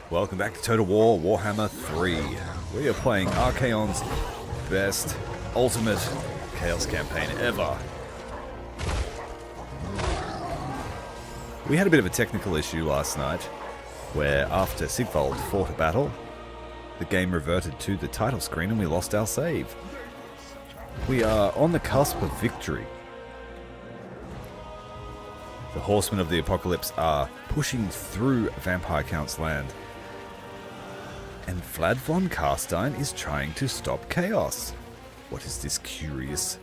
Welcome back to Total War Warhammer 3. We are playing Archaon's best, ultimate Chaos campaign ever. We had a bit of a technical issue last night, where after Sigvald fought a battle, the game reverted to the title screen and we lost our save. We are on the cusp of victory. The Horsemen of the Apocalypse are pushing through Vampire Count's land. And Vlad von Carstein is trying to stop chaos. What is this curious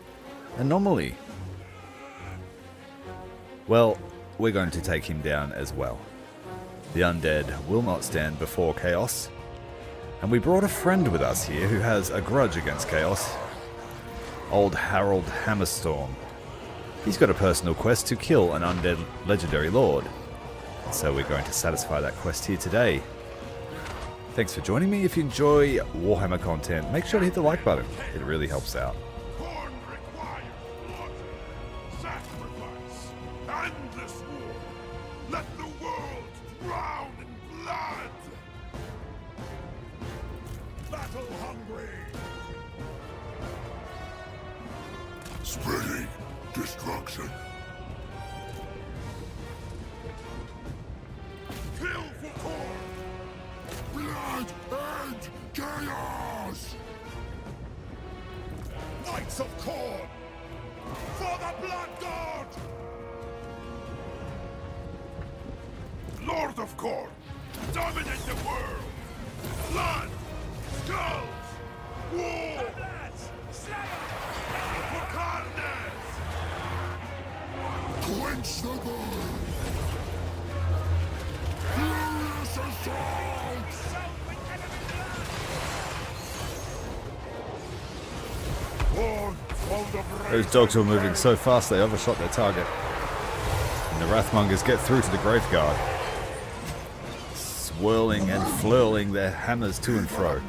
anomaly? Well, we're going to take him down as well. The undead will not stand before chaos. And we brought a friend with us here who has a grudge against chaos. Old Harold Hammerstorm. He's got a personal quest to kill an undead legendary lord. So we're going to satisfy that quest here today. Thanks for joining me. If you enjoy Warhammer content, make sure to hit the like button. It really helps out. Khorne requires slaughter, sacrifice, endless war. Let the world drown in blood. Battle hungry. Spreading destruction. Kill for Khorne. Blood and chaos! Knights of Khorne! For the Blood God! Lord of Khorne! Dominate the world! Blood! Skulls! War! For carnage! Quench the burn! Glorious assault! Those dogs were moving so fast they overshot their target. And the Wrathmongers get through to the Graveguard, swirling and flurling their hammers to and fro.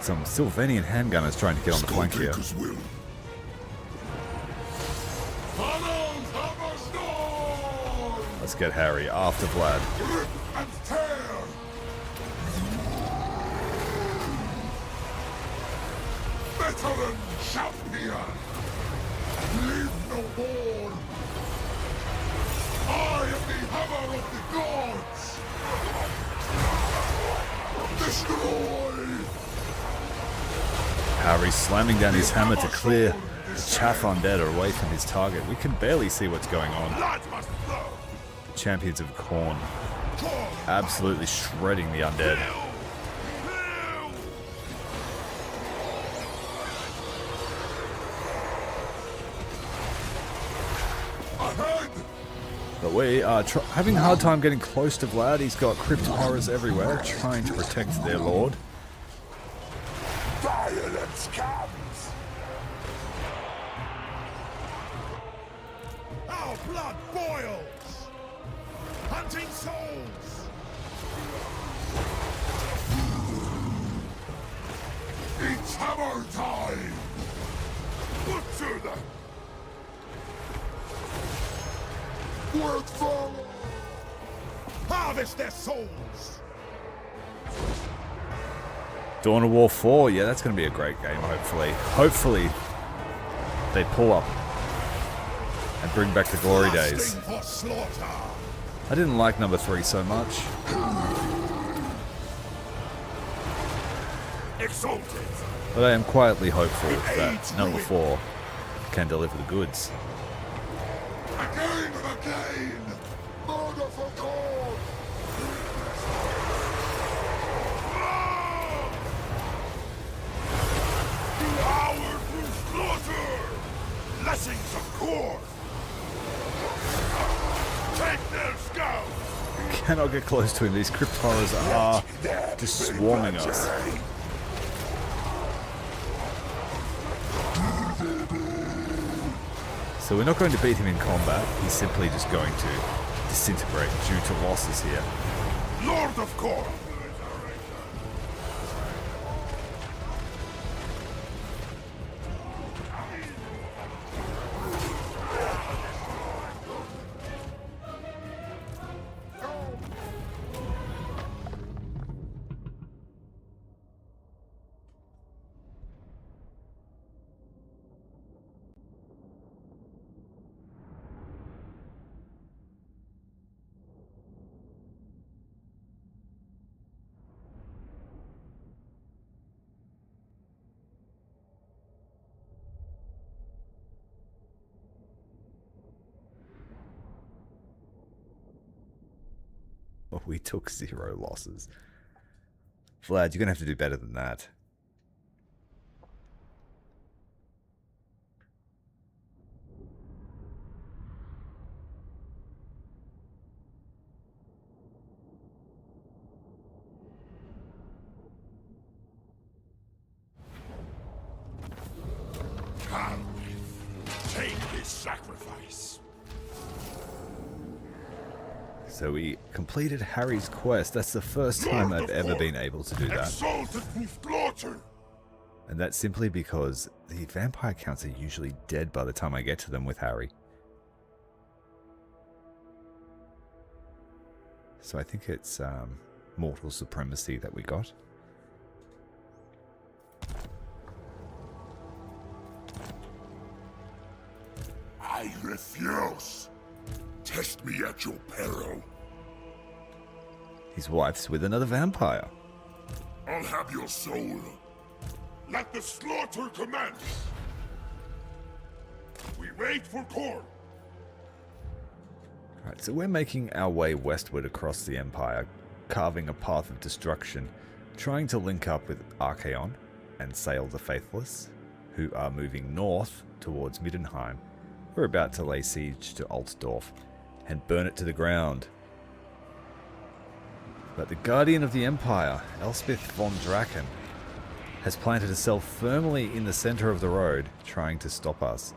Some Sylvanian handgunners trying to get on the flank here. Let's get Harry after Vlad. Rip and tear! Veteran champion! Leave no more! I am the hammer of the gods! Destroy! Harry slamming down his hammer to clear the chaff undead away from his target. We can barely see what's going on. Blood must flow! Champions of Khorne absolutely shredding the undead. But we are having a hard time getting close to Vlad. He's got crypt horrors everywhere trying to protect their lord. Violence comes! Our blood boils! Hunting souls! It's hammer time! Butcher them! Worth follow! Harvest their souls! Dawn of War 4, yeah, that's going to be a great game, hopefully. Hopefully, they pull up and bring back the glory days. I didn't like number 3 so much. Exalted. But I am quietly hopeful that number 4 can deliver the goods. Again and again! Murder for Khorne! Power through slaughter! Blessings of Khorne! Take their scouts! Cannot get close to him. These crypt horrors are just swarming us. So we're not going to beat him in combat. He's simply just going to disintegrate due to losses here. Lord of Khorne! We took 0 losses. Vlad, you're going to have to do better than that. Come, take this sacrifice. So we completed Harry's quest. That's the first time I've ever been able to do that. Exalted Slaughter. And that's simply because the vampire counts are usually dead by the time I get to them with Harry. So I think it's mortal supremacy that we got. I refuse. Test me at your peril. His wife's with another vampire. I'll have your soul. Let the slaughter commence. We wait for Khorne. Right, so we're making our way westward across the Empire, carving a path of destruction, trying to link up with Archaon and Sail the Faithless, who are moving north towards Midenheim. We're about to lay siege to Altdorf and burn it to the ground. But the Guardian of the Empire, Elspeth von Draken, has planted herself firmly in the center of the road, trying to stop us.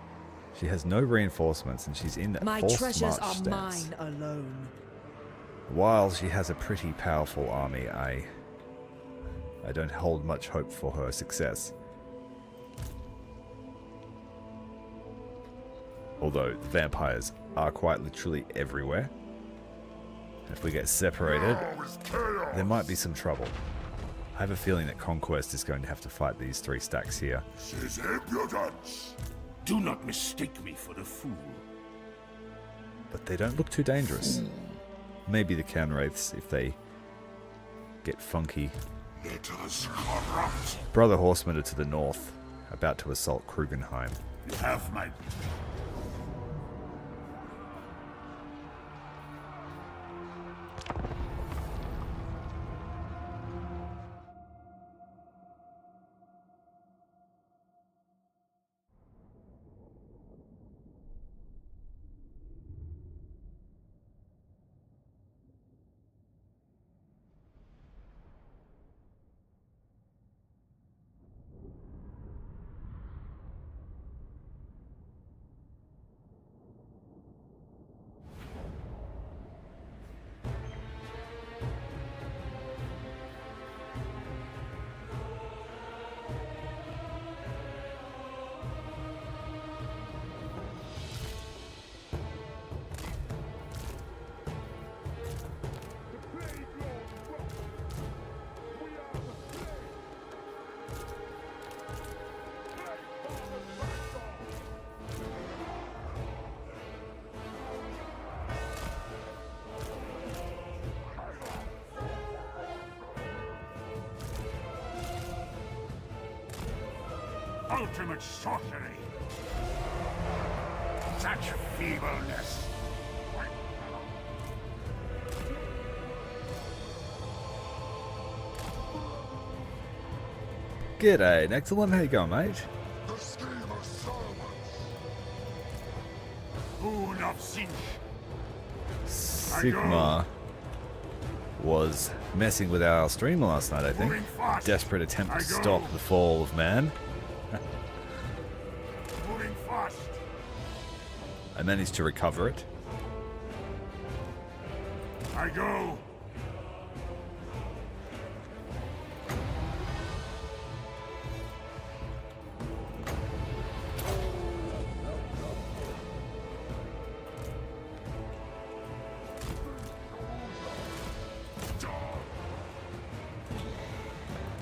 She has no reinforcements and she's in My forced treasures march are stance. mine alone. While she has a pretty powerful army, I don't hold much hope for her success. Although the vampires are quite literally everywhere. If we get separated, there might be some trouble. I have a feeling that Conquest is going to have to fight these 3 stacks here. She's impudence. Do not mistake me for a fool. But they don't look too dangerous. Maybe the Canwraiths, if they get funky. Let us corrupt. Brother Horsemen are to the north, about to assault Krugenheim. You have my... ultimate sorcery. Such feebleness. G'day, excellent. How you going, mate? The scheme of Solomon. Boon of Tzeentch. Sigma was messing with our stream last night, I think. Moving fast. Desperate attempt I to go. stop the fall of man. Moving fast. I managed to recover it. I go.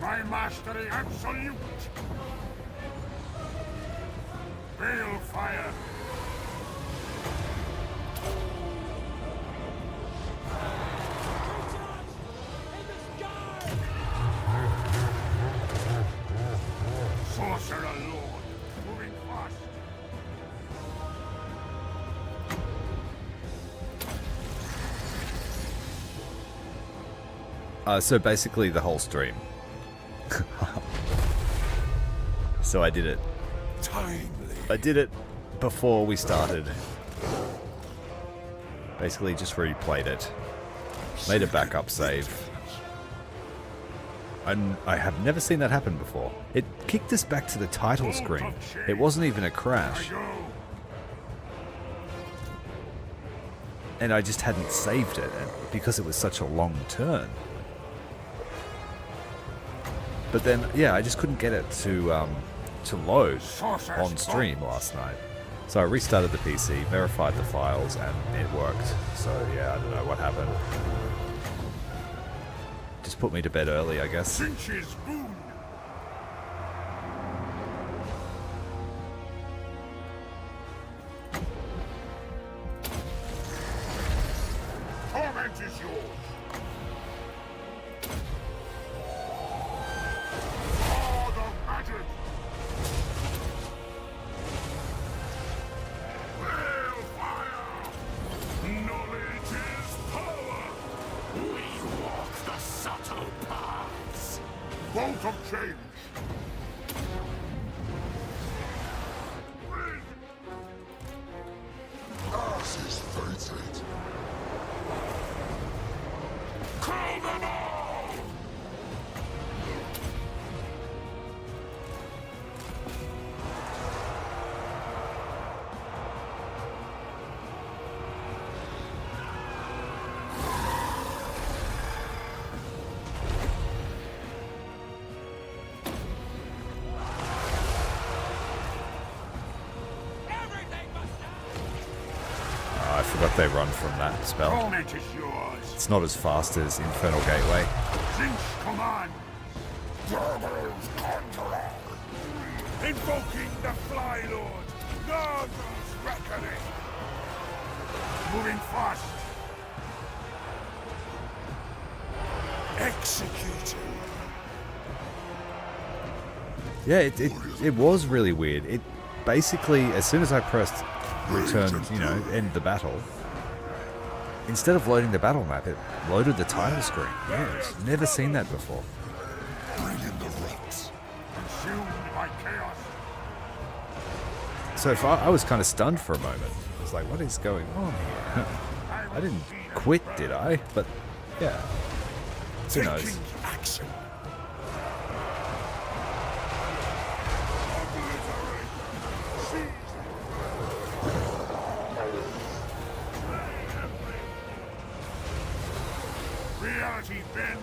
My mastery absolute. Balefire. Sorcerer Lord. Moving fast. So basically the whole stream. So I did it. Timely. I did it before we started. Basically just replayed it. Made a backup save. I have never seen that happen before. It kicked us back to the title screen. It wasn't even a crash. And I just hadn't saved it because it was such a long turn. But then, yeah, I just couldn't get it to load on stream last night. So I restarted the PC, verified the files, and it worked. So yeah, I don't know what happened. Just put me to bed early, I guess. Tzeentch's boon. Torment is yours. Oh, the magic. Knowledge is power. We walk the subtle paths. Bolt of change. Ours is fated. Kill them all. I forgot they run from that spell. Torment is yours. It's not as fast as Infernal Gateway. Tzeentch command. Daemons conqueror. Invoking the Fly Lord. Nurgle's reckoning. Moving fast. Executing. Yeah, it was really weird. It basically, as soon as I pressed return, end the battle, instead of loading the battle map, it loaded the title screen. Yeah, I've never seen that before. Bring in the rocks. Consumed by chaos. So if I was kind of stunned for a moment. I was like, what is going on here? I didn't quit, did I? But, yeah. Who knows? Taking action. Reality bends.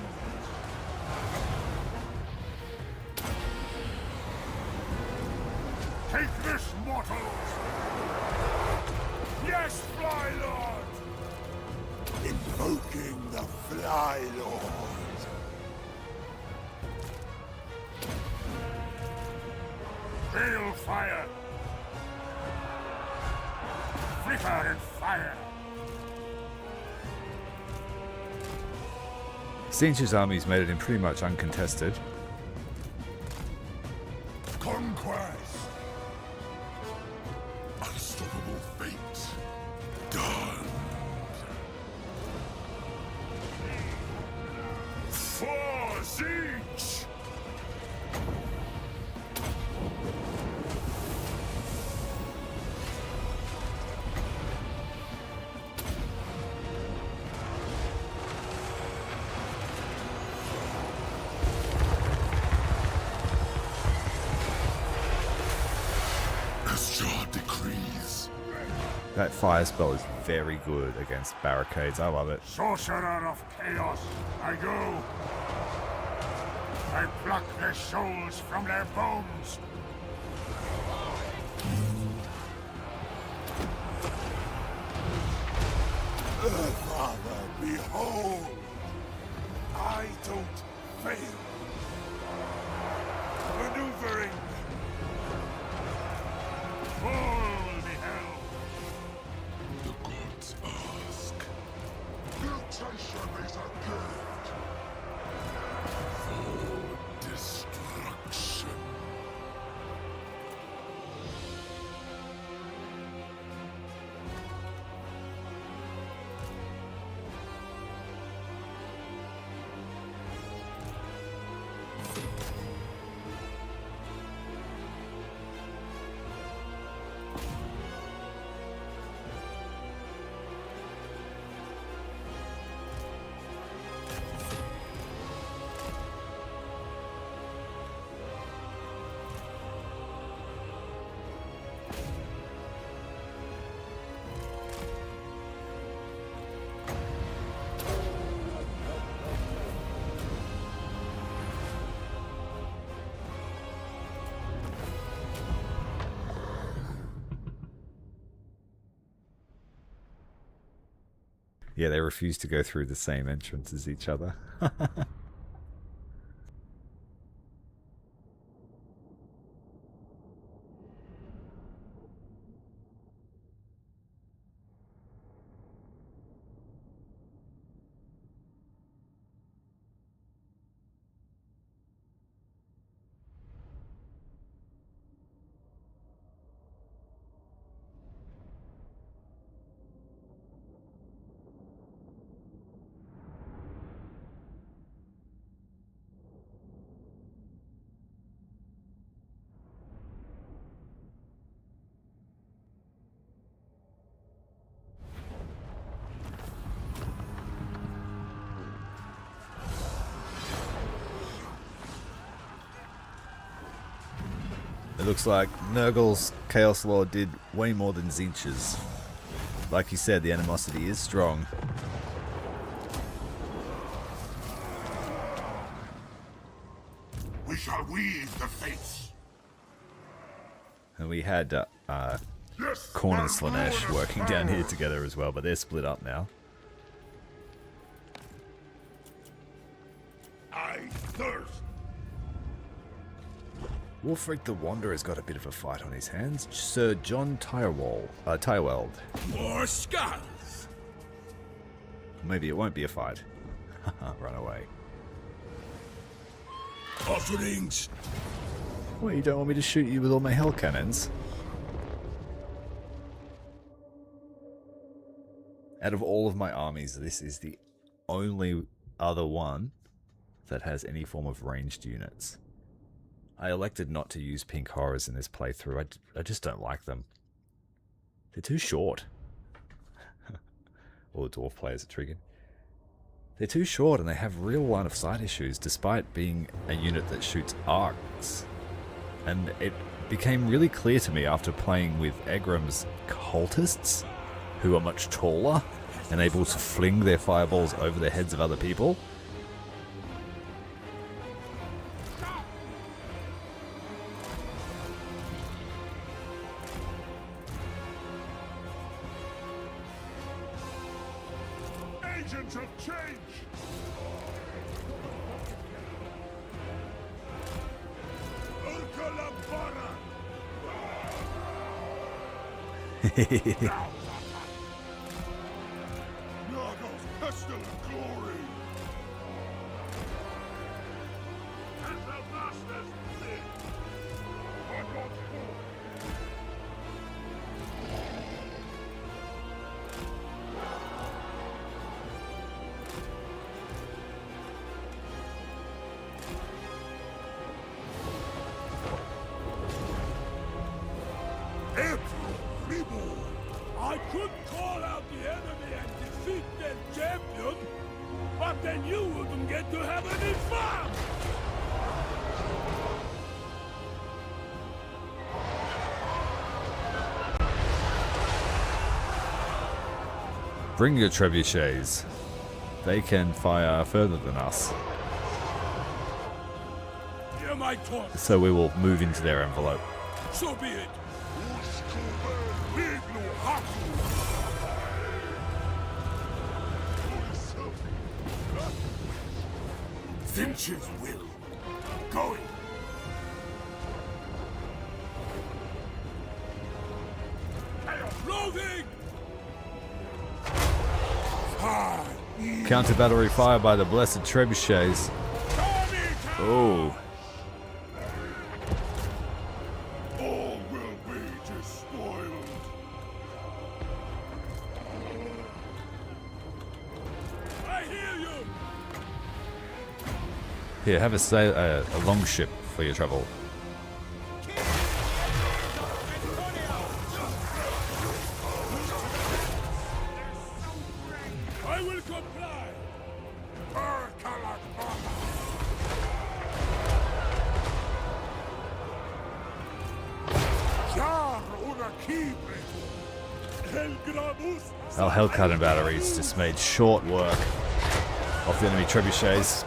Take this, mortals! Yes, Fly Lord! Invoking the Fly Lord. Hail fire! Flicker and fire! Tzeentch's armies made it in pretty much uncontested. Conquest. Unstoppable fate. Done. For Tzeentch! As Jar decrees. That fire spell is very good against barricades. I love it. Sorcerer of chaos, I go. I pluck their souls from their bones. Father, behold. I don't fail. Maneuvering. All be hell. The gods ask. Mutation is a gift. For destruction. Yeah, they refuse to go through the same entrance as each other. It looks like Nurgle's Chaos Lord did way more than Tzeentch's. Like you said, the animosity is strong. We shall weave the fates. And we had Khorne and Slaanesh working down here together as well, but they're split up now. I thirst. Wolfric the Wanderer's got a bit of a fight on his hands. Sir John Tyrael. More skulls. Maybe it won't be a fight. Run away. Offerings. Well, you don't want me to shoot you with all my hell cannons? Out of all of my armies, this is the only other one that has any form of ranged units. I elected not to use pink horrors in this playthrough. I just don't like them. They're too short. All the dwarf players are triggered. They're too short and they have real line of sight issues despite being a unit that shoots arcs. And it became really clear to me after playing with Egram's cultists, who are much taller and able to fling their fireballs over the heads of other people. Agents of change. Nurgle's pestilent glory. And the masters live. For God's cause. I could call out the enemy and defeat their champion, but then you wouldn't get to have any fun! Bring your trebuchets. They can fire further than us. Hear my taunt, So we will move into their envelope. so be it. Tzeentch's will. Going. Loading! Counter battery fire by the blessed trebuchets. Oh. All will be despoiled. I hear you! Here, have a longship for your trouble. I will comply! Our Hellcat batteries just made short work of the enemy trebuchets.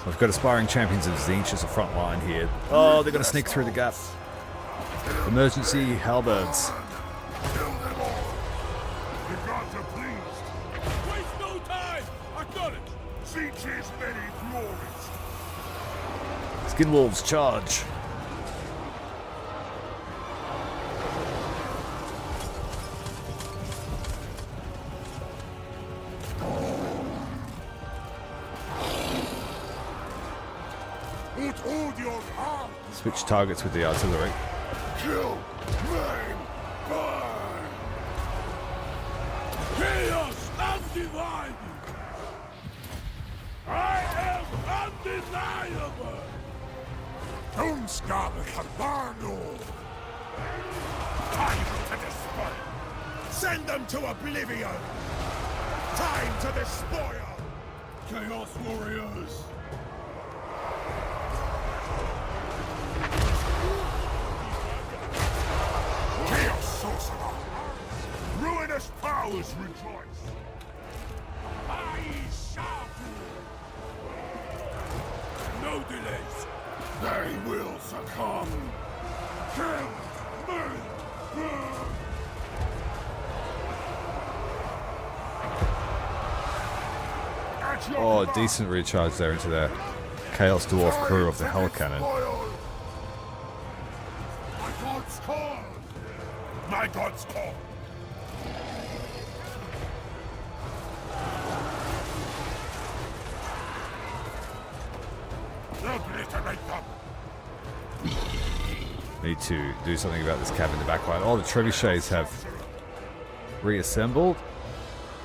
We've got aspiring champions of Tzeentch as a front line here. Oh, they're going to sneak through the gap. Emergency halberds. The gods are pleased. no time! Acknowledge! Tzeentch's many glories. Skinwolves, charge! Hold your arm. Switch targets with the artillery. Kill, maim, burn. Chaos undivided! I am undeniable! Domskap Cabano. Time to destroy. Send them to oblivion. Time to destroy. Chaos warriors! Chaos sorcerer. Ruinous powers rejoice. I shout. No delays! They will succumb. Kill, maim, burn. At your Oh, command. decent recharge there into the Chaos Dwarf crew of the Hell Cannon. My god's call! My god's call! Obliterate them! Need to do something about this cab in the backline. Oh, the trebuchets have reassembled.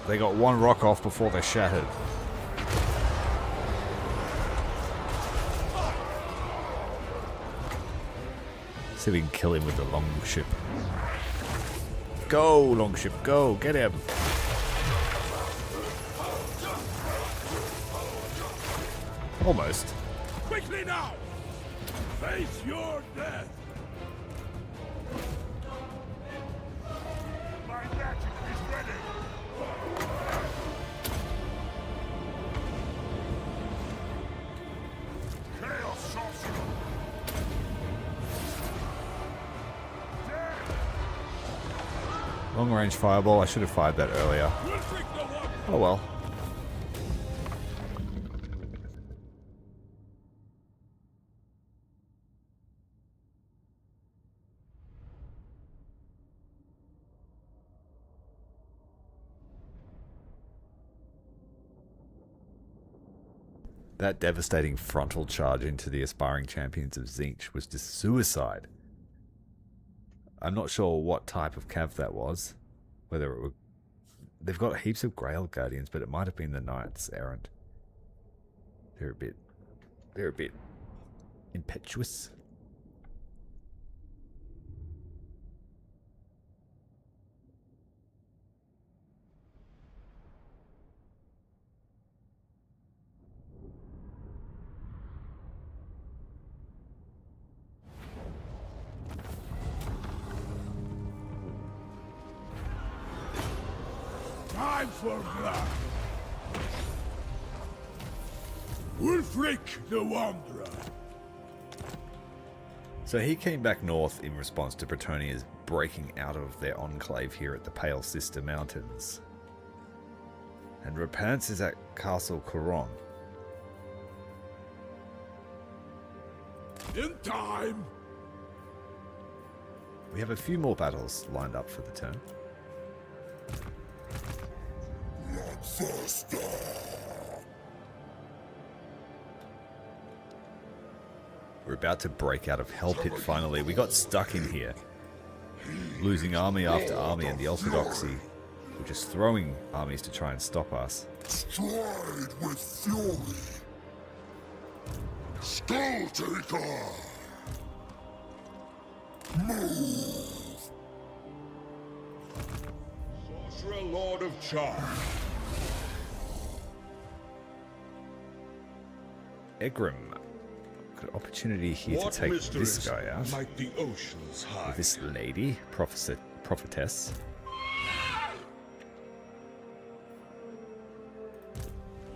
They got one rock off before they shattered. See if we can kill him with the longship. Go, longship, go, get him. Almost. Quickly now! Face your death! My magic is ready! Chaos sorcerer! Long range fireball. I should have fired that earlier. We'll take the one! Oh well. That devastating frontal charge into the aspiring champions of Tzeentch was just suicide. I'm not sure what type of cav that was. Whether it were... They've got heaps of Grail Guardians, but it might have been the Knights Errant. They're a bit impetuous. Time for Vlad! Wulfric the Wanderer! So he came back north in response to Bretonia's breaking out of their enclave here at the Pale Sister Mountains. And Repentance is at Castle Khorne. In time! We have a few more battles lined up for the turn. We're about to break out of Hell Pit finally. We got stuck in here. Losing army after army, and the Orthodoxy were just throwing armies to try and stop us. Stride with fury! Skull Taker! Move! Sorcerer Lord of Charge! Egrim. Got an opportunity here to take this guy out. Might the oceans hide? This lady, prophetess.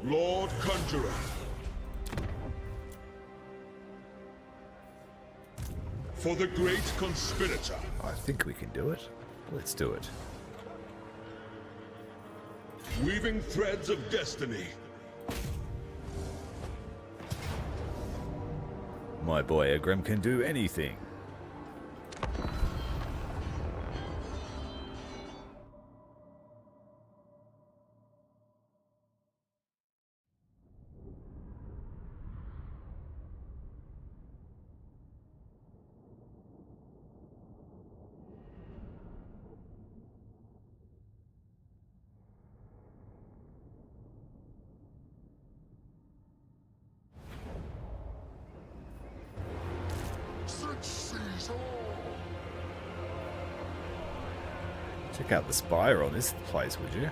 Lord Conjurer! For the great conspirator! I think we can do it. Let's do it. weaving threads of destiny. My boy Agrim can do anything. Check out the spire on this place, would you?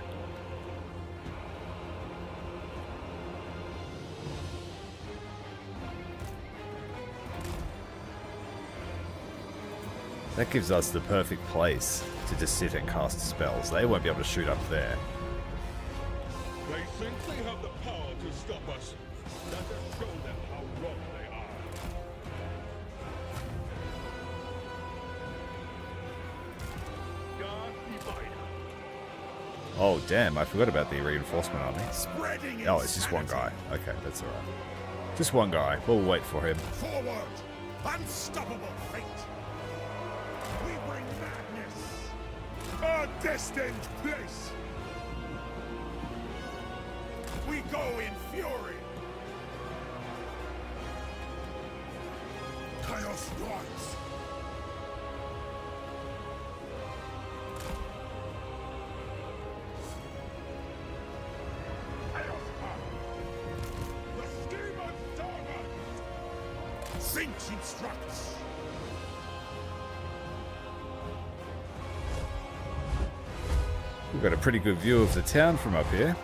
That gives us the perfect place to just sit and cast spells. They won't be able to shoot up there. They think they have the power to stop us. Let us show them how wrong they are. Oh damn, I forgot about the reinforcement army. Spreading Oh, it's just one guy. Okay, that's alright. Just one guy. We'll wait for him. Forward! Unstoppable fate! We bring madness! Our destined place! We go in fury! Chaos rise! Tzeentch instructs. We've got a pretty good view of the town from up here.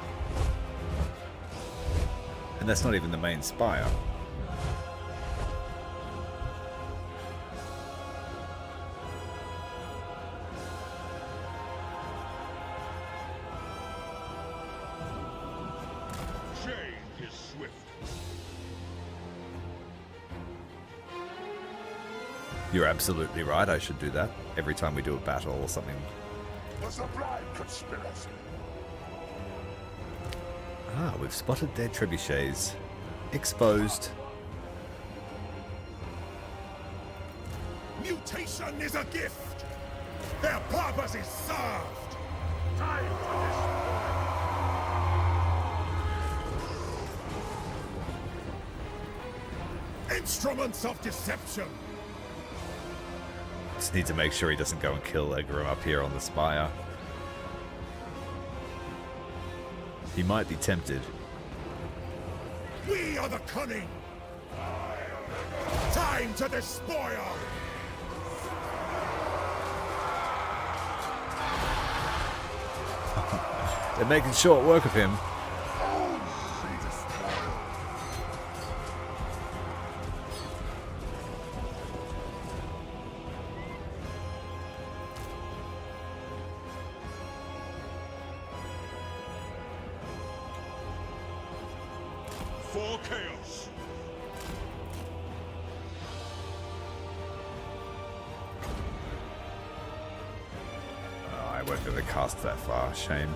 And that's not even the main spire. Change is swift. You're absolutely right, I should do that every time we do a battle or something. The sublime conspiracy. Ah, we've spotted their trebuchets. Exposed. Mutation is a gift! Their purpose is served! Time to Instruments of deception! Just need to make sure he doesn't go and kill Agrim up here on the spire. He might be tempted. We are the cunning! Time to despoil! They're making short work of him. For chaos. Oh, I won't be able to cast that far. Shame.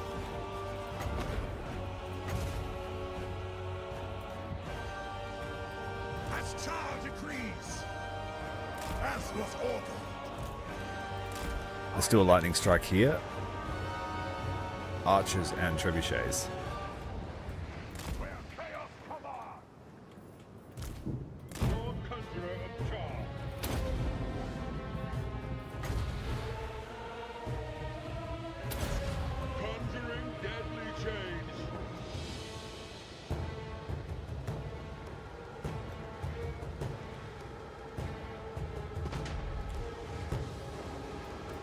As Char decrees! As was ordered! Let's do a lightning strike here. Archers and trebuchets. where chaos commands. Lord Conjurer of Char. Conjuring deadly change.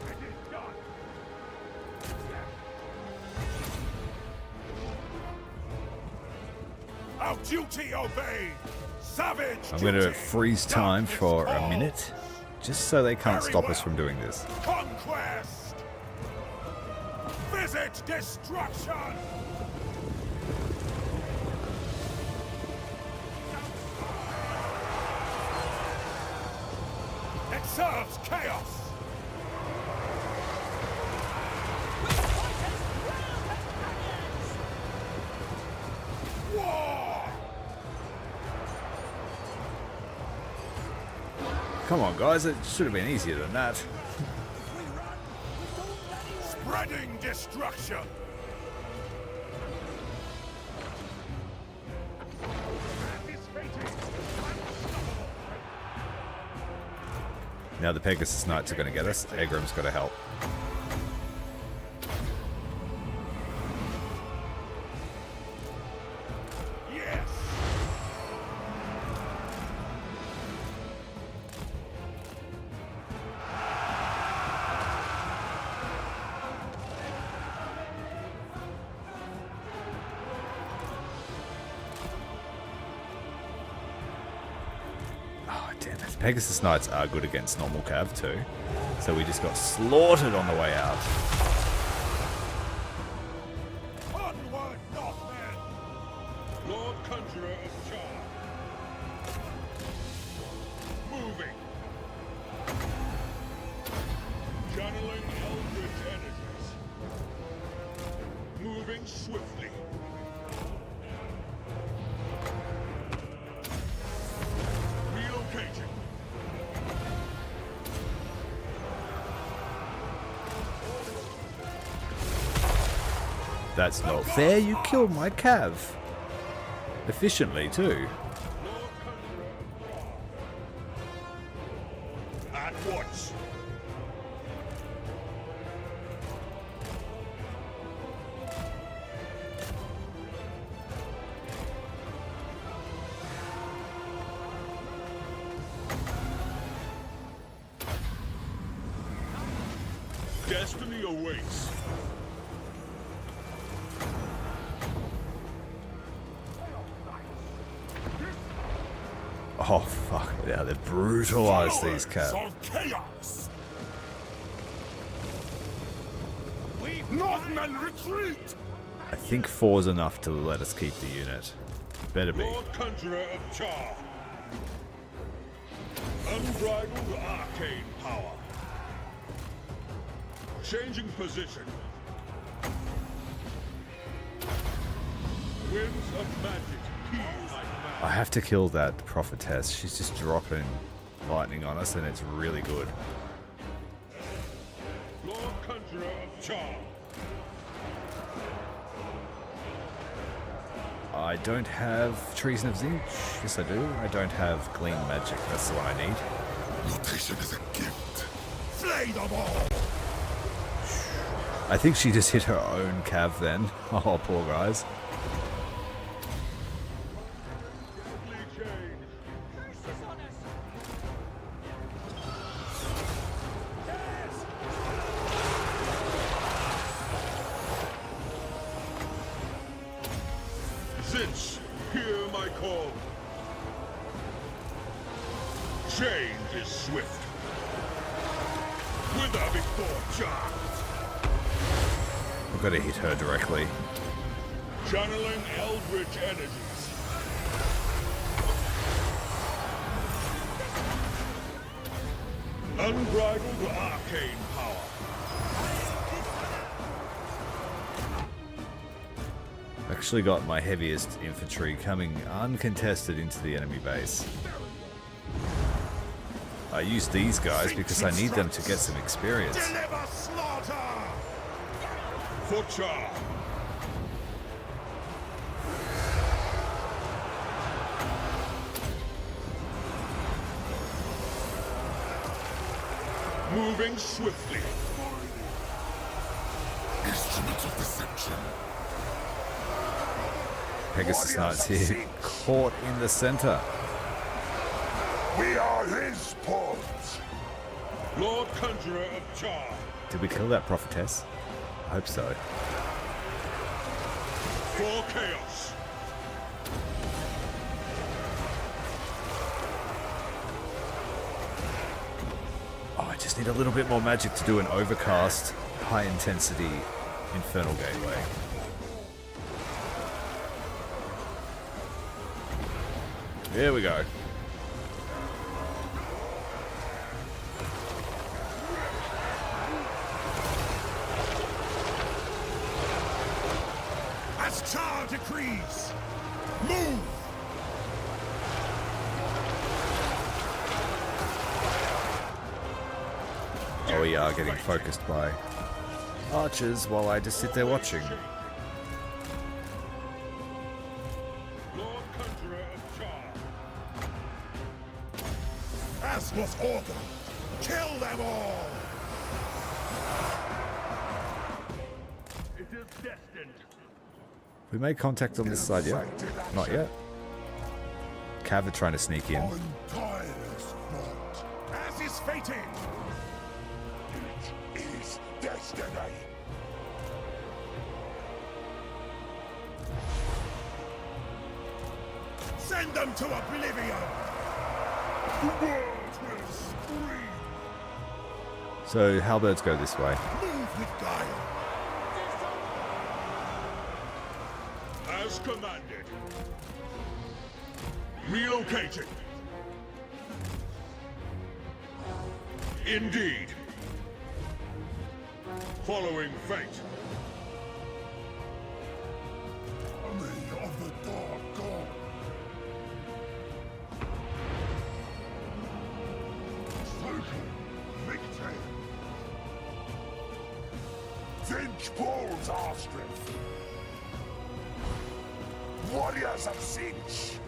It is done. Our duty obeyed! Savage I'm going to duty! freeze time Darkness for a calls. minute, just so they can't Very stop us well. from doing this. Conquest! Visit destruction! It serves chaos! Come on, guys, it should have been easier than that. Spreading destruction. Now the Pegasus Knights are going to get us. Egram's got to help. Yes. Oh, damn it. Pegasus Knights are good against normal cav too. So we just got slaughtered on the way out. Onward, Northmen. Lord Conjurer of Char. Moving. Channeling eldritch energies. Moving swiftly. Relocating. That's not fair. You killed my cav. Efficiently too. Lord Conjurer of Char. At once. Destiny awaits. Oh fuck! Yeah, they brutalized these Powers cav. of chaos. Northmen retreat. I think 4's enough to let us keep the unit. Better be. Lord Conjurer of Char. Unbridled arcane power. Changing position. Winds of magic heal my I command. have to kill that prophetess. She's just dropping lightning on us, and it's really good. Lord Conjurer of Char. I don't have Treason of Tzeentch. Yes, I do. I don't have Gleam Magic. That's the one I need. Mutation is a gift. Slay them all. I think she just hit her own cav then. Oh, poor guys. Deadly change. Tzeentch, hear my call. Change is swift. Wither before charge. I've got to hit her directly. Channeling eldritch energies. Unbridled arcane power. Actually got my heaviest infantry coming uncontested into the enemy base. I use these guys because I need them to get some experience. Deliver slaughter. For Char. Moving swiftly. Instrument of deception. Pegasus Knights here, caught in the center. We are his pawns. Lord Conjurer of Char. Did we kill that prophetess? I hope so. For chaos. Oh, I just need a little bit more magic to do an overcast, high intensity infernal gateway. There we go. As Char decrees. Move. we are getting focused by archers while I just sit there watching. Lord Conjurer of Char. As was ordered, kill them all! It is destined. We made contact on this side yet? Not yet. Cav are trying to sneak in. Tireless not, as is fated! It is destiny. Send them to oblivion! The world will scream! So halberds go this way. Move with guile! As commanded. Relocating. Indeed. Following fate. Army of the Dark God! Total victory. Tzeentch pulls our strength. Warriors of Tzeentch.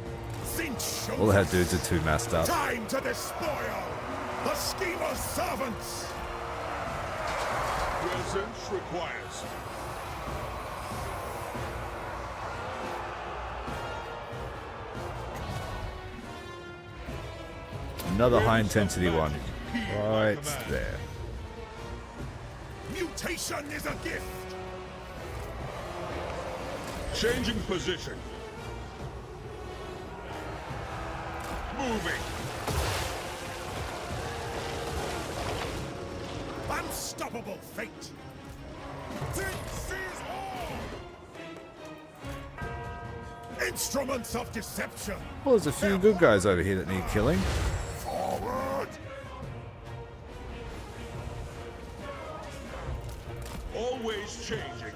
Tzeentch shows All the head us. dudes are too masked up. Time to despoil the schemer's servants! Presence requires. Another high intensity one. Right there. Mutation is a gift! Changing position. Moving. Unstoppable fate! Tzeentch sees all! Instruments of deception! Well, there's a few good guys over here that need killing. Forward. Always changing.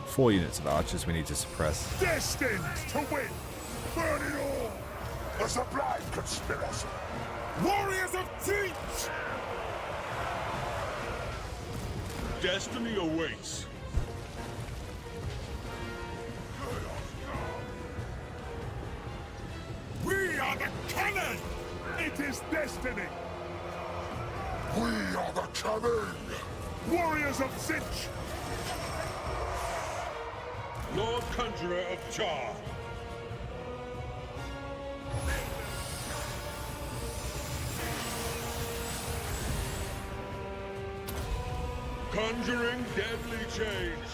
4 units of archers we need to suppress. Destined to win! Burn it all! A sublime conspiracy. Warriors of Tzeentch! Destiny awaits. We are the cannon! It is destiny! We are the coming. Warriors of Tzeentch! Lord Conjurer of Char. Conjuring deadly change.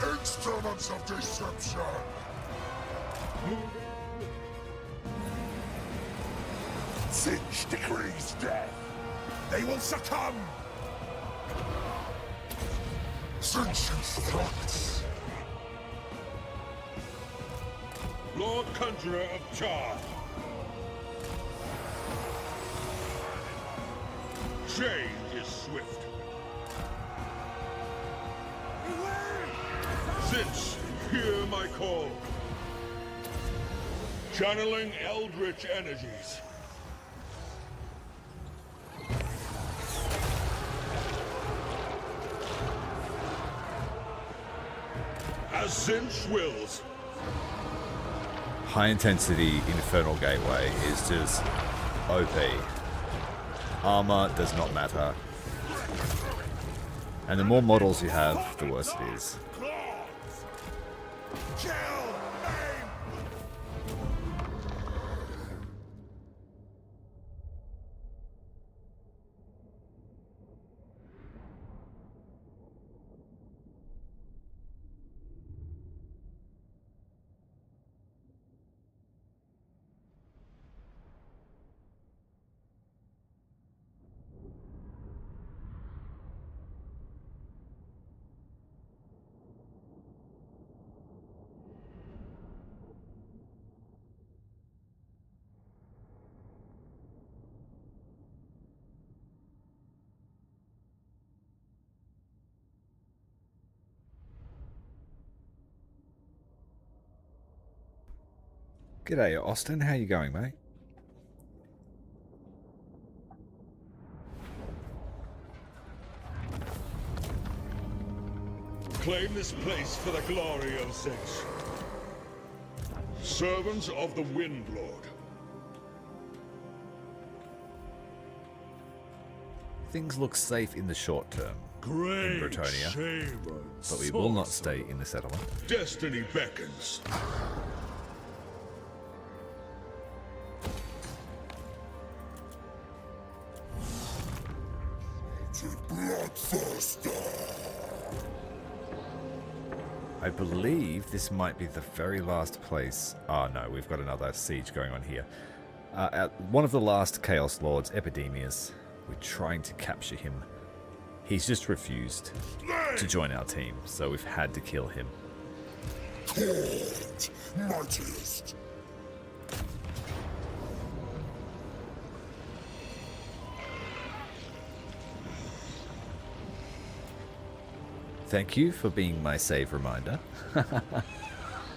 Instruments of deception. Tzeentch decrees death. They will succumb! Tzeentch's threats. Lord Conjurer of Char. Change is swift. Tzeentch, hear my call. Channeling eldritch energies. As Tzeentch wills. High intensity Infernal Gateway is just OP. Armor does not matter. And the more models you have, the worse it is. Claws! Kill! Aim! G'day, Austin. How you going, mate? Claim this place for the glory of Tzeentch. Servants of the Windlord. Things look safe in the short term Great in Bretonnia, shaman, but we will not stay in the settlement. Destiny beckons. I believe this might be the very last place. Oh no, we've got another siege going on here. One of the last Chaos Lords, Epidemius. We're trying to capture him. He's just refused to join our team, so we've had to kill him. Court, mightiest. Thank you for being my save reminder.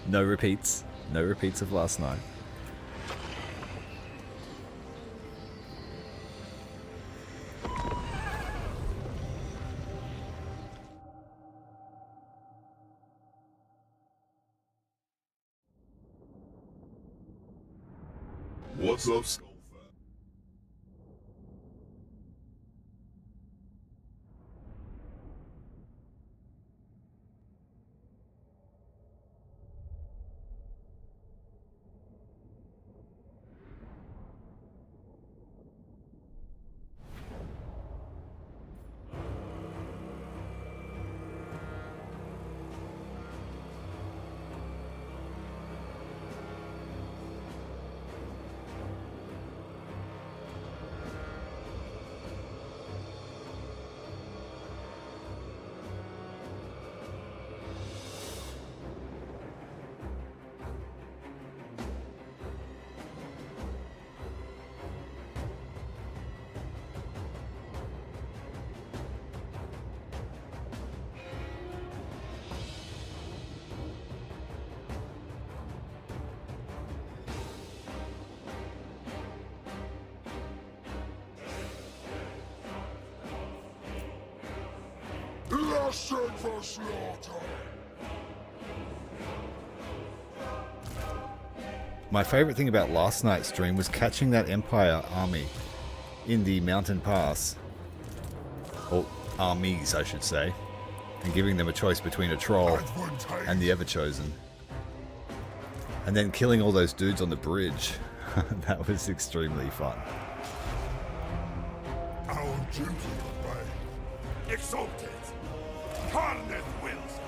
No repeats. No repeats of last night. What's up, Skullfat? Sent for slaughter. My favorite thing about last night's stream was catching that Empire army in the mountain pass. Or armies, I should say. And giving them a choice between a troll and the Everchosen. And then killing all those dudes on the bridge. That was extremely fun. Our duty obey. Exalted! Khorne wills it!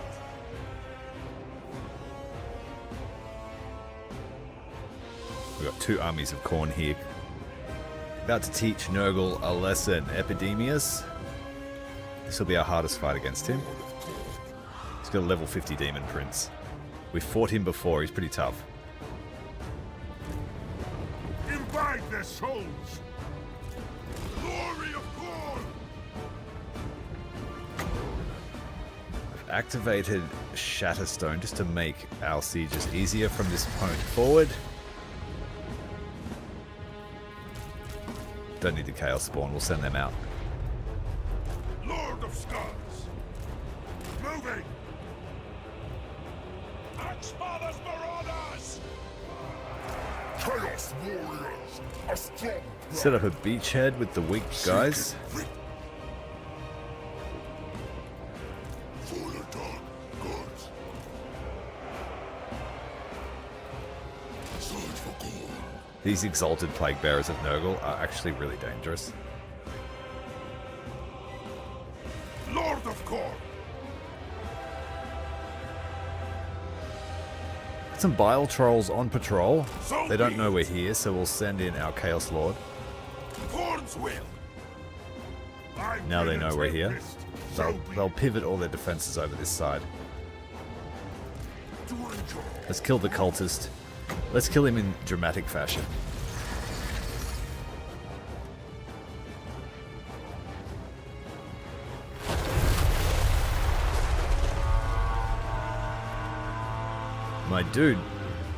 We've got two armies of Khorne here. About to teach Nurgle a lesson. Epidemius. This will be our hardest fight against him. He's got a level 50 Demon Prince. We've fought him before, he's pretty tough. Imbibe their souls! Glory of Khorne! I've activated Shatterstone just to make our sieges easier from this point forward. Don't need the Chaos Spawn, we'll send them out. Lord of Scars! Moving! Axmother's Marauders! Chaos warriors, a strong Set up a beachhead with the weak guys. for the dark gods. Search for Khorne. These exalted plague bearers of Nurgle are actually really dangerous. Lord of Khorne! Some Bile Trolls on patrol. So They don't be know we're it. here, so we'll send in our Chaos Lord. Khorne's will! Now they know we're here. They'll pivot all their defenses over this side. Let's kill the cultist. Let's kill him in dramatic fashion. My dude,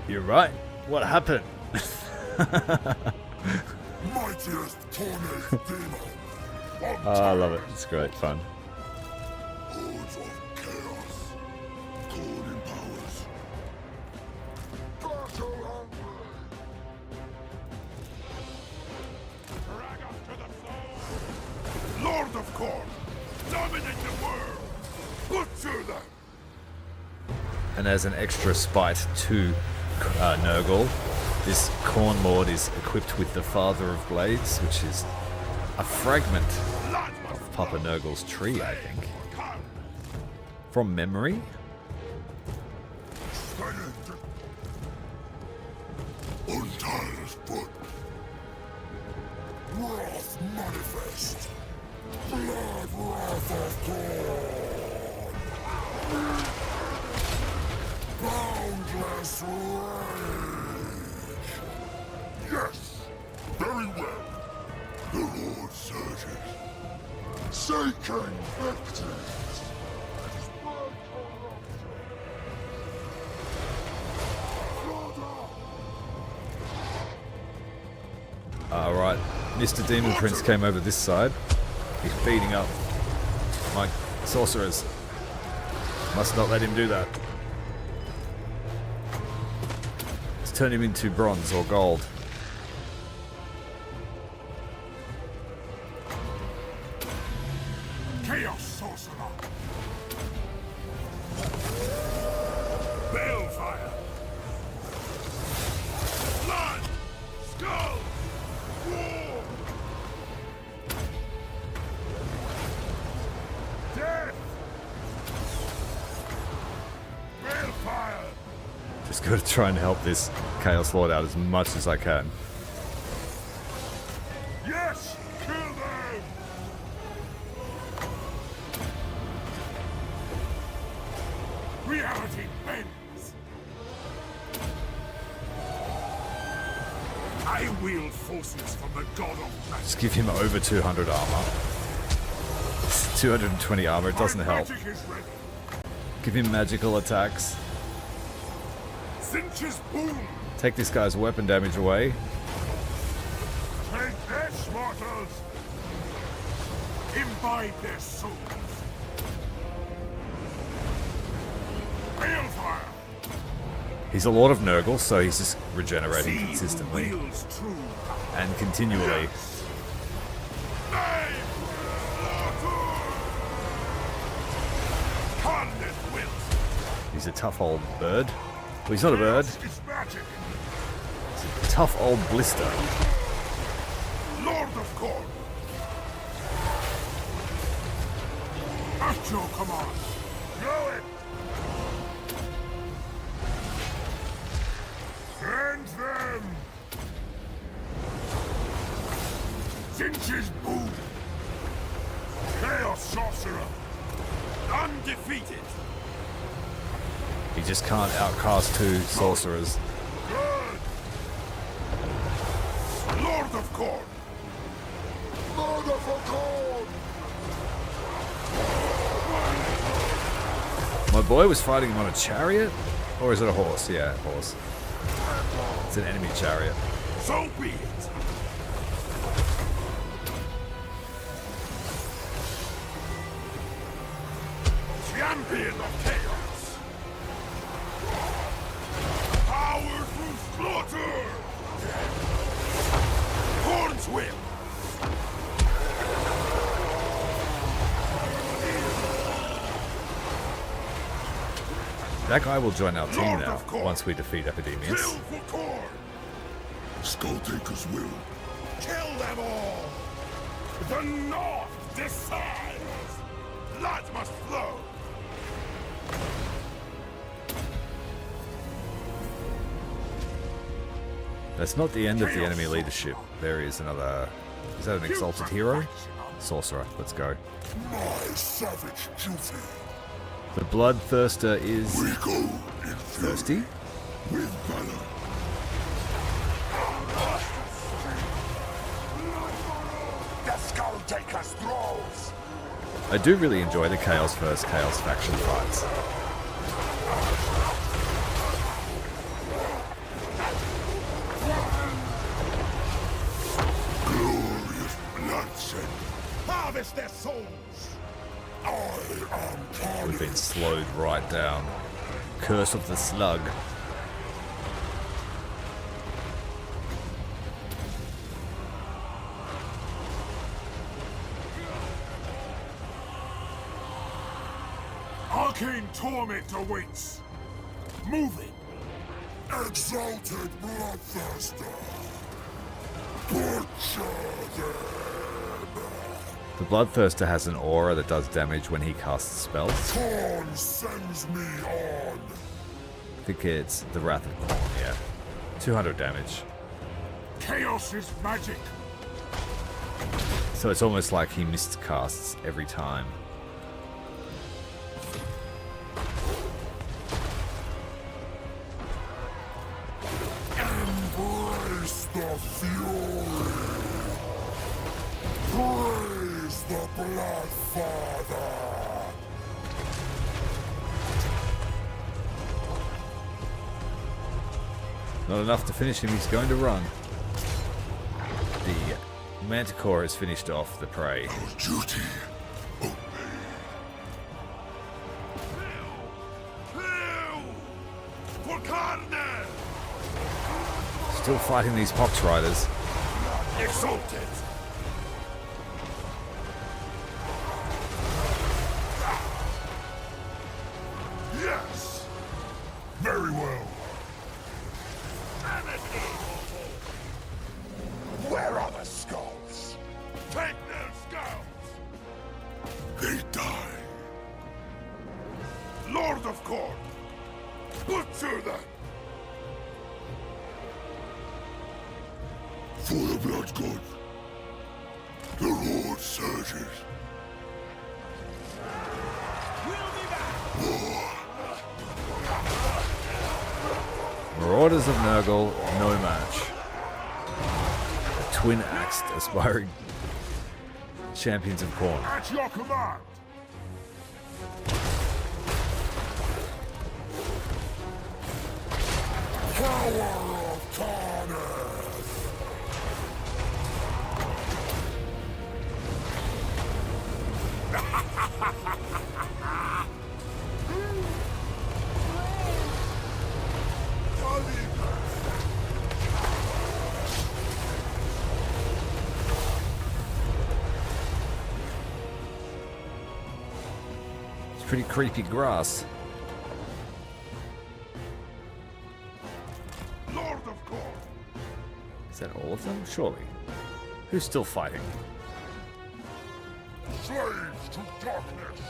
you're right. What happened? Mightiest Khorne's demon. Oh, I love it. It's great fun. Hordes of chaos. And as an extra spite to Nurgle, this Khorne Lord is equipped with the Father of Blades, which is a fragment of Papa Nurgle's tree, I think. From memory? Untie his foot. Wrath manifest. Blood wrath of God. Boundless rage. Yes, very well. The Lord surges. Seeking victims. Alright, Mr. Demon Prince came over this side. He's beating up my sorcerers. Must not let him do that. Let's turn him into bronze or gold. Chaos sorcerer. Balefire. Blood. Skull. War. Death. Balefire. Just gotta try and help this Chaos Lord out as much as I can. Yes. Kill them. Reality bends. I wield forces from the god of magic. Just give him over 200 armor. 220 armor, it doesn't My help. magic is ready. Give him magical attacks. Tzeentch's boom. Take this guy's weapon damage away. Take this, mortals. Imbibe their souls. Balefire. He's a Lord of Nurgle, so he's just regenerating See who consistently wields true power. and continually. Name. Carnage will. He's a tough old bird. Well, he's not a bird. It's magic. Tough old blister. Lord of Khorne. At your command. Know it. Send them. Tzeentch's boom. Chaos sorcerer. Undefeated. He just can't outcast two sorcerers. Good. Lord of Khorne. Murder for God! My boy was fighting him on a chariot? Or is it a horse? Yeah, horse. It's an enemy chariot. So be it. Champion of chaos. Power through slaughter. Khorne's will. That guy will join our team Lord now, of Khorne. once we defeat Kill Epidemius. for Khorne. Skulltaker's will. Kill them all. The North decides. Blood must flow. That's not the end of the enemy leadership. There is another... Is that an exalted hero? Sorcerer. Let's go. My savage duty. The Bloodthirster is We go in thirsty. with valor. The Skulltaker's throws. I do really enjoy the Chaos vs. Chaos faction fights. Glorious bloodshed. Harvest their souls. I am We've tarnished. been slowed right down. Curse of the Slug. Arcane torment awaits. Moving. Exalted bloodthirster! Butcher them! The Bloodthirster has an aura that does damage when he casts spells. Khorne sends me on! I think it's the Wrath of Khorne, yeah. 200 damage. Chaos is magic. So it's almost like he miscasts every time. Embrace the fury! Praise the Bloodfather! Not enough to finish him, he's going to run. The Manticore has finished off the prey. Our duty! For Khorne! Still fighting these Pox Riders. Exalted! Yes! Very well. Where are the skulls? Take their skulls! They die. Lord of Khorne! Butcher them! For the blood god. The Lord surges. We'll be back! Marauders of Nurgle, no match. Twin-axed aspiring champions of Khorne. At your command! Power of Khorne! It's pretty creepy grass. Lord of Khorne! Is that all of them? Surely. Who's still fighting? Slaves to darkness!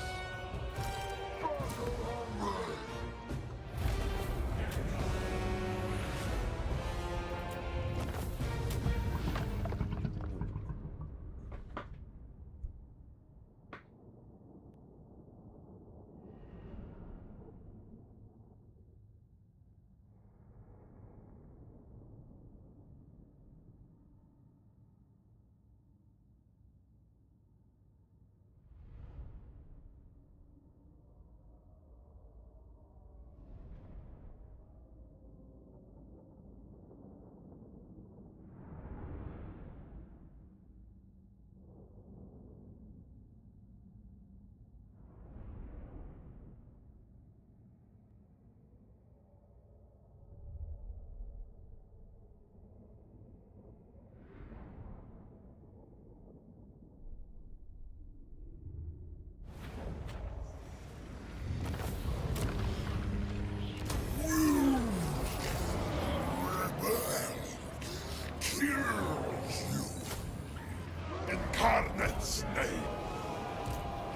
Incarnate's name!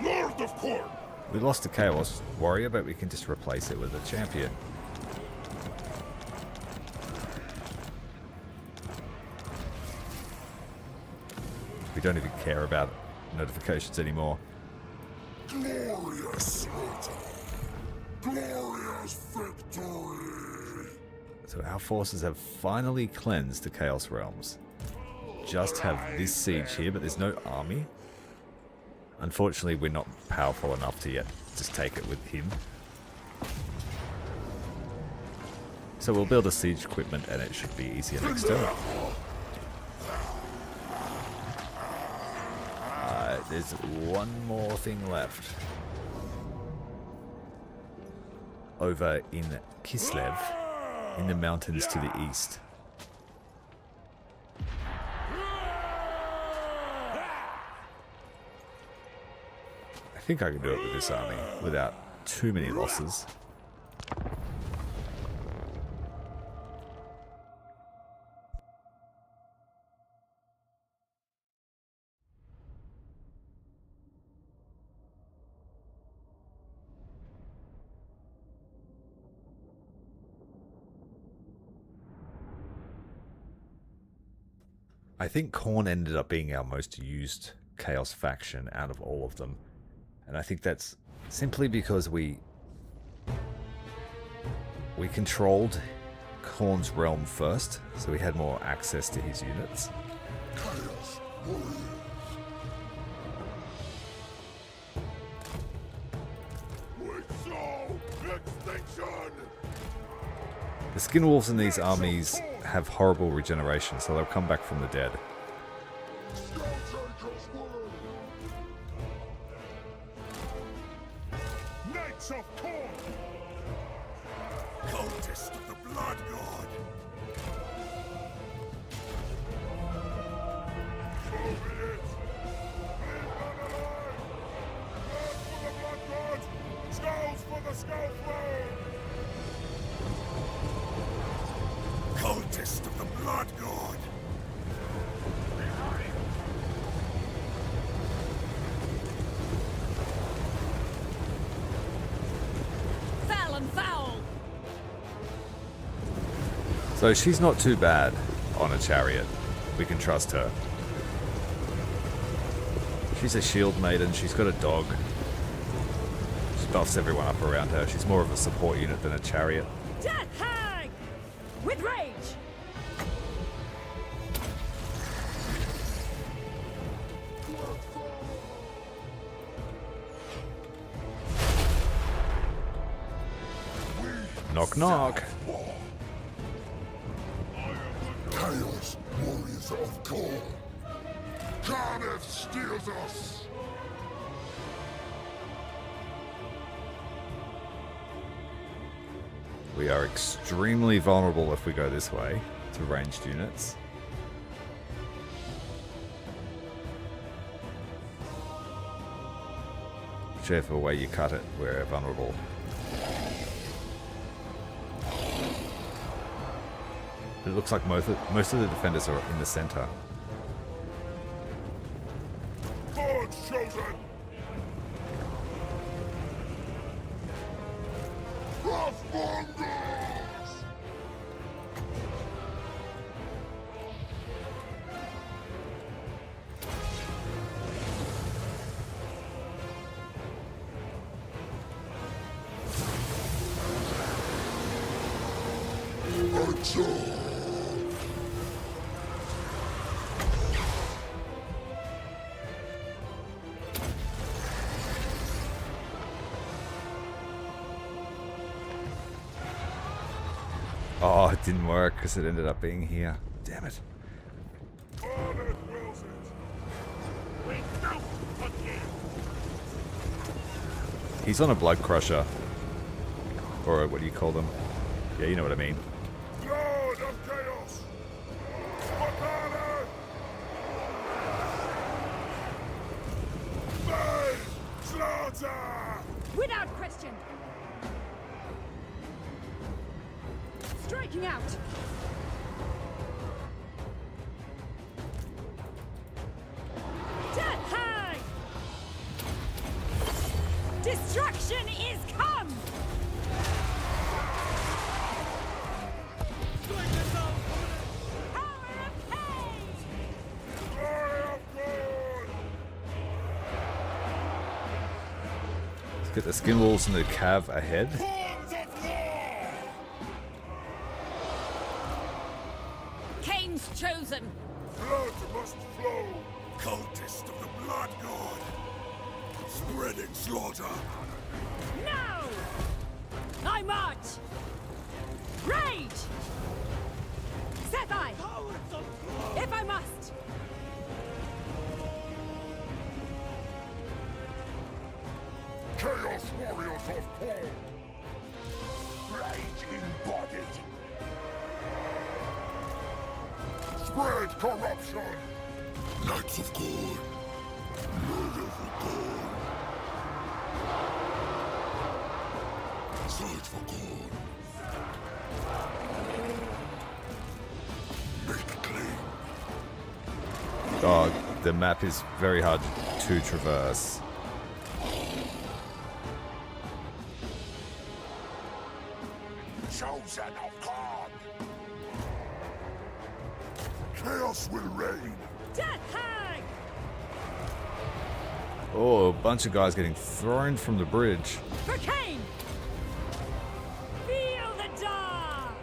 Lord of Khorne! We lost a Chaos Warrior, but we can just replace it with a champion. We don't even care about notifications anymore. Glorious slaughter! Glorious victory! So our forces have finally cleansed the Chaos Realms. Just have this siege here, but there's no army. Unfortunately, we're not powerful enough to yet just take it with him. So we'll build a siege equipment and it should be easier next turn. There's one more thing left. Over in Kislev, in the mountains to the east. I think I can do it with this army without too many losses. I think Khorne ended up being our most used Chaos faction out of all of them. And I think that's simply because we controlled Khorne's realm first, so we had more access to his units. Chaos warriors. We saw extinction. The Skinwolves in these armies have horrible regeneration, so they'll come back from the dead. Knights of Khorne! Cultist of the Blood God! So be it! Leave none alive! Blood for the Blood God! Skulls for the Skull Throne! Cultist of the Blood God! Foul and foul! So she's not too bad on a chariot. We can trust her. She's a shield maiden, she's got a dog. She buffs everyone up around her. She's more of a support unit than a chariot. Death hag! With rage! Knock knock. Chaos warriors of Khorne. Carnage steals us. We are extremely vulnerable if we go this way to ranged units. Whichever way you cut it, we're vulnerable. But it looks like most of the defenders are in the center. God's chosen! Oh, it didn't work because it ended up being here. Damn it. Honor wills it! We don't forgive! He's on a blood crusher. Or what do you call them? Yeah, you know what I mean. Lord of Chaos! Wakana! Burn! Slaughter! Without question! Striking out! Death hag! Destruction is come! Power of pain! Glory of God! Let's get the Skinwolves and the Cav ahead. Horns of war! Cain's chosen! Blood must flow! Cultist of the Blood God! Spreading slaughter! Now! I march! Rage! Set I! If I must! Chaos warriors of Khorne! Rage embodied! Spread corruption! Knights of Khorne. Murder for Khorne. Search for Khorne. Make claim. Oh, the map is very hard to traverse. Chosen of Khorne! Chaos will reign. Death hag! Oh, a bunch of guys getting thrown from the bridge. For Cain! Feel the dark!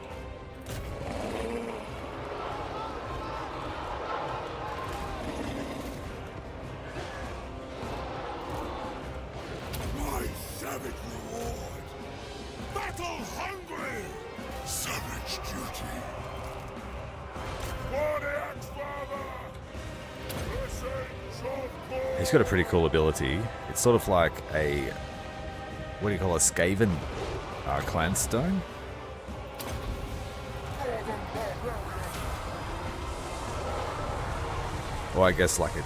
My savage reward. Battle hungry. Savage duty. For the Axe-Father! Blessings of Khorne! He's got a pretty cool ability. It's sort of like a, what do you call a Skaven clan stone? Or I guess like the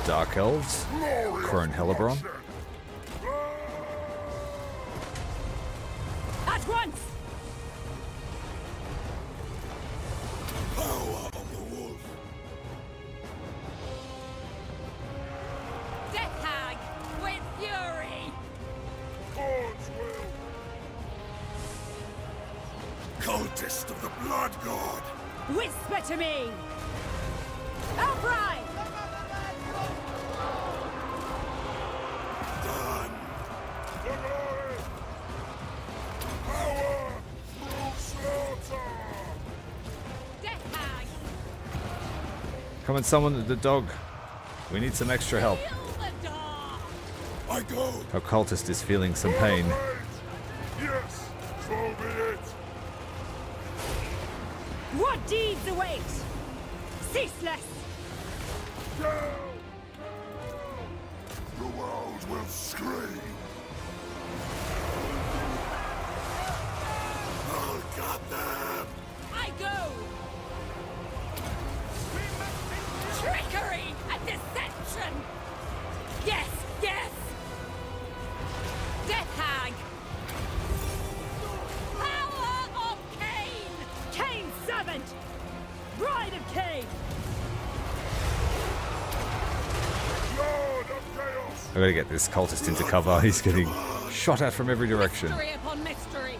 Dark Elves, Khorne Hellebron. At once! Power of the wolf. Death hag! With fury! Khorne's will! Cultist of the blood god. Whisper to me! Outright! Done. For glory! Power through slaughter! Death hag! Come and summon the dog. We need some extra help. Feel the dark! I go. Our cultist is feeling some pain. Right. Yes, so be it! What deeds await? Ceaseless! Down! The world will scream. I'll got them. I go! Trickery and deception! Yes, yes! Death hag! Power of Cain! Cain's servant! Bride of Cain! Lord of Chaos! I gotta get this cultist into cover. He's getting shot at from every direction. Mystery upon mystery!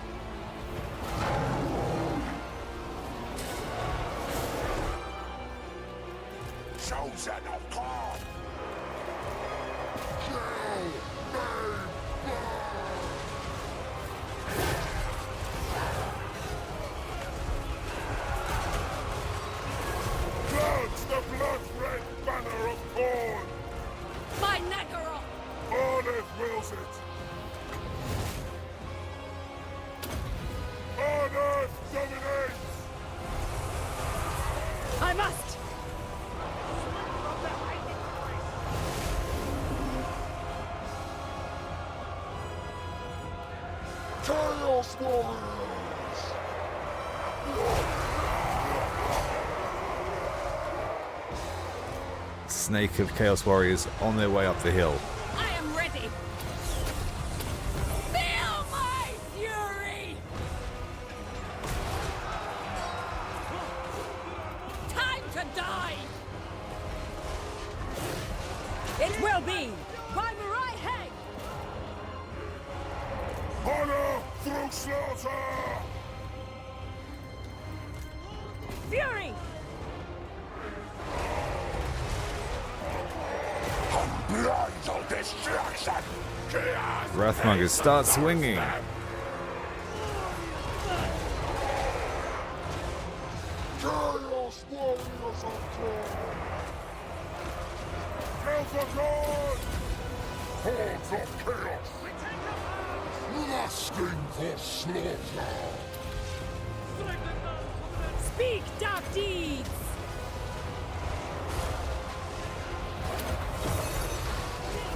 Chosen of Khorne. Blood's the blood-red banner of Khorne! My Naggaroth! Arneth wills it! Arneth dominates! I must! Chaos Warriors. Snake of Chaos Warriors on their way up the hill. I am ready! Feel my fury! Time to die! It will be by Marai Heg! Honor through slaughter! Fury! Blindal destruction. Chaos. Wrathmongers start swinging. Chaos Warriors of Khorne. Kill for God! Hordes of chaos. Lusting for slaughter. Speak dark deeds!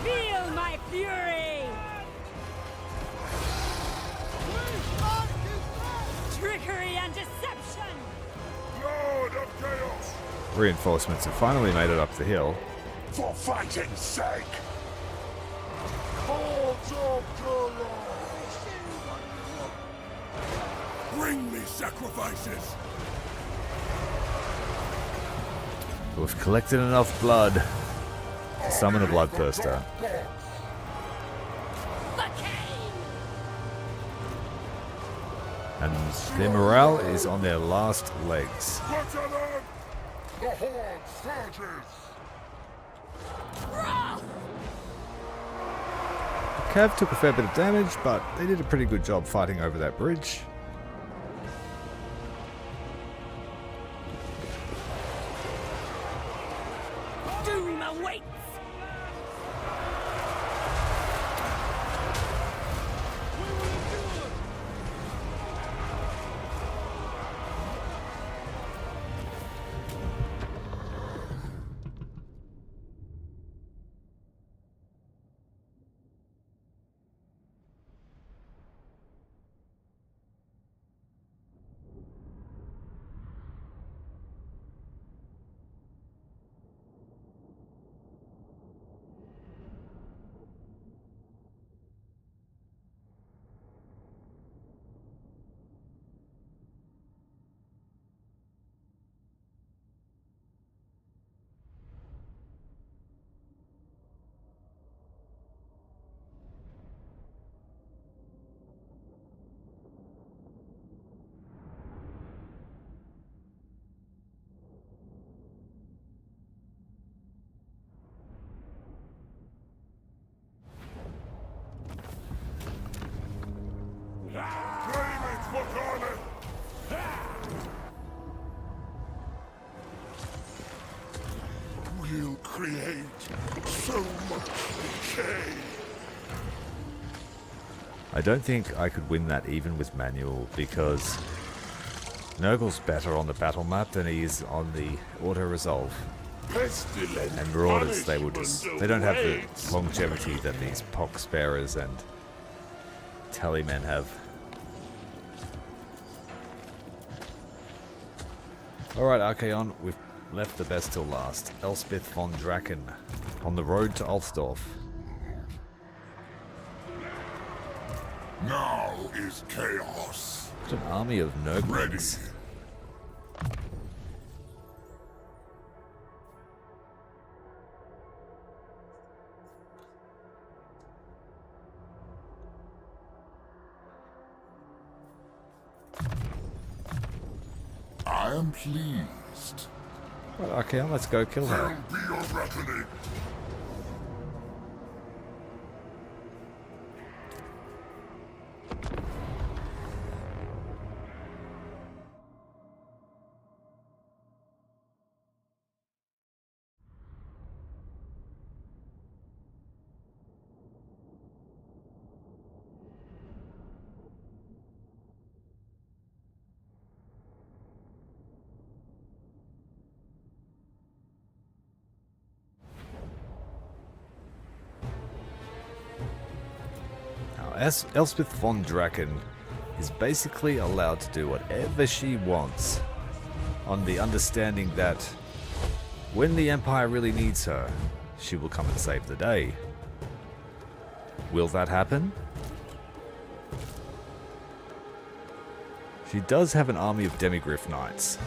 Feel my fury! Trickery and deception! Lord of Chaos! Reinforcements have finally made it up the hill. For fighting's sake. Hordes of chaos. Bring me sacrifices. We've collected enough blood to summon a bloodthirster. For Cain! And their morale is on their last legs. What are them? The horde surges! The Cav took a fair bit of damage, but they did a pretty good job fighting over that bridge. Doom awaits! Claim it for Khorne! We'll create so much decay. I don't think I could win that even with manual, because Nurgle's better on the battle map than he is on the auto-resolve. Pestilence. And Marauders, they don't have the longevity that these pox bearers and tallymen have. Alright, Archaon, we've left the best till last. Elspeth von Draken, on the road to Altdorf. Now is chaos. What an army of Ready. Nurglings. I am pleased. Right, Archaon, let's go kill her. There'll be a reckoning. Elspeth von Draken is basically allowed to do whatever she wants, on the understanding that when the Empire really needs her, she will come and save the day. Will that happen? She does have an army of Demigryph Knights.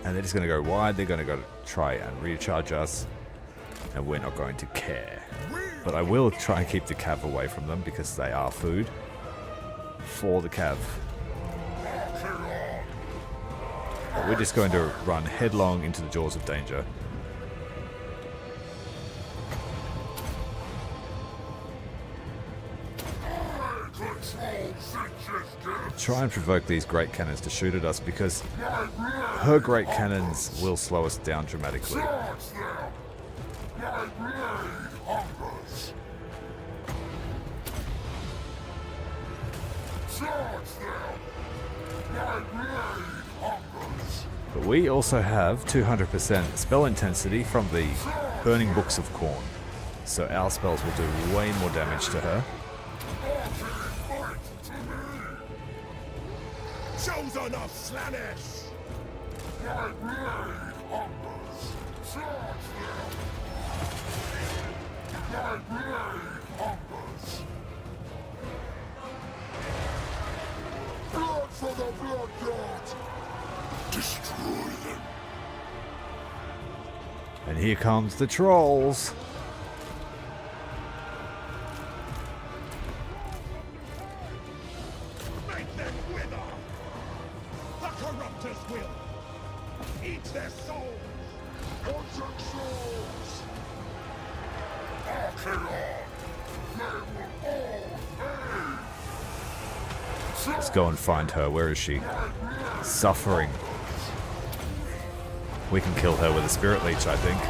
And they're just going to go wide, they're going to go try and recharge us, and we're not going to care. But I will try and keep the Cav away from them because they are food for the Cav. But we're just going to run headlong into the jaws of danger. Try and provoke these great cannons to shoot at us, because her great cannons will slow us down dramatically. But we also have 200% spell intensity from the Burning Books of Khorne, so our spells will do way more damage to her. Chosen of Slaanesh! Blood for the blood god! Destroy them. And here comes the trolls. Make them wither! The their souls! Orchestral! Archaon! They will all pay! Let's go and find her. Where is she? Suffering. We can kill her with a spirit leech, I think.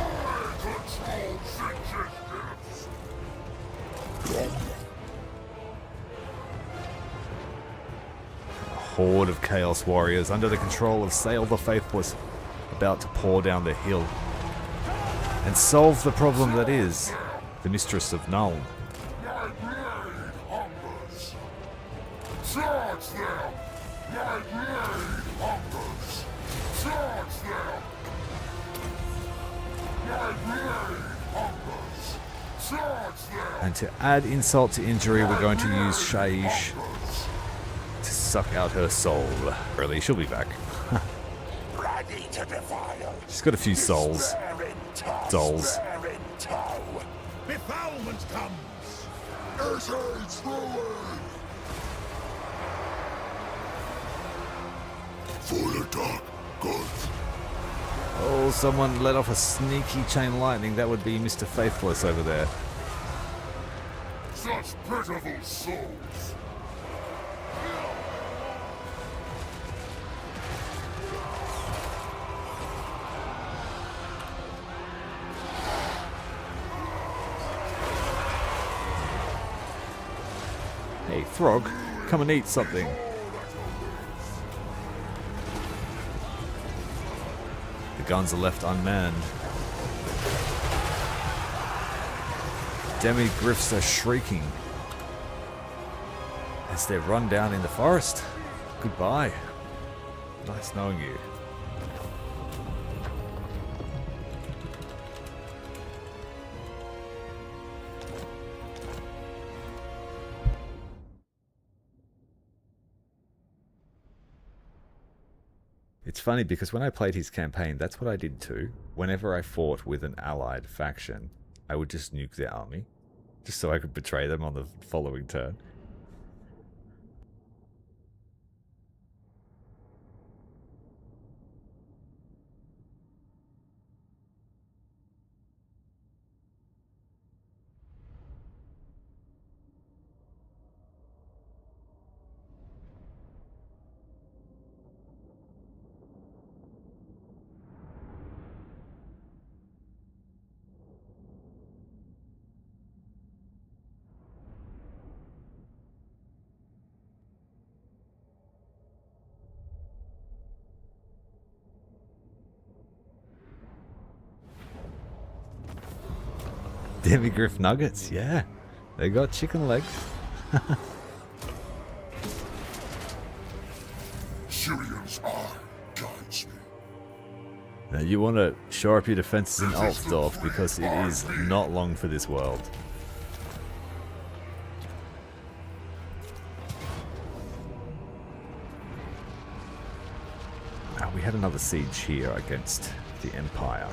A horde of Chaos warriors under the control of Sail the Faithless, about to pour down the hill and solve the problem that is the Mistress of Null. My blade hungers! Charge them! My blade hungers! Charge them! My blade hungers! Charge them! And to add insult to injury, we're going to use Shaiish to suck out her soul. Really, she'll be back. Ready to defile! She's got a few souls. Dolls. Befoulment comes! It aids ruin! For the dark gods! Oh, someone let off a sneaky chain lightning. That would be Mr. Faithless over there. Such pitiful souls! Hey, Throg, come and eat something. The guns are left unmanned. Demi-griffs are shrieking as they're run down in the forest. Goodbye. Nice knowing you. It's funny because when I played his campaign, that's what I did too. Whenever I fought with an allied faction, I would just nuke their army, just so I could betray them on the following turn. Demigriff nuggets, yeah. They got chicken legs. Sirian's eye guides me. Now you want to shore up your defenses in Altdorf because it is not long for this world. We had another siege here against the Empire.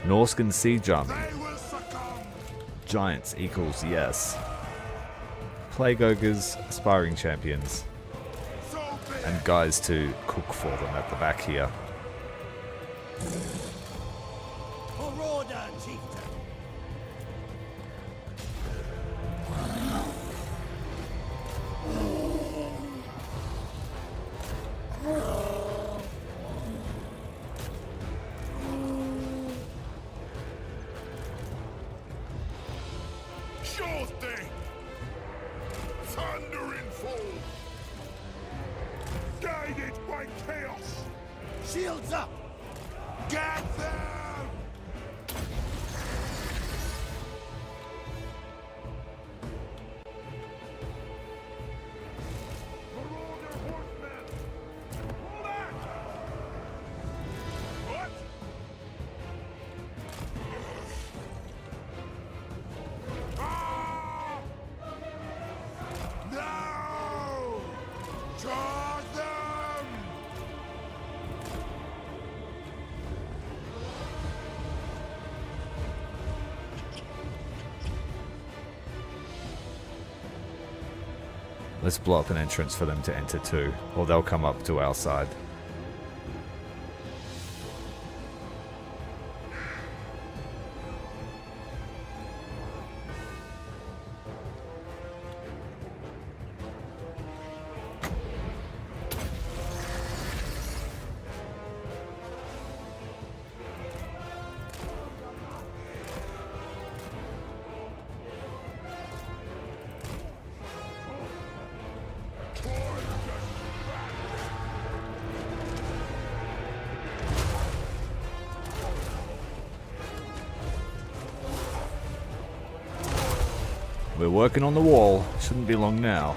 Norscan siege army. They will succumb! Giants equals yes. Plague ogres, aspiring champions, So be and guys to cook for them at the back here. For order, chieftain! hit by chaos! Shields up! Get them! Marauder horsemen! Pull back! What? Ah! No! Charge them! Let's block an entrance for them to enter too, or they'll come up to our side. We're working on the wall. Shouldn't be long now.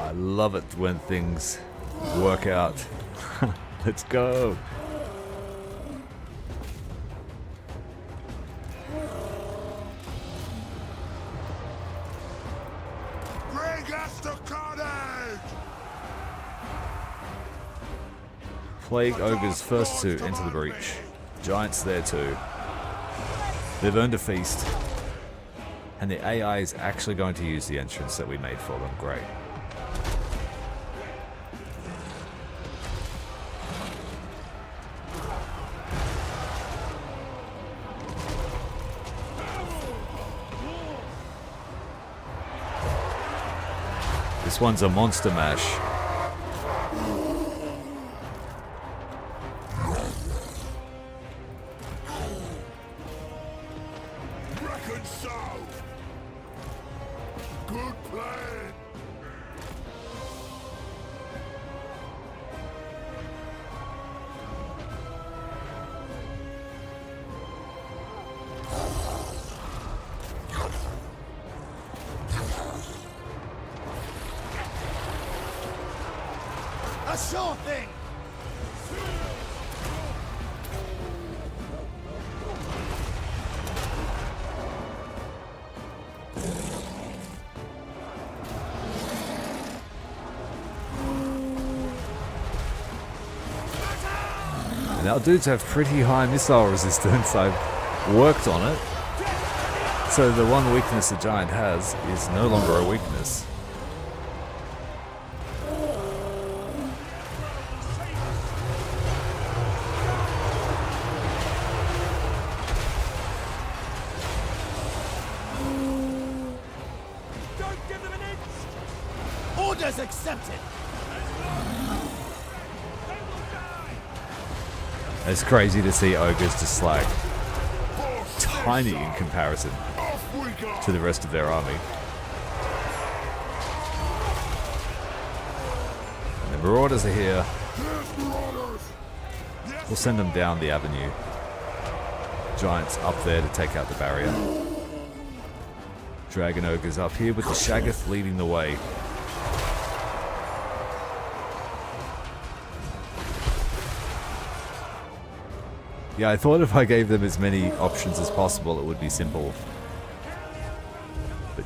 I love it when things work out. Let's go. Bring us to carnage! Plague Ogres first to enter the breach. Giants there too. They've earned a feast. And the AI is actually going to use the entrance that we made for them. Great. This one's a monster mash. Reconcile! Good plan! A sure thing! And our dudes have pretty high missile resistance. I've worked on it. So the one weakness the giant has is no longer a weakness. Don't give them an inch! Orders accepted! It's crazy to see ogres just like tiny in comparison Off we go! to the rest of their army. And the marauders are here. There's marauders! We'll send them down the avenue. Giants up there to take out the barrier. Dragon ogres up here with the Shaggoth leading the way. Yeah, I thought if I gave them as many options as possible, it would be simple. But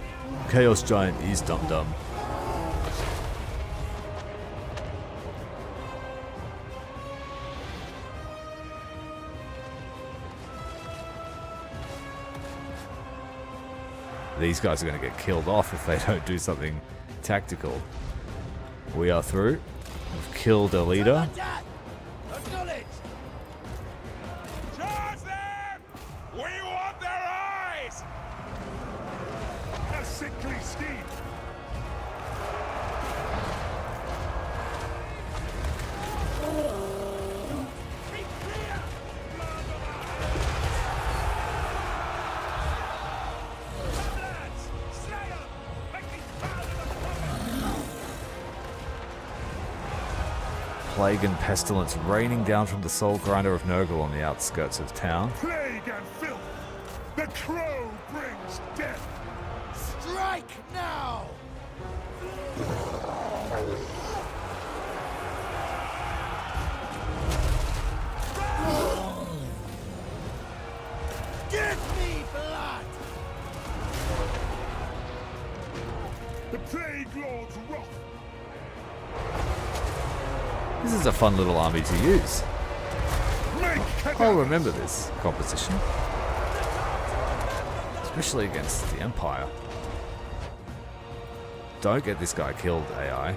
Chaos Giant is dumb. These guys are going to get killed off if they don't do something tactical. We are through. We've killed a leader. Charge them! We want their eyes! A sickly scheme. Plague and pestilence raining down from the soul grinder of Nurgle on the outskirts of town. Plague and filth! The crow brings death! Strike now! Give me blood! The Plague Lord's wrath! This is a fun little army to use. Make I'll remember this composition. Especially against the Empire. Don't get this guy killed, AI.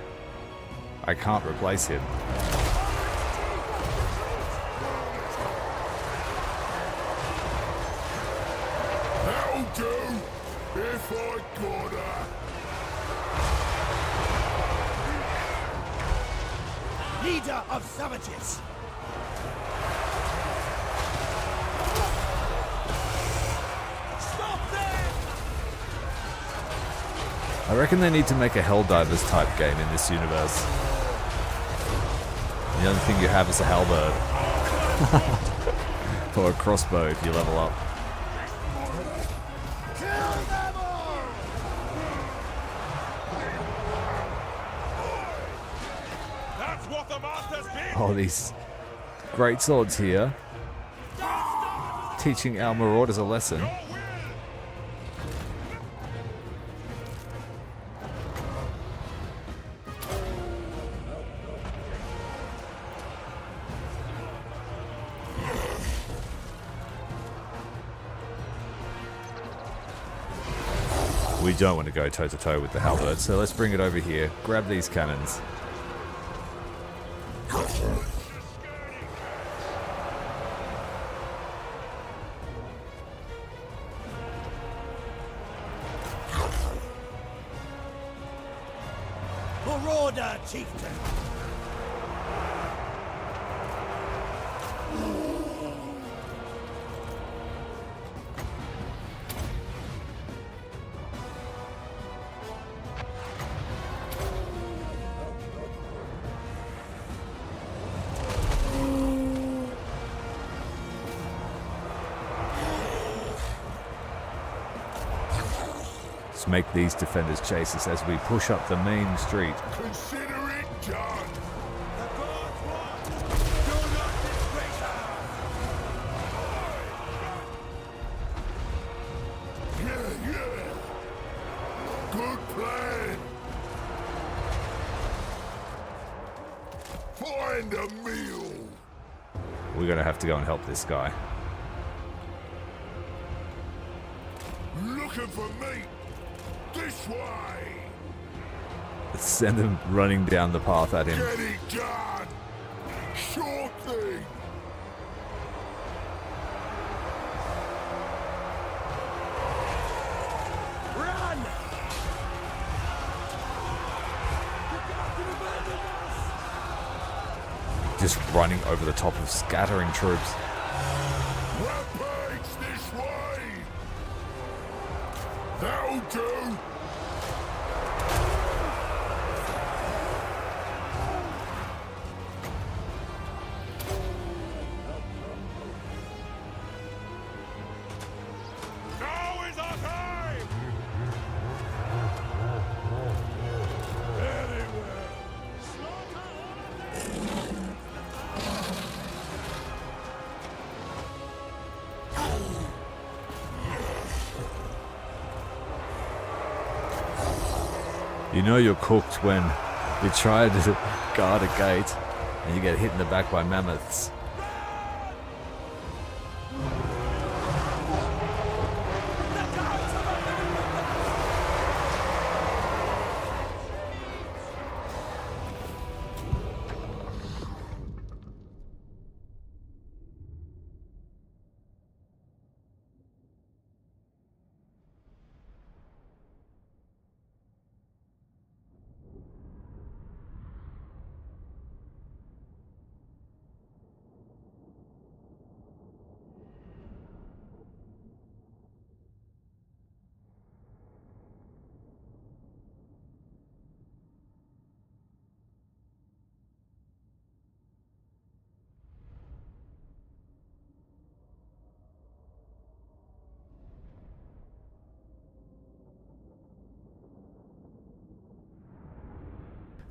I can't replace him. That'll do, if I gotta. Leader of savages! Stop them! I reckon they need to make a Helldivers type game in this universe. The only thing you have is a halberd. Or a crossbow if you level up. Kill them all! That's what the master's been! Oh, these great swords here. Teaching our marauders a lesson. We don't want to go toe to toe with the halberd, so let's bring it over here. Grab these cannons. For order, chieftain! Let's make these defenders chase us as we push up the main street. Consider it done. The gods want! Do not disgrace us! Yeah. Good plan. Find a meal. We're going to have to go and help this guy. Looking for meat. This way. Let's send them running down the path at him. Get it done. Sure thing. Run! You got to abandon us! Just running over the top of scattering troops. Rampage this way. That'll do. Now is our time! Very well. You know you're cooked when you try to guard a gate and you get hit in the back by mammoths.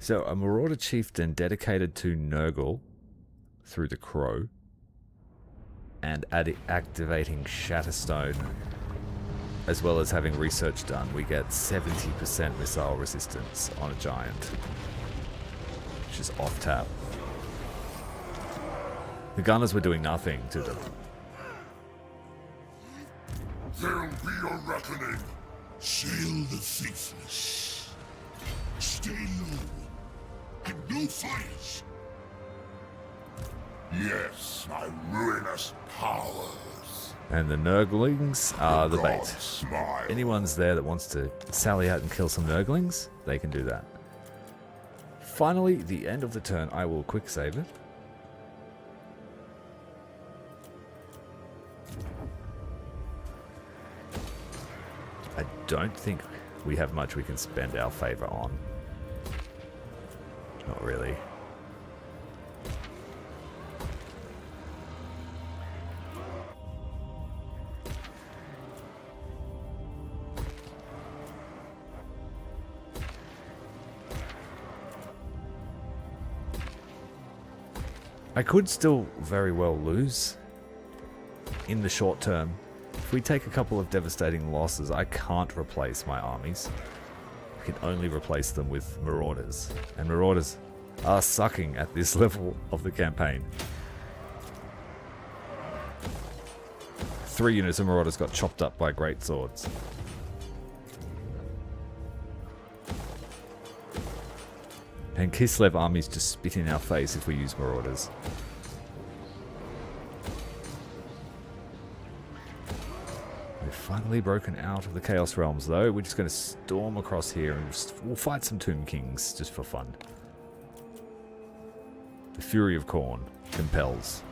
So, a Marauder Chieftain dedicated to Nurgle through the Crow and activating Shatterstone, as well as having research done, we get 70% missile resistance on a giant, which is off tap. The gunners were doing nothing to them. There'll be a reckoning. Sail the faithless. Stay low. And no fires. Yes, my ruinous powers. And the Nurglings are the bait. Gods smile. Anyone's there that wants to sally out and kill some Nurglings, they can do that. Finally, the end of the turn, I will quick save it. I don't think we have much we can spend our favor on. Not really. I could still very well lose in the short term. If we take a couple of devastating losses, I can't replace my armies. I can only replace them with Marauders. And Marauders are sucking at this level of the campaign. 3 units of Marauders got chopped up by great swords. And Kislev armies just spit in our face if we use Marauders. We've finally broken out of the Chaos Realms though. We're just going to storm across here and we'll fight some Tomb Kings just for fun. The Fury of Khorne compels.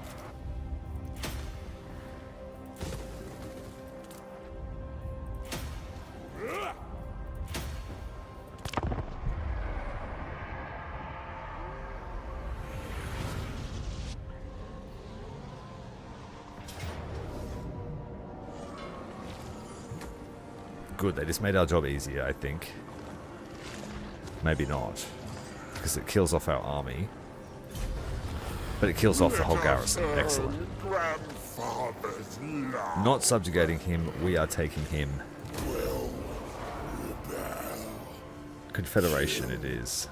Good, they just made our job easier, I think. Maybe not, because it kills off our army. But it kills off the whole garrison. Excellent. Grandfather's love. Not subjugating him, we are taking him. Confederation it is.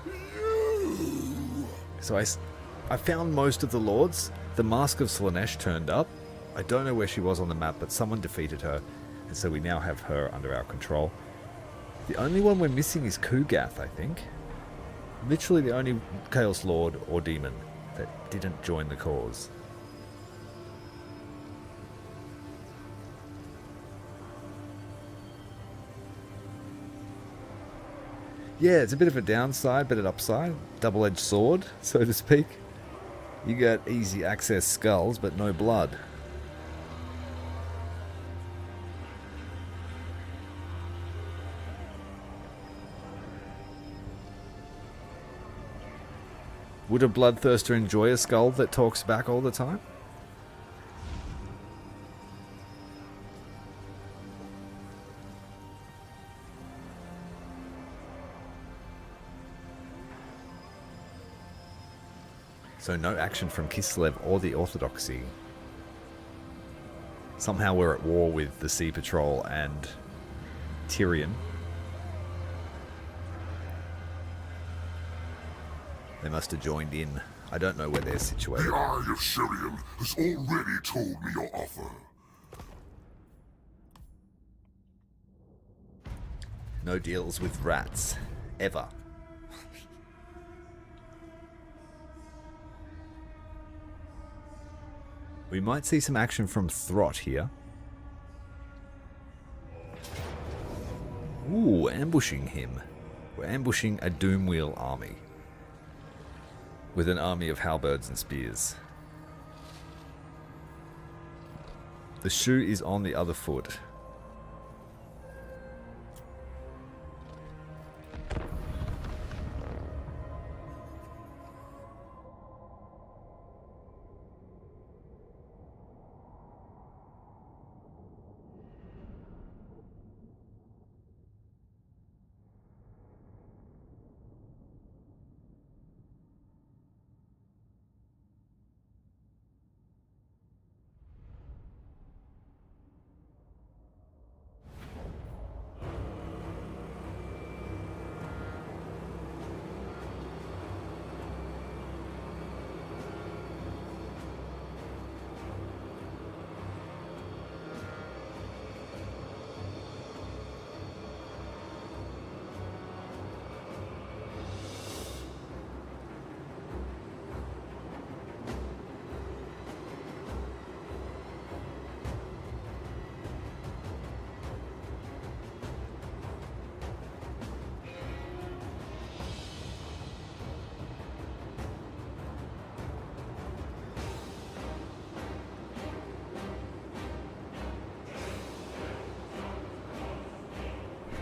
So I found most of the lords. The Mask of Slaanesh turned up. I don't know where she was on the map, but someone defeated her. And so we now have her under our control. The only one we're missing is Kugath, I think. Literally the only Chaos Lord or Demon that didn't join the cause. Yeah, it's a bit of a downside, but an upside. Double-edged sword, so to speak. You get easy access skulls, but no blood. Would a bloodthirster enjoy a skull that talks back all the time? So no action from Kislev or the Orthodoxy. Somehow we're at war with the Sea Patrol and Tyrion. They must have joined in. I don't know where they're situated. The Eye of Sirion has already told me your offer. No deals with rats. Ever. We might see some action from Throt here. Ooh, ambushing him. We're ambushing a Doomwheel army. With an army of halberds and spears. The shoe is on the other foot.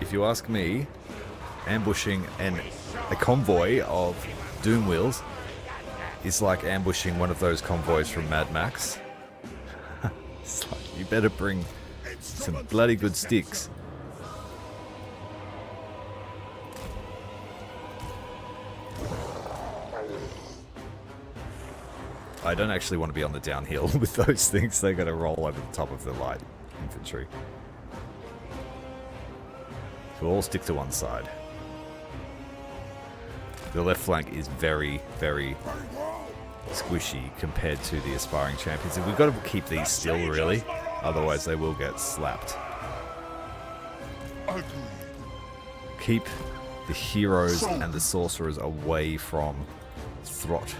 if you ask me, ambushing a convoy of Doom Wheels is like ambushing one of those convoys from Mad Max. It's like, you better bring some bloody good sticks. I don't actually want to be on the downhill with those things. They're going to roll over the top of the light infantry. So we'll all stick to one side. The left flank is very, very squishy compared to the aspiring champions. And we've got to keep these still, really. Otherwise, they will get slapped. Keep the heroes and the sorcerers away from Throt.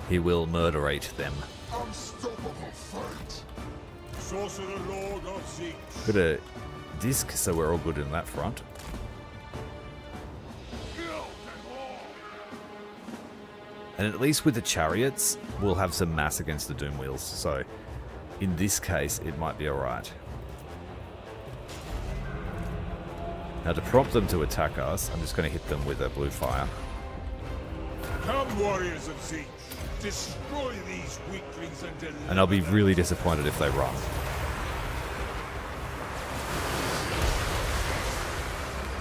He will murderate them. Unstoppable fight. Sorcerer Lord of Tzeentch. Got a disc, so we're all good in that front. And at least with the chariots, we'll have some mass against the Doom Wheels. So in this case, it might be alright. Now to prompt them to attack us, I'm just going to hit them with a blue fire. Come, warriors of Tzeentch. Destroy these weaklings And I'll be really disappointed if they run.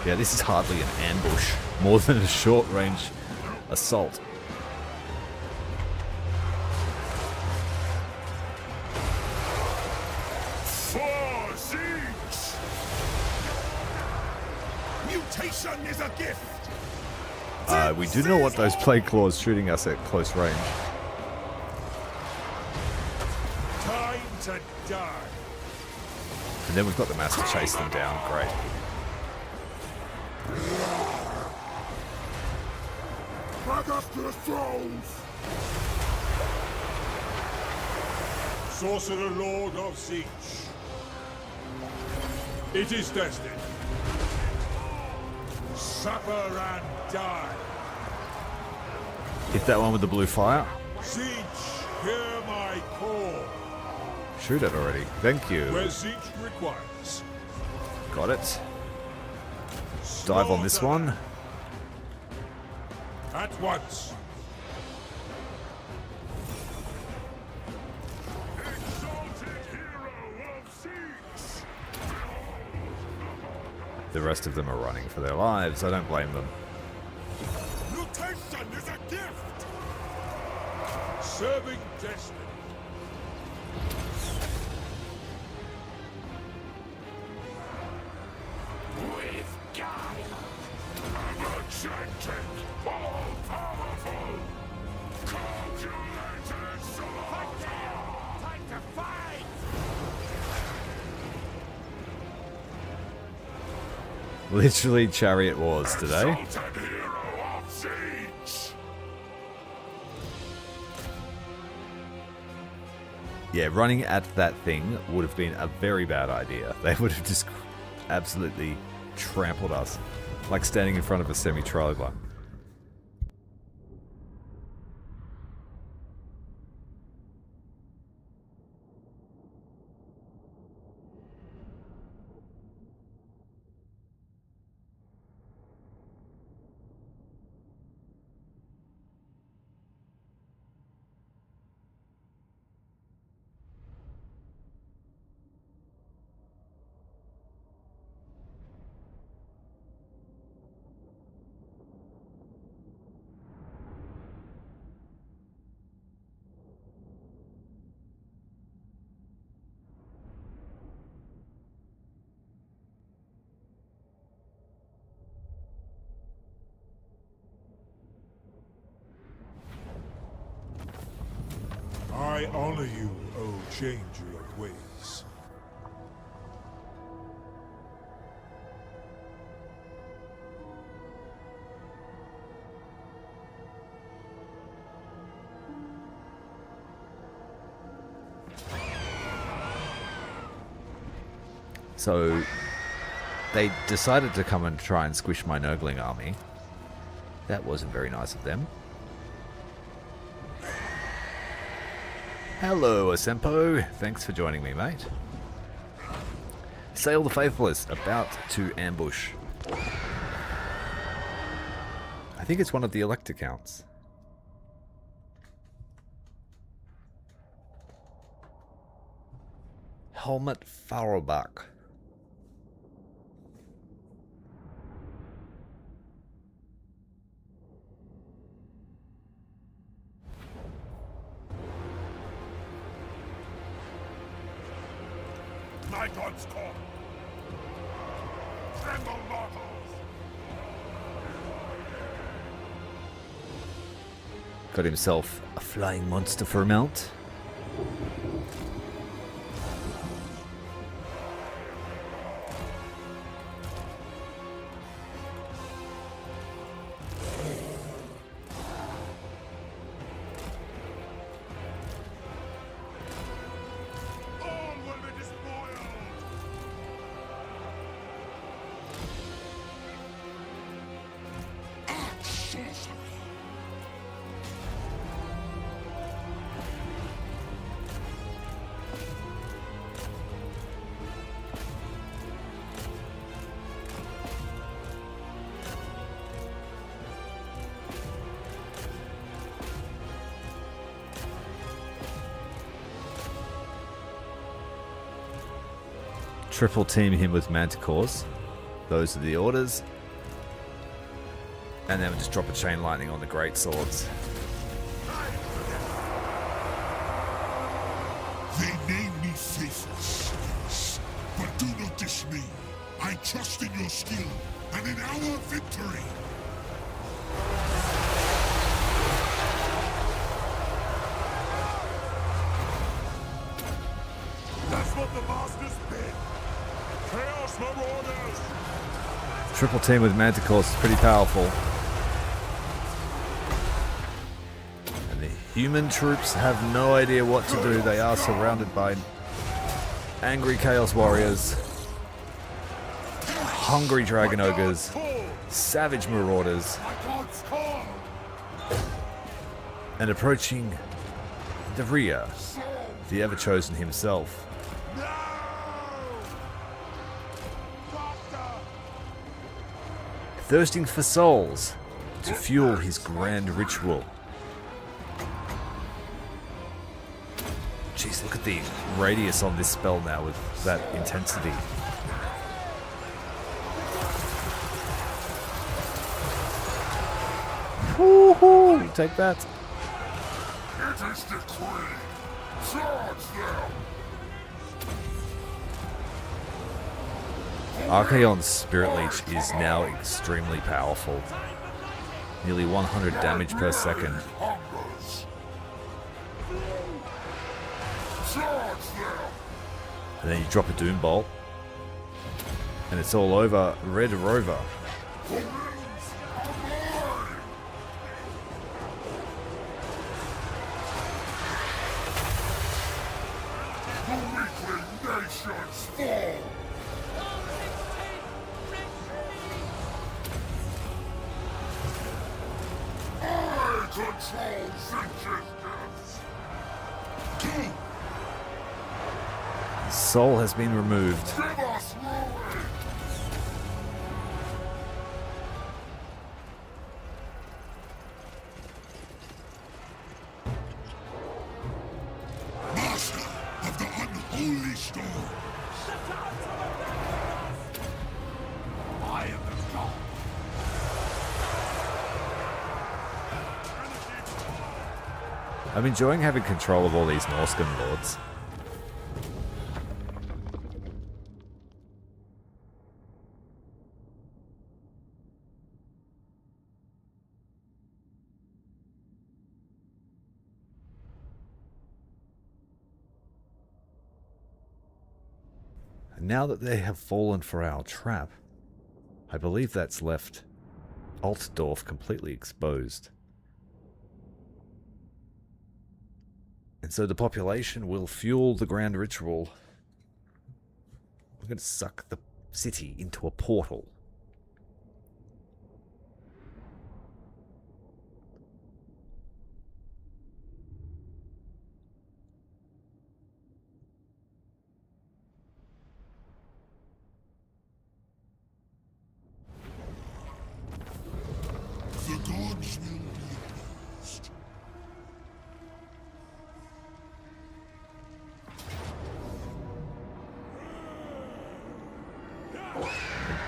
Yeah, this is hardly an ambush, more than a short-range assault. For Tzeentch! Mutation is a gift! We do not want those plague claws shooting us at close range. Time to die. And then we've got the mass to chase them down. Great. Back up to the thrones! Sorcerer Lord of Tzeentch. It is destined. Suffer and die. Hit that one with the blue fire. Tzeentch, hear my call. Shoot it already. Thank Where you. Tzeentch requires. Got it. Dive on this one. At once. Exalted hero of Tzeentch! The rest of them are running for their lives. I don't blame them. Mutation is a gift! Serving destiny. With guile! Enchanted! All-powerful! Calculated sword! Time to fight! Literally chariot wars today. Exalted hero of Tzeentch! Yeah, running at that thing would have been a very bad idea. They would have just absolutely trampled us. Like standing in front of a semi-trailer. I honor you, O changer of ways. So they decided to come and try and squish my Nurgling army. That wasn't very nice of them. Hello, Asempo. Thanks for joining me, mate. Sail the Faithless, about to ambush. I think it's one of the elect accounts. Helmut Farrowbach. My god's call. Tremble, mortals! Got himself a flying monster for a mount. All will be despoiled! Sorcery! Triple team him with manticores. Those are the orders. And then we'll just drop a chain lightning on the great swords. They name me faithless, but do not dismay. I trust in your skill and in our victory. That's what the masters bid! Chaos Marauders! Triple team with manticores is pretty powerful. And the human troops have no idea what to do. They are surrounded by angry chaos warriors, hungry dragon ogres, savage marauders, My god's call! and approaching the rear, the Everchosen himself. No! Doctor! Thirsting for souls to fuel his grand ritual. Jeez, look at the radius on this spell now with that intensity. Woohoo! Take that. It is decreed! Charge them! Archaon's Spirit Leech is now extremely powerful. Nearly 100 damage per second. Hungers! Charge them! And then you drop a Doom Bolt. And it's all over Red Rover. The winds are mine! The weakling nations fall! I control Tzeentch's death! Soul has been removed. Give us ruin! Master of the unholy storm. I am the god! I'm enjoying having control of all these Norscan lords. And now that they have fallen for our trap, I believe that's left Altdorf completely exposed. And so the population will fuel the grand ritual. We're going to suck the city into a portal.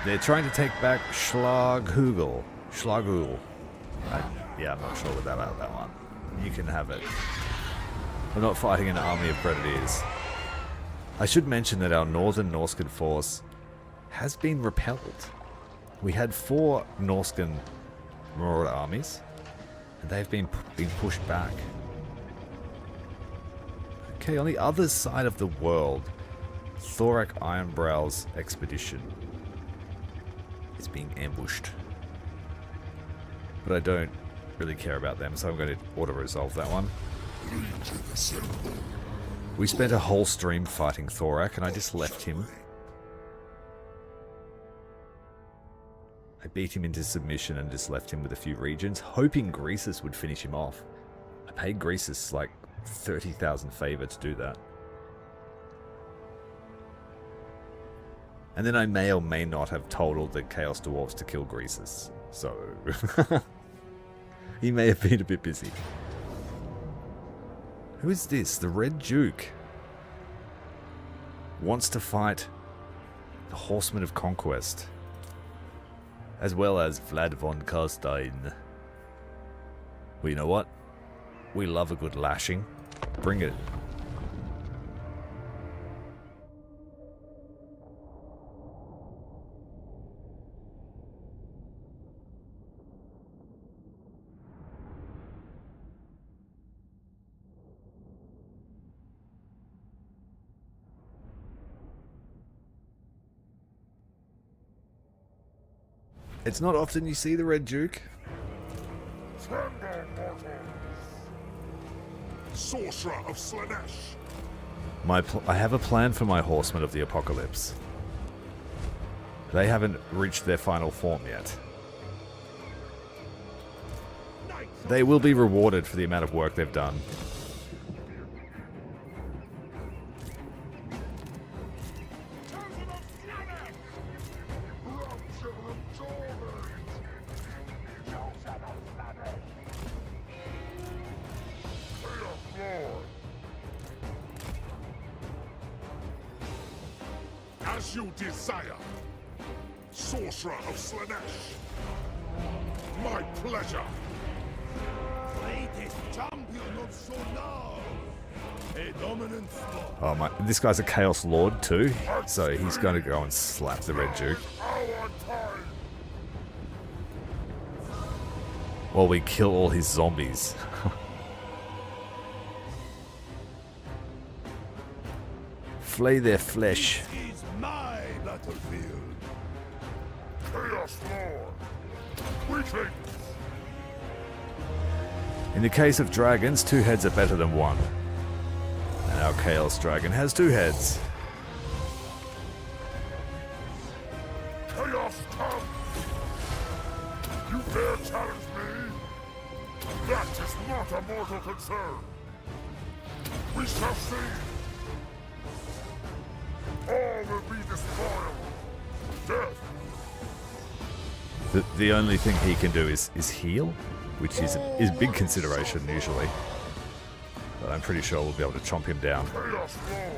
They're trying to take back Schlaghugel. Yeah, I'm not sure about that one. You can have it. We're not fighting an army of Predators. I should mention that our northern Norscan force has been repelled. We had 4 Norscan Marauder armies, and they've been pushed back. Okay, on the other side of the world, Thorak Ironbrow's expedition is being ambushed. But I don't really care about them, so I'm going to auto-resolve that one. We spent a whole stream fighting Thorak, and I just left him. I beat him into submission and just left him with a few regions, hoping Greasus would finish him off. I paid Greasus like 30,000 favor to do that. And then I may or may not have told the Chaos Dwarves to kill Greasus, so he may have been a bit busy. Who is this? The Red Duke wants to fight the Horsemen of Conquest, as well as Vlad von Karstein. Well, you know what? We love a good lashing. Bring it. It's not often you see the Red Duke. Tremble, mortals! Sorcerer of Slaanesh! I have a plan for my Horsemen of the Apocalypse. They haven't reached their final form yet. They will be rewarded for the amount of work they've done. As you desire, Sorcerer of Slaanesh. My pleasure. Greatest champion of Sonar. A dominant spot. Oh my! This guy's a Chaos Lord too, so he's going to go and slap the Red Duke. Our time. While we kill all his zombies. Flay their flesh. Is my battlefield. Chaos Lord. Greetings. In the case of dragons, 2 heads are better than 1. And our Chaos Dragon has 2 heads. Chaos come. You dare challenge me? That is not a mortal concern. We shall see. All will be despoiled. Death. The only thing he can do is heal, which is big consideration usually. But I'm pretty sure we'll be able to chomp him down. Chaos Lord.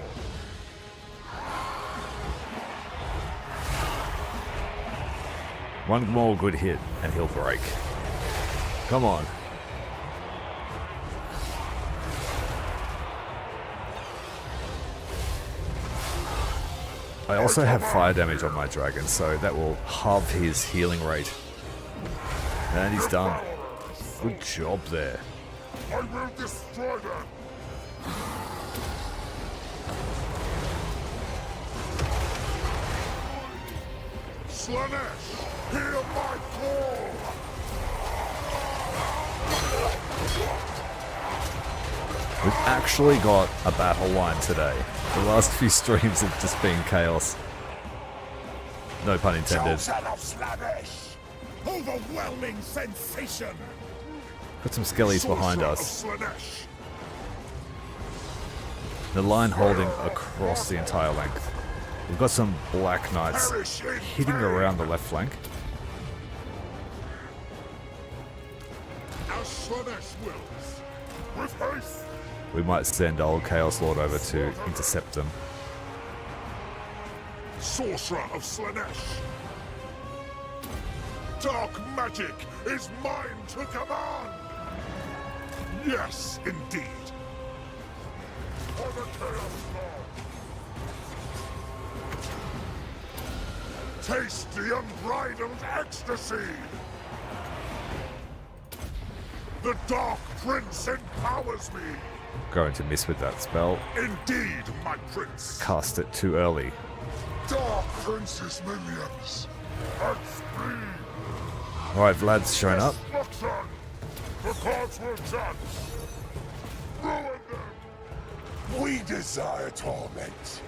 One more good hit and he'll break. Come on. I also have fire damage on my dragon, so that will halve his healing rate. And he's done. Good job there. I will destroy them. Slaanesh, hear my call. We've actually got a battle line today. The last few streams have just been chaos. No pun intended. Chosen of Slaanesh. Overwhelming sensation. Got some skellies behind us. Sorcerer of Slaanesh. The line holding across the entire length. We've got some Black Knights Perish in hitting pain. around the left flank. As Slaanesh wills. With haste. We might send old Chaos Lord over to intercept them. sorcerer of Slaanesh. Dark magic is mine to command! Yes, indeed. For the Chaos Lord. Taste the unbridled ecstasy! The Dark Prince empowers me! Going to miss with that spell. Indeed, my prince! Cast it too early. Dark Prince's minions! At speed! Alright, Vlad's shown up. Destruction! The cards will judge! Ruin them! We desire torment!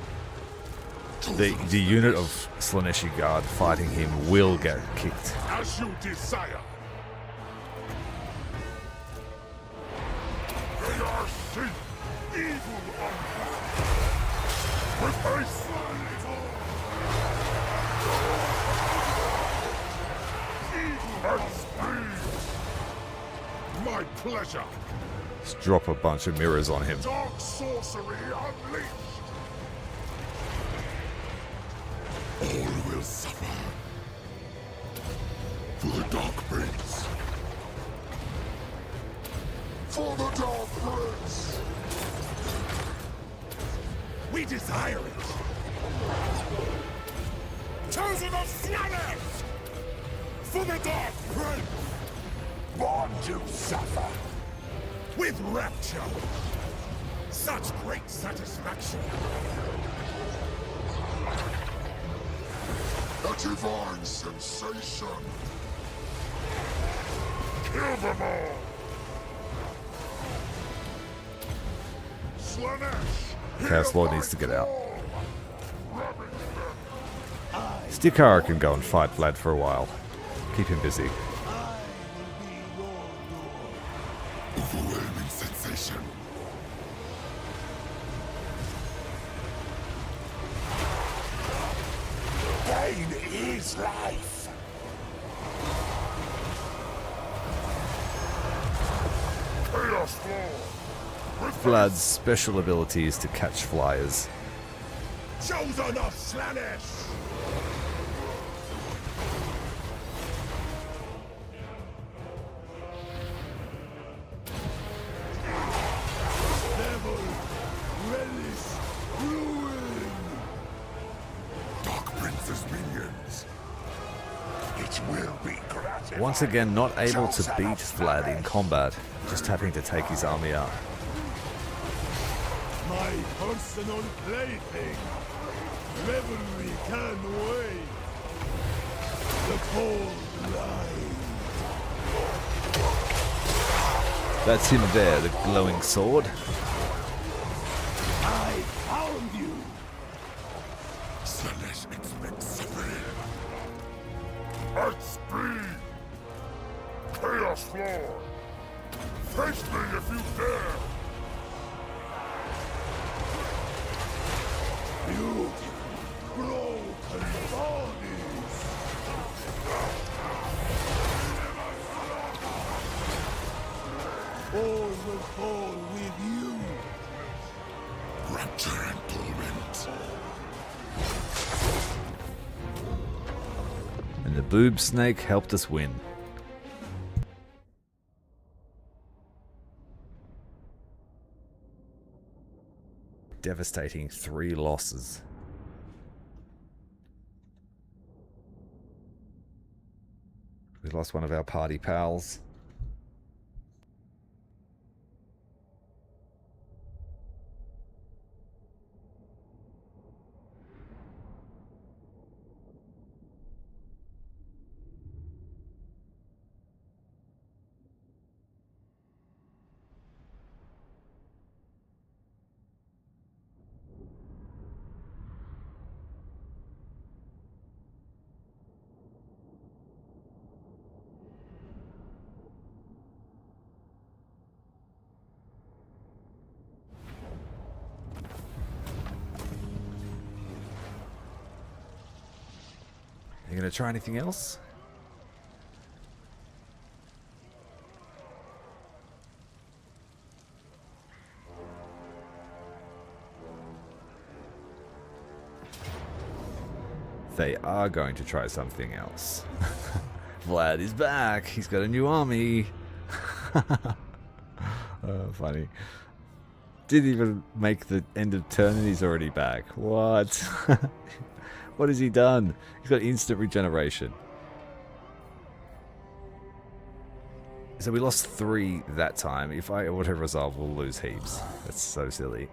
The unit of Slaaneshi Guard fighting him will get kicked. As you desire! They are sheep! Evil on with haste! And speed! My pleasure! Let's drop a bunch of mirrors on him. Dark sorcery unleashed! All will suffer. For the Dark Prince. For the Dark Prince! We desire it! Chosen of Slaanesh! For the Dark Prince! Born to suffer! With rapture! Such great satisfaction! A divine sensation! Kill them all! Slaanesh! Chaos Lord needs to get out. Stikara can go and fight Vlad for a while. Keep him busy. Overwhelming sensation. Pain is life. Chaos Lord. Vlad's special ability is to catch flyers. Chosen of Slaanesh. Once again, not able to beat Vlad in combat, just having to take his army out. My personal plaything. Revelry can wait. The cold line. That's him there, the glowing sword. I found you. Slaanesh expects suffering. At speed! Chaos Lord! Face me if you dare! You broken bodies. All will fall with you. Rapture and torment. And the boob snake helped us win. Devastating 3 losses. We lost one of our party pals. You gonna try anything else? they are going to try something else. Vlad is back. He's got a new army. Funny. Didn't even make the end of turn and he's already back. What? What has he done? He's got instant regeneration. So we lost 3 that time. If I auto-resolve, we'll lose heaps. That's so silly.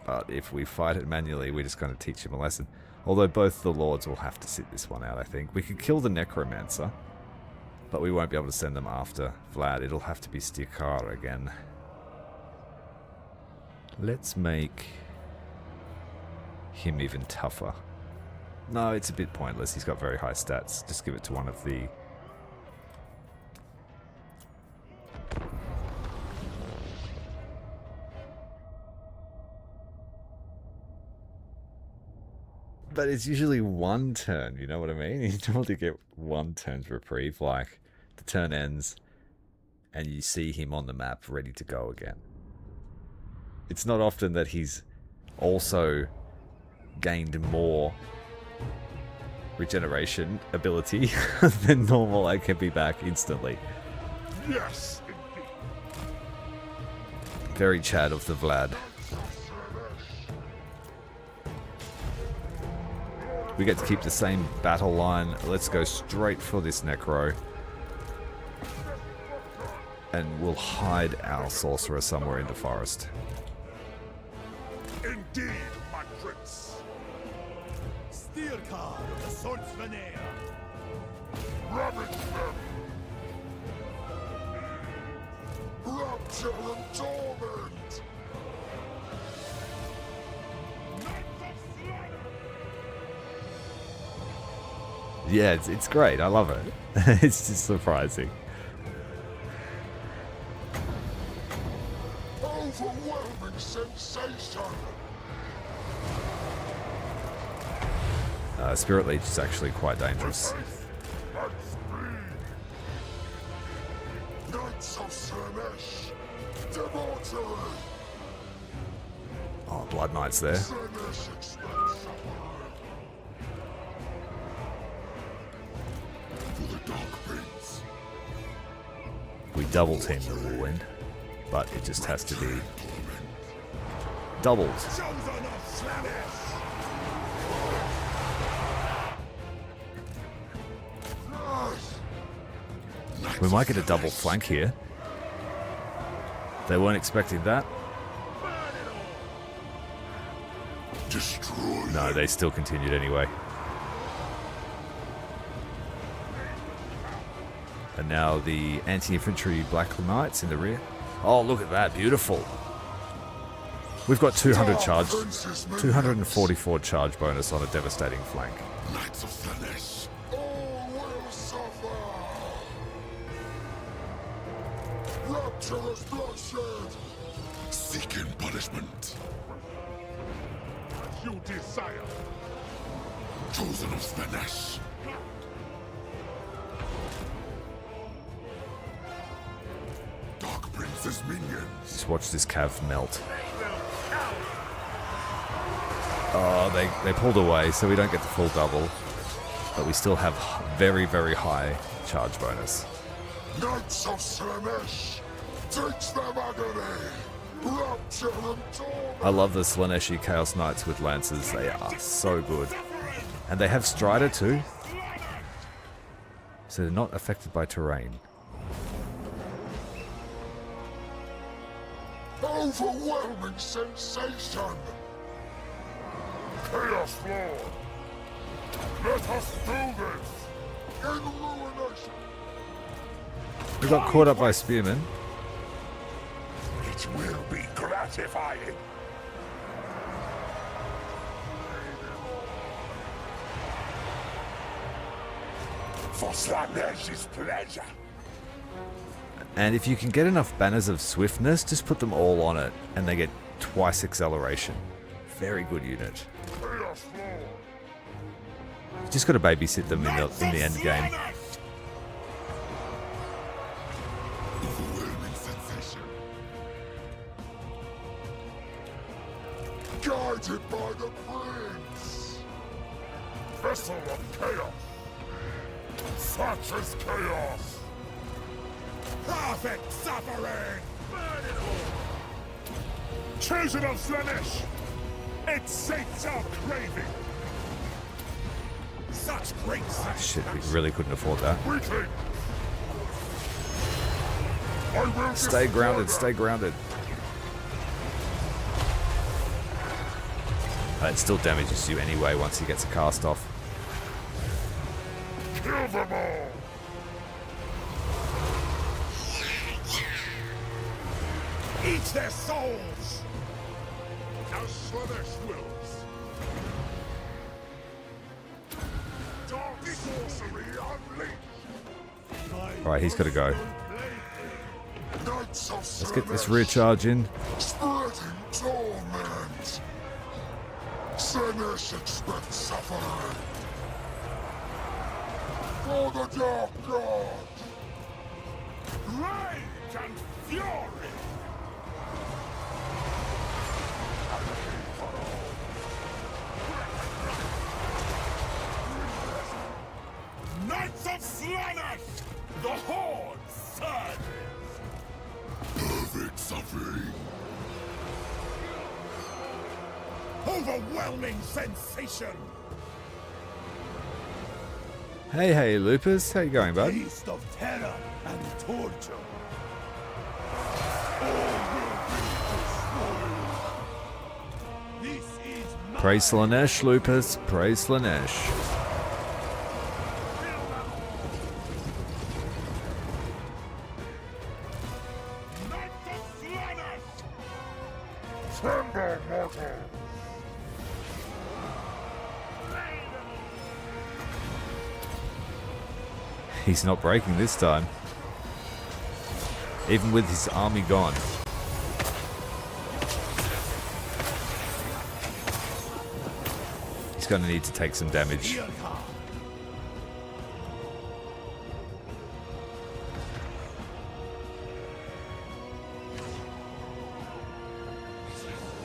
But if we fight it manually, we're just going to teach him a lesson. Although both the lords will have to sit this one out, I think. We could kill the necromancer, but we won't be able to send them after Vlad. It'll have to be Stikar again. Let's make him even tougher. No, it's a bit pointless. He's got very high stats. Just give it to one of the... But it's usually 1 turn, you know what I mean? You normally get 1 turn's reprieve, like the turn ends and you see him on the map ready to go again. It's not often that he's also gained more regeneration ability than normal. I can be back instantly. Yes, Very Chad of the Vlad. We get to keep the same battle line. Let's go straight for this Necro. And we'll hide our sorcerer somewhere in the forest. indeed, my prince. Steel card of the swordsman air. Ravage them. Rupture and torment. Yeah, it's great. I love it. It's just surprising. Overwhelming sensation. Spirit Leech is actually quite dangerous. And speed. Knights of Slaanesh. Debauchery. Oh, Blood Knight's there. Slaanesh expects for the Dark Prince. We double team the Whirlwind, but it just has to be doubled. Chosen of Slaanesh. We might get a double flank here. They weren't expecting that. Destroy. No, they still continued anyway. And now the anti-infantry Black Knights in the rear. Oh, look at that. Beautiful. We've got 200 charge, 244 charge bonus on a devastating flank. Knights of Slaanesh. All will suffer. Rapturous bloodshed. Seeking punishment. You desire. Chosen of Slaanesh. Dark Prince's minions. Just watch this cav melt. Oh, they pulled away, so we don't get the full double. But we still have very, very high charge bonus. Knights of Slaanesh. Teach them agony. Rapture and torment. I love the Slaaneshi Chaos Knights with lances. They are so good. And they have Strider too. So they're not affected by terrain. Overwhelming sensation. Chaos Lord. Let us do this. In ruination. We got caught up by Spearmen. It will be gratifying. For Slaanesh's pleasure. And if you can get enough banners of swiftness, just put them all on it, and they get twice acceleration. Very good unit. Chaos Lord. You just got to babysit them in the end game. Overwhelming sensation. Guided by the prince. vessel of chaos. Such is chaos. Perfect suffering! Burn it all! Chosen of Slaanesh! It sates our craving. Such great Shit, we really couldn't afford that. Weakling. I will Stay destroy grounded, them. stay grounded. It still damages you anyway once he gets a cast off. Kill them all. Eat their souls! As Slaanesh wills. Dark sorcery unleashed. Alright, he's gotta go. Knights of Let's get this Slaanesh. recharge in. Spreading torment. Slaanesh expects suffering. For the Dark God. Rage and fury. Knights of Slaanesh! The Horde surges! Perfect suffering. Overwhelming sensation! Hey, hey, Lupus. How you going, bud? Taste of terror and torture. This is my Praise Slaanesh, Lupus. Praise Slaanesh. Knights of Slaanesh! Tremble, mortal. He's not breaking this time. Even with his army gone. He's going to need to take some damage.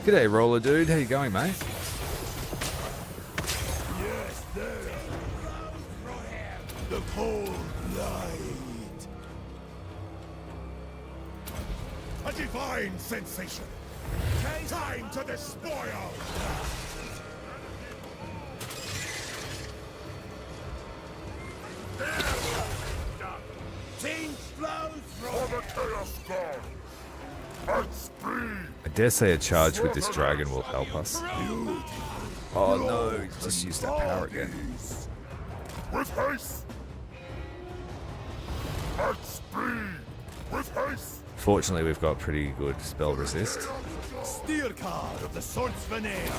G'day, roller dude. How you going, mate? Yes, there. The cold light. A divine sensation. Time to despoil. Tzeentch flows For the Chaos God. At speed. I dare say a charge with this dragon will help us. Oh no, just use that power again. With haste. At speed. With haste. Fortunately, we've got pretty good spell resist. Steel card of the Swordsveneer.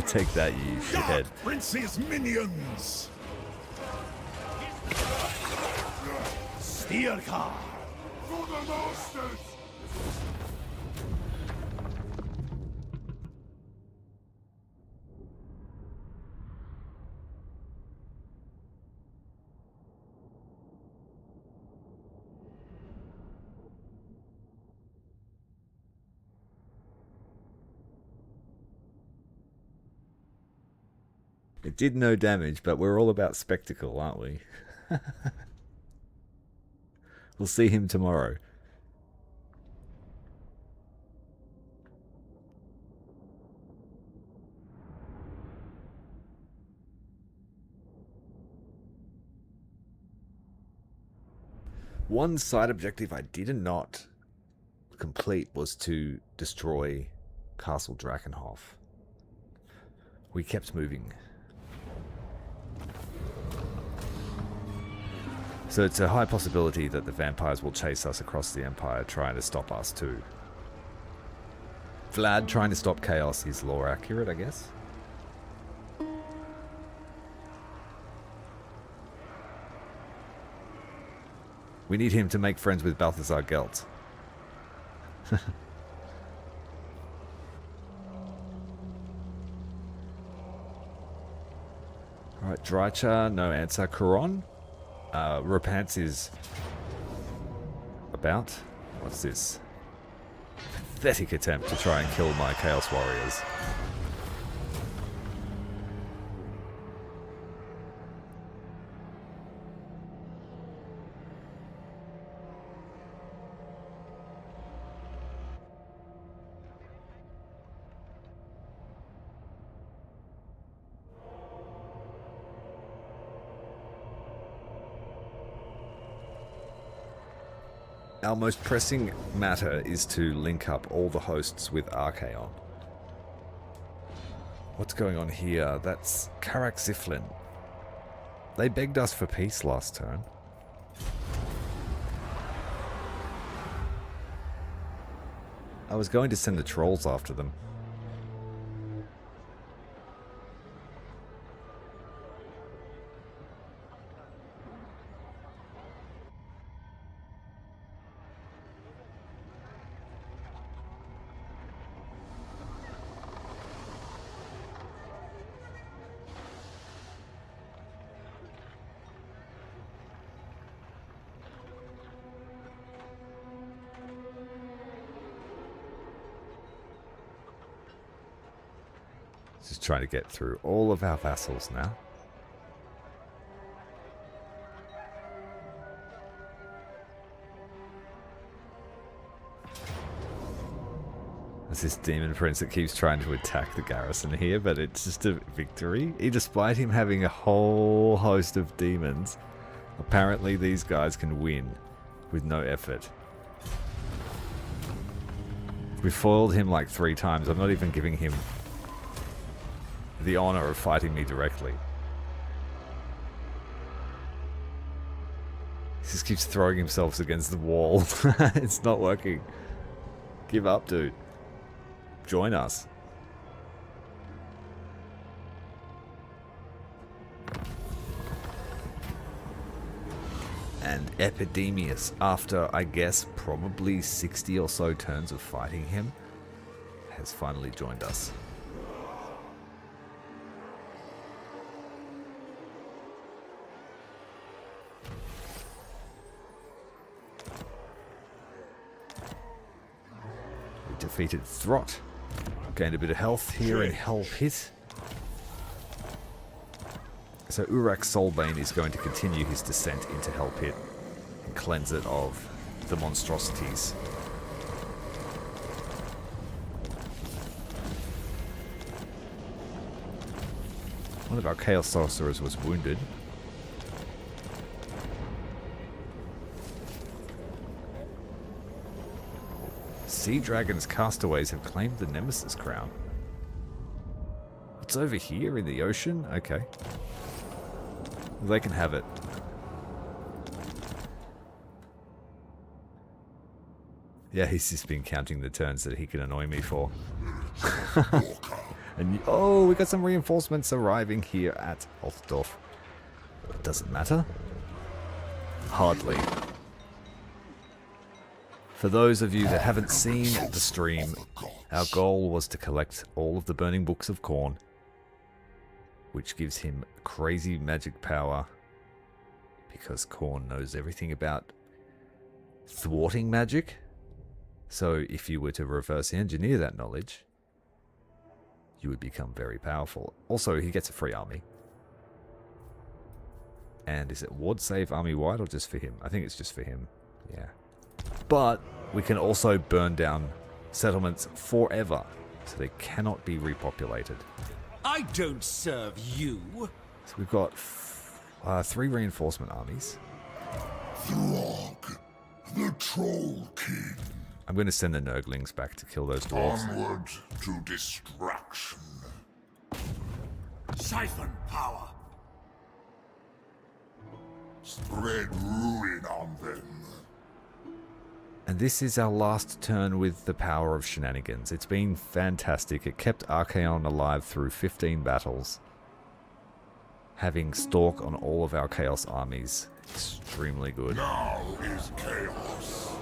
Take that, you shithead. God, Prince's minions. Steel card. For the masters. It did no damage, but we're all about spectacle, aren't we? We'll see him tomorrow. One side objective I did not complete was to destroy Castle Drakenhof. We kept moving. So it's a high possibility that the vampires will chase us across the Empire trying to stop us too. Vlad trying to stop chaos is lore accurate, I guess. We need him to make friends with Balthazar Gelt. Alright, Drycha, no answer. Khorne? Repants is about. What's this? pathetic attempt to try and kill my Chaos Warriors. Our most pressing matter is to link up all the hosts with Archaon. What's going on here? That's Karak Ziflin. They begged us for peace last turn. I was going to send the trolls after them. Just trying to get through all of our vassals now. There's this demon prince that keeps trying to attack the garrison here, but it's just a victory. Despite him having a whole host of demons, apparently these guys can win with no effort. We foiled him like 3 times. I'm not even giving him the honor of fighting me directly. He just keeps throwing himself against the wall. It's not working. Give up, dude. Join us. And Epidemius, after I guess probably 60 or so turns of fighting him, has finally joined us. Defeated Throt. Gained a bit of health here in Hell Pit. So Urak Soulbane is going to continue his descent into Hell Pit and cleanse it of the monstrosities. One of our Chaos Sorcerers was wounded. Sea Dragon's castaways have claimed the Nemesis crown. It's over here in the ocean? Okay. They can have it. Yeah, he's just been counting the turns that he can annoy me for. And oh, we got some reinforcements arriving here at Altdorf. Does it matter? Hardly. For those of you that haven't seen the stream, our goal was to collect all of the Burning Books of Khorne, which gives him crazy magic power, because Khorne knows everything about thwarting magic. So if you were to reverse engineer that knowledge, you would become very powerful. Also, he gets a free army. And is it ward save army-wide or just for him? I think it's just for him. Yeah. But we can also burn down settlements forever, so they cannot be repopulated. I don't serve you. So we've got 3 reinforcement armies. Throg, the Troll King. I'm going to send the Nurglings back to kill those dwarves. Onward to destruction. Siphon power. Spread ruin on them. And this is our last turn with the power of shenanigans. It's been fantastic. It kept Archaon alive through 15 battles. Having Stalk on all of our Chaos armies. Extremely good. Now is chaos.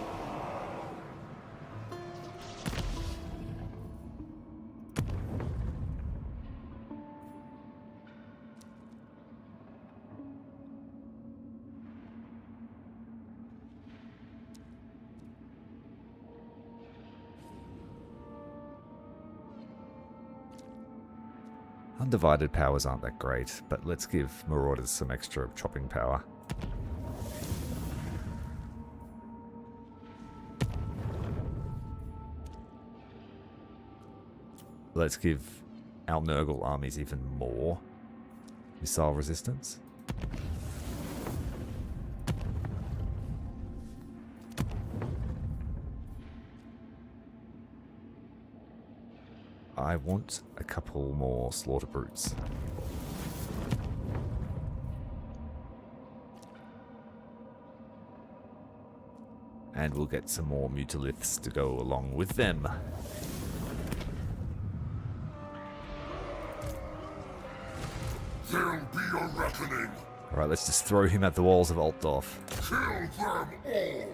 Undivided powers aren't that great, but let's give Marauders some extra chopping power. Let's give our Nurgle armies even more missile resistance. I want a couple more slaughter brutes. And we'll get some more mutaliths to go along with them. There'll be a reckoning. Alright, let's just throw him at the walls of Altdorf. Kill them all.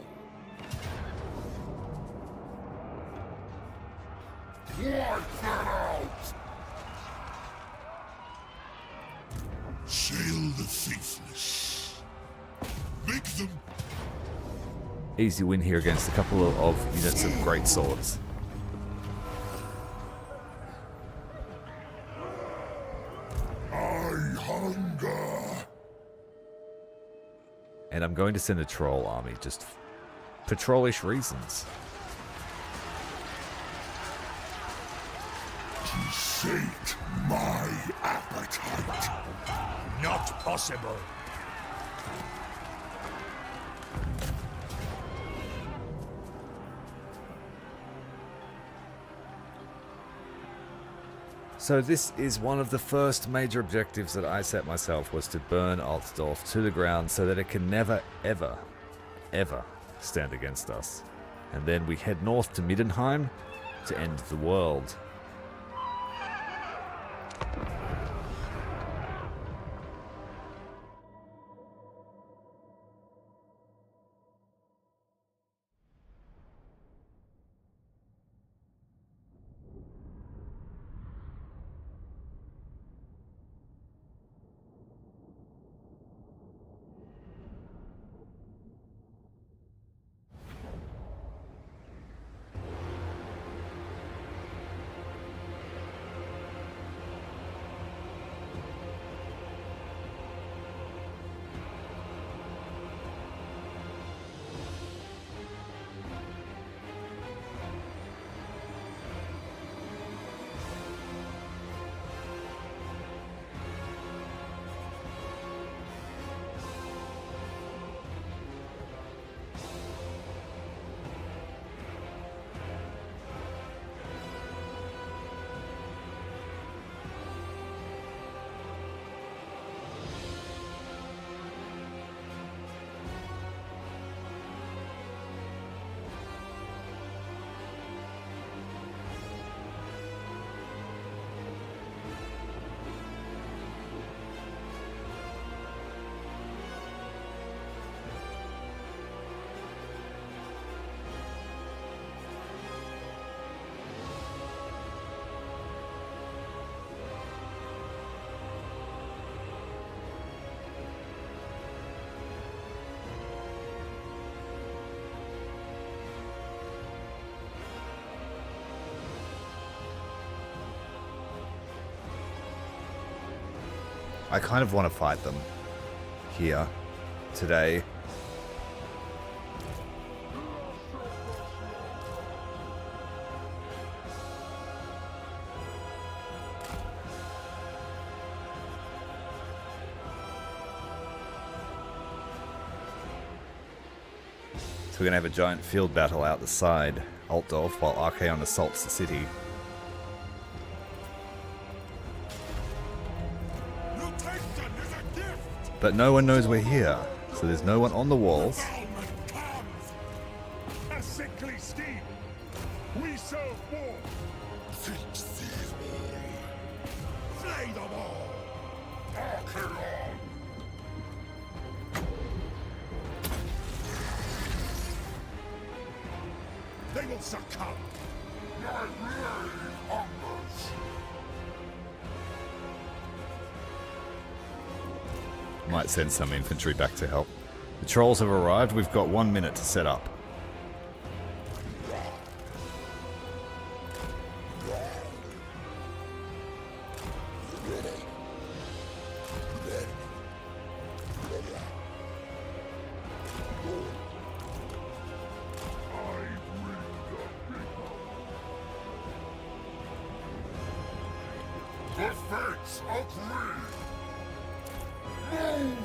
Wipe them out. Sail the faithless. Make them Easy win here against a couple of units of great swords. I hunger. And I'm going to send a troll army, just for trollish reasons. To sate my appetite. Not possible. So this is one of the first major objectives that I set myself, was to burn Altdorf to the ground so that it can never, ever, ever stand against us. And then we head north to Midenheim to end the world. I kind of want to fight them here today. So we're going to have a giant field battle out the side, Altdorf, while Archaon assaults the city. But no one knows we're here, so there's no one on the walls. A sickly steed. We serve war. Fix these all. Slay them all. Archaon. They will succumb. My blade hungers. Might send some infantry back to help. The trolls have arrived. We've got 1 minute to set up. The fates agree! Move!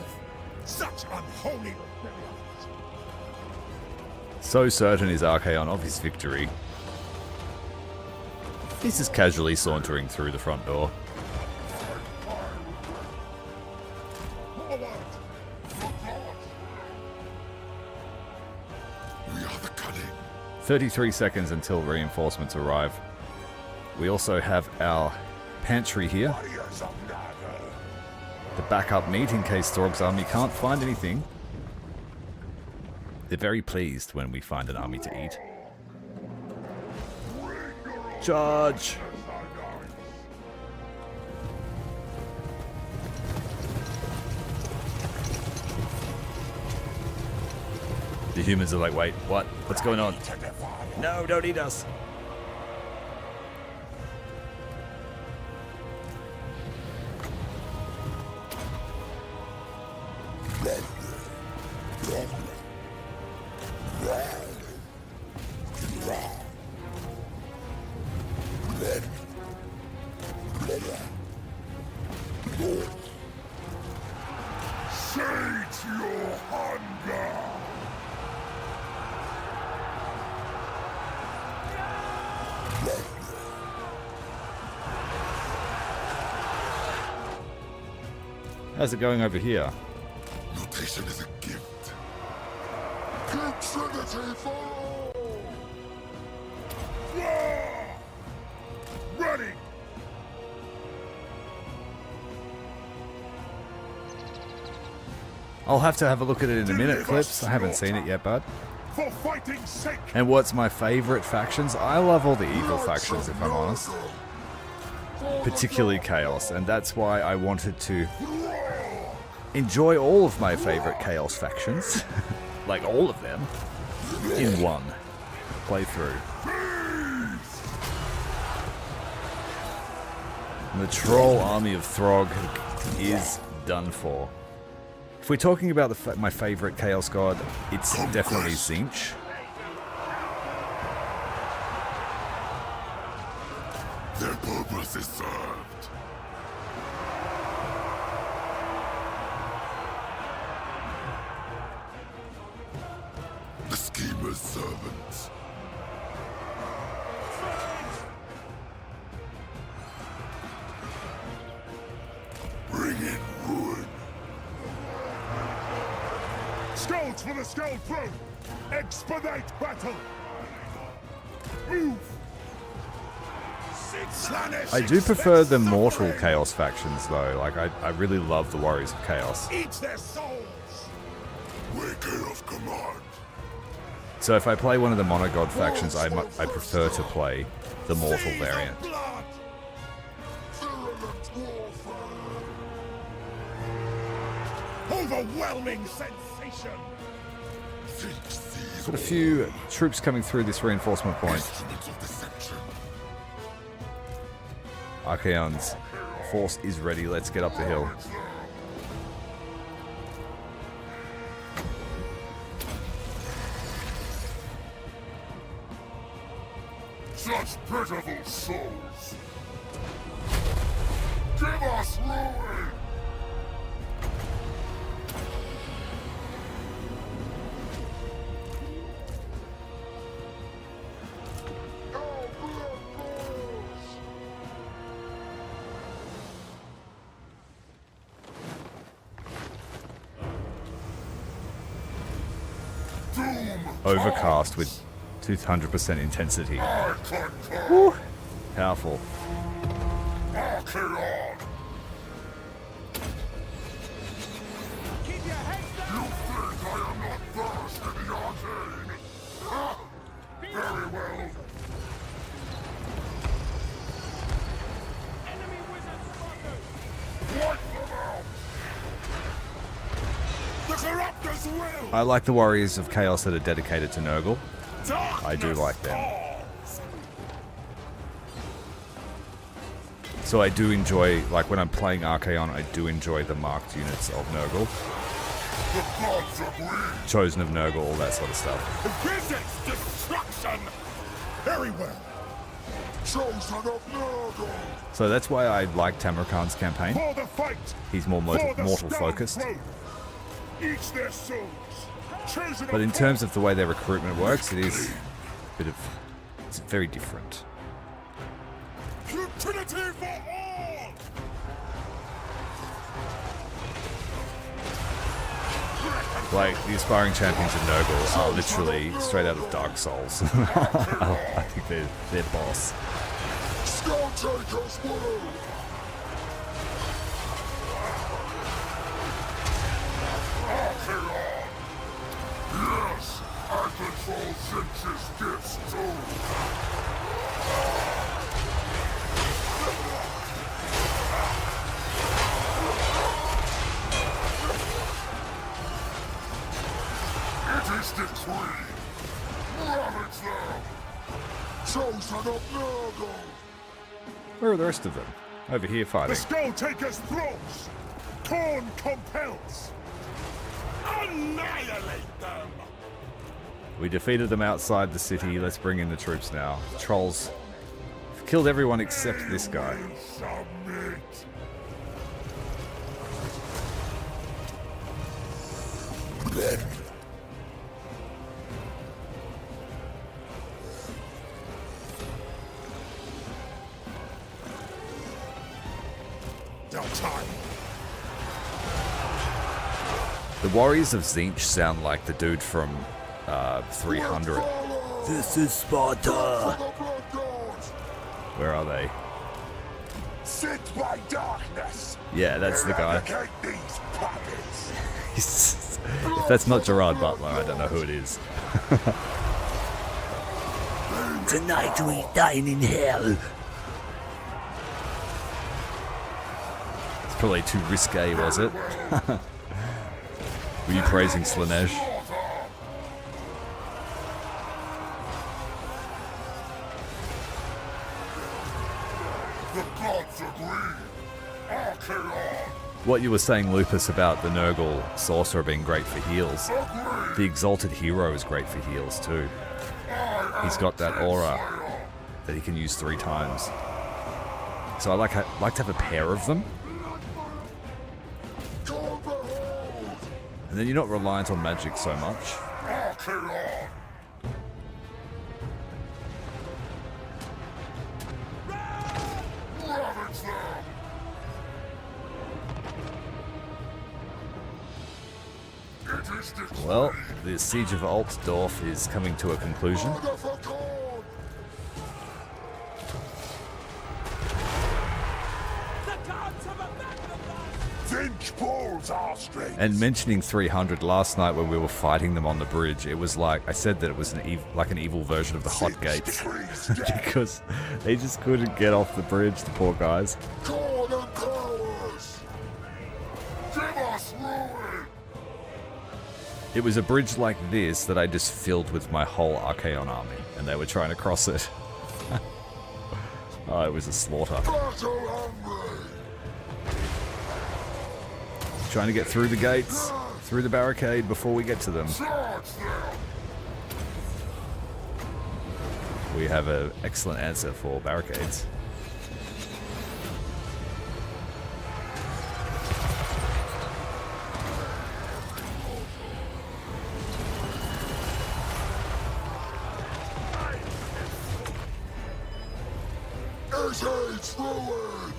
Such unholy. So certain is Archaon of his victory. He's just casually sauntering through the front door. We are the cunning. 33 seconds until reinforcements arrive. We also have our pantry here. Warriors of Nurgle! The backup meat in case Storg's army can't find anything. They're very pleased when we find an army to eat. Charge! The humans are like, wait, what? What's going on? No, don't eat us! Sate your hunger! How's it going over here? Mutation is a gift. Keep Trinity for all! Ready! I'll have to have a look at it in a minute, Clips. I haven't seen it yet, bud. For fighting's sake! And what's my favorite factions? I love all the evil factions, if I'm honest. Particularly Chaos, and that's why I wanted to enjoy all of my favorite Chaos factions, like all of them, in one playthrough. And the troll army of Throg is done for. If we're talking about my favorite Chaos God, it's definitely Tzeentch. Their purpose is served. The schemer's servants. Bring in ruin. Skulls for the skull throne! Expedite battle! Move! Slaanesh I do prefer the mortal Chaos factions, though. Like, I really love the Warriors of Chaos. eat their souls. Where Chaos command. So if I play one of the Monogod factions, I prefer to play the mortal Seas of variant. blood. Virulent warfare! Overwhelming sensation. Got a few troops coming through this reinforcement point. Instruments of deception. Archaon's force is ready. Let's get up the hill. Such pitiful souls! Give us ruin! Our blood roars! Doom! Overcast with 200% intensity. I concur! Powerful. Archaon! Keep your heads You down. think I am not versed in the arcane? Ha! Very well. Enemy wizard spotted. Wipe them out! The corruptors will. I like the Warriors of Chaos that are dedicated to Nurgle. I do like them. Falls. So I do enjoy, like when I'm playing Archaon, I do enjoy the marked units of Nurgle. The gods agree! Chosen of Nurgle, all that sort of stuff. Visits destruction. Very well. Chosen of Nurgle! So that's why I like Tamarkan's campaign. For the fight! He's more For the mortal strong focused. throne. Each their souls. Chosen But in of terms of the way their recruitment works, it's very different. futility for all! Like, the aspiring champions of Nurgle are literally straight out of Dark Souls. I think they're boss. Skulltaker's will! Archaon! Yes, I control Tzeentch's gifts too! It is decreed! Ravage them! Chosen of Nurgle! Where are the rest of them? Over here The fighting. Skulltaker's throws! Khorne compels! Annihilate them! We defeated them outside the city. Let's bring in the troops now. Trolls have killed everyone except this guy. Submit! Now time! The Warriors of Tzeentch sound like the dude from 300. This is Sparta! Where are they? Sit by darkness! Yeah, that's the guy. Eradicate these puppets! If that's not Gerard Butler, I don't know who it is. Tonight we dine in hell. It's probably too risque, was it? Were you praising Slaanesh? The gods agree! Archaon! What you were saying, Lupus, about the Nurgle sorcerer being great for heals. Agree! The exalted hero is great for heals too. He's got that aura that he can use 3 times. So I like to have a pair of them, Go behold! and then you're not reliant on magic so much. Archaon! Ravage them! It is decreed! Well, the siege of Altdorf is coming to a conclusion. Order for Khorne! The gods have abandoned us! Tzeentch pulls our strings! And mentioning 300 last night when we were fighting them on the bridge, it was like I said that it was like an evil version of the hot gates decrees death! because they just couldn't get off the bridge, the poor guys. Khorne and powers! Give us ruin! It was a bridge like this that I just filled with my whole Archaon army, and they were trying to cross it. Oh, it was a slaughter. Battle hungry! Trying to get through the gates, through the barricade before we get to them. Charge them! We have an excellent answer for barricades. It's ruin!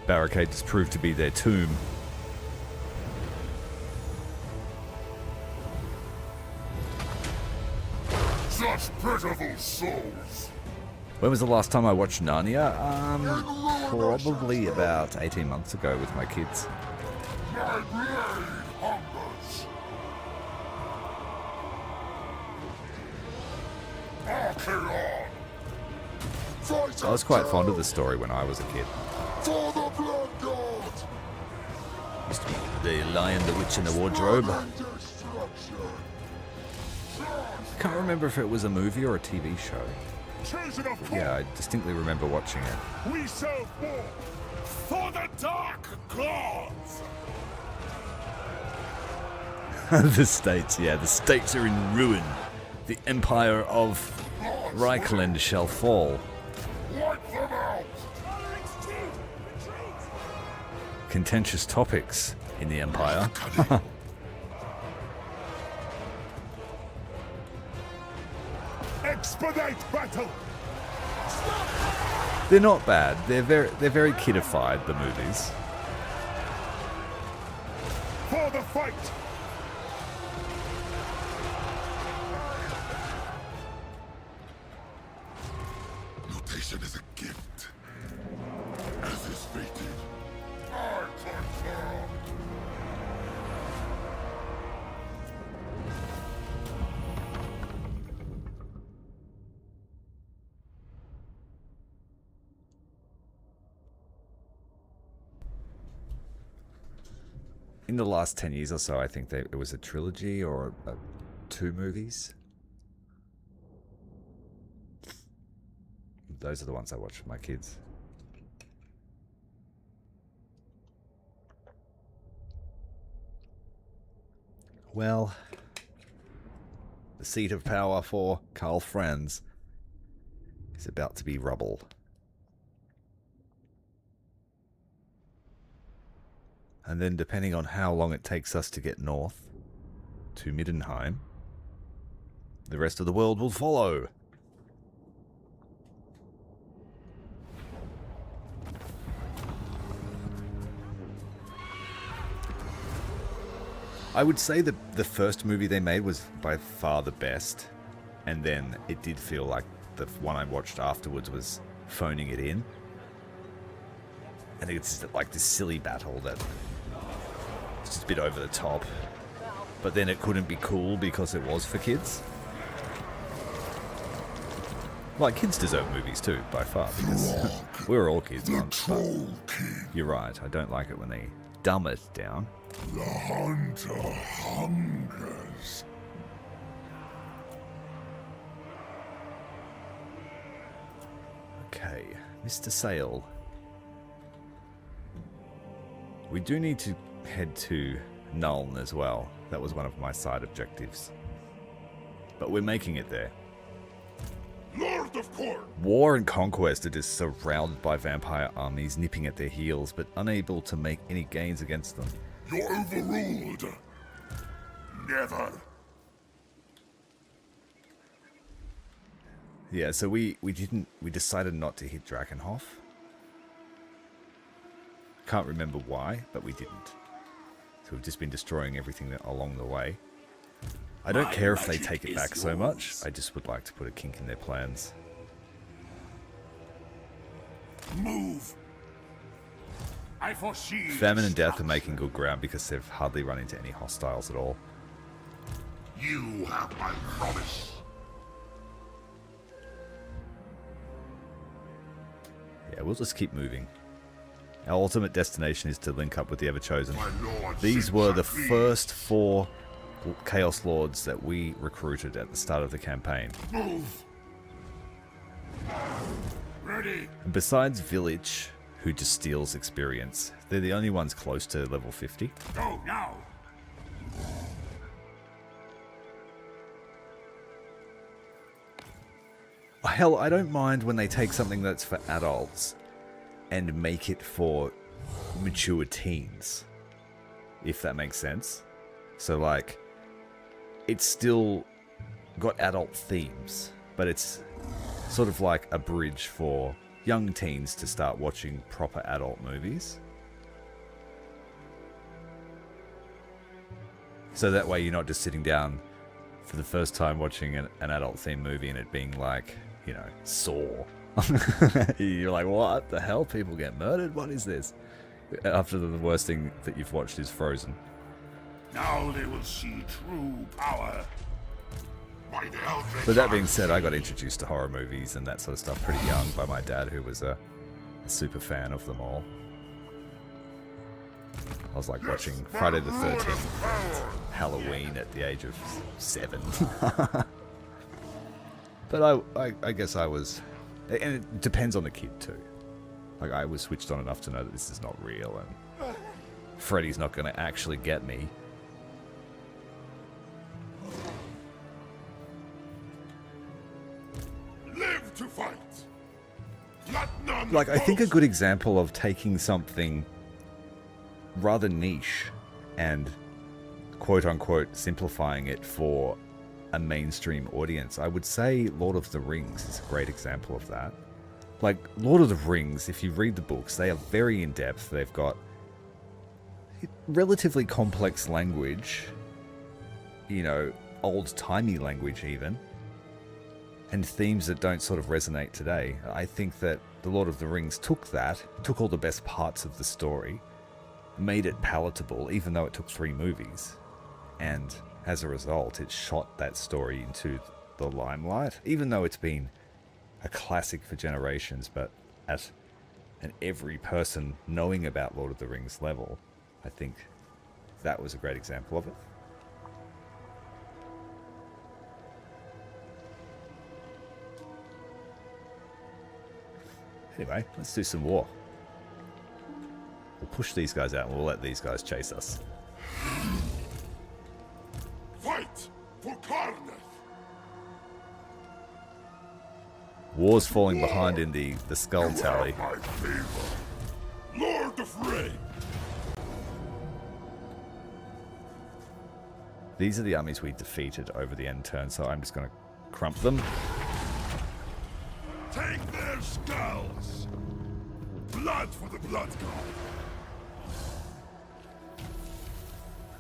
Barricades proved to be their tomb. Such pitiful souls! When was the last time I watched Narnia? Probably about 18 months ago with my kids. My blade hungers! Archaon! Fight I was quite fond of the story when I was a kid. for the blood god! Used to be the Lion, the Witch, and the Wardrobe. And destruction! I can't remember if it was a movie or a TV show. Chosen of Yeah, I distinctly remember watching it. we serve war for the dark gods! The states, yeah, the states are in ruin. The empire of Reichland shall fall. Wipe them contentious topics in the Empire. Expedite battle! They're not bad. They're very kidified, the movies. For the fight! Mutation is a gift. As is fated. I confirm. In the last 10 years or so, I think it was a trilogy or 2 movies. Those are the ones I watch with my kids. Well, the seat of power for Karl Franz is about to be rubble. And then, depending on how long it takes us to get north to Midenheim, the rest of the world will follow. I would say that the first movie they made was by far the best, and then it did feel like the one I watched afterwards was phoning it in. I think it's like this silly battle that it's just a bit over the top, but then it couldn't be cool because it was for kids. Like, kids deserve movies too, by far, because we were all kids once. Troll King. You're right, I don't like it when they dumb it down. The hunter hungers. Okay, Mr. Sale. We do need to head to Nuln as well. That was one of my side objectives. But we're making it there. Lord of Khorne! War and conquest are just surrounded by vampire armies nipping at their heels, but unable to make any gains against them. You're overruled! Never! Yeah, so we decided not to hit Drakenhof. Can't remember why, but we didn't. So we've just been destroying everything along the way. I don't care if they take it back so much. I just would like to put a kink in their plans. Move! I foresee... Famine and death are making good ground because they've hardly run into any hostiles at all. You have my promise. Yeah, we'll just keep moving. Our ultimate destination is to link up with the Everchosen. These were the first 4 Chaos Lords that we recruited at the start of the campaign. Move! Ready! And besides Village, who just steals experience, they're the only ones close to level 50. Go now! Hell, I don't mind when they take something that's for adults and make it for mature teens, if that makes sense. So, like, it's still got adult themes, but it's sort of like a bridge for young teens to start watching proper adult movies. So that way you're not just sitting down for the first time watching an adult themed movie and it being like, you know, Saw. You're like, what the hell? People get murdered? What is this? After the worst thing that you've watched is Frozen. Now they will see true power. By the Eldritch But that being said, I got introduced to horror movies and that sort of stuff pretty young by my dad, who was a super fan of them all. I was like watching Friday the 13th and Halloween at the age of 7. But I guess I was... And it depends on the kid too. Like, I was switched on enough to know that this is not real and Freddy's not going to actually get me. live to fight. Let none Like, I think a boast. good example of taking something rather niche and quote-unquote simplifying it for a mainstream audience. I would say Lord of the Rings is a great example of that. Like, Lord of the Rings, if you read the books, they are very in-depth. They've got relatively complex language, you know, old-timey language even, and themes that don't sort of resonate today. I think that The Lord of the Rings took all the best parts of the story, made it palatable, even though it took 3 movies, and as a result, it shot that story into the limelight, even though it's been a classic for generations, but at an every person knowing about Lord of the Rings level, I think that was a great example of it. Anyway, let's do some war. We'll push these guys out and we'll let these guys chase us. Fight for Khorne! War's falling behind in the skull tally. My favor, Lord of Rain! These are the armies we defeated over the end turn, so I'm just going to crump them. Take their skulls! Blood for the Blood God!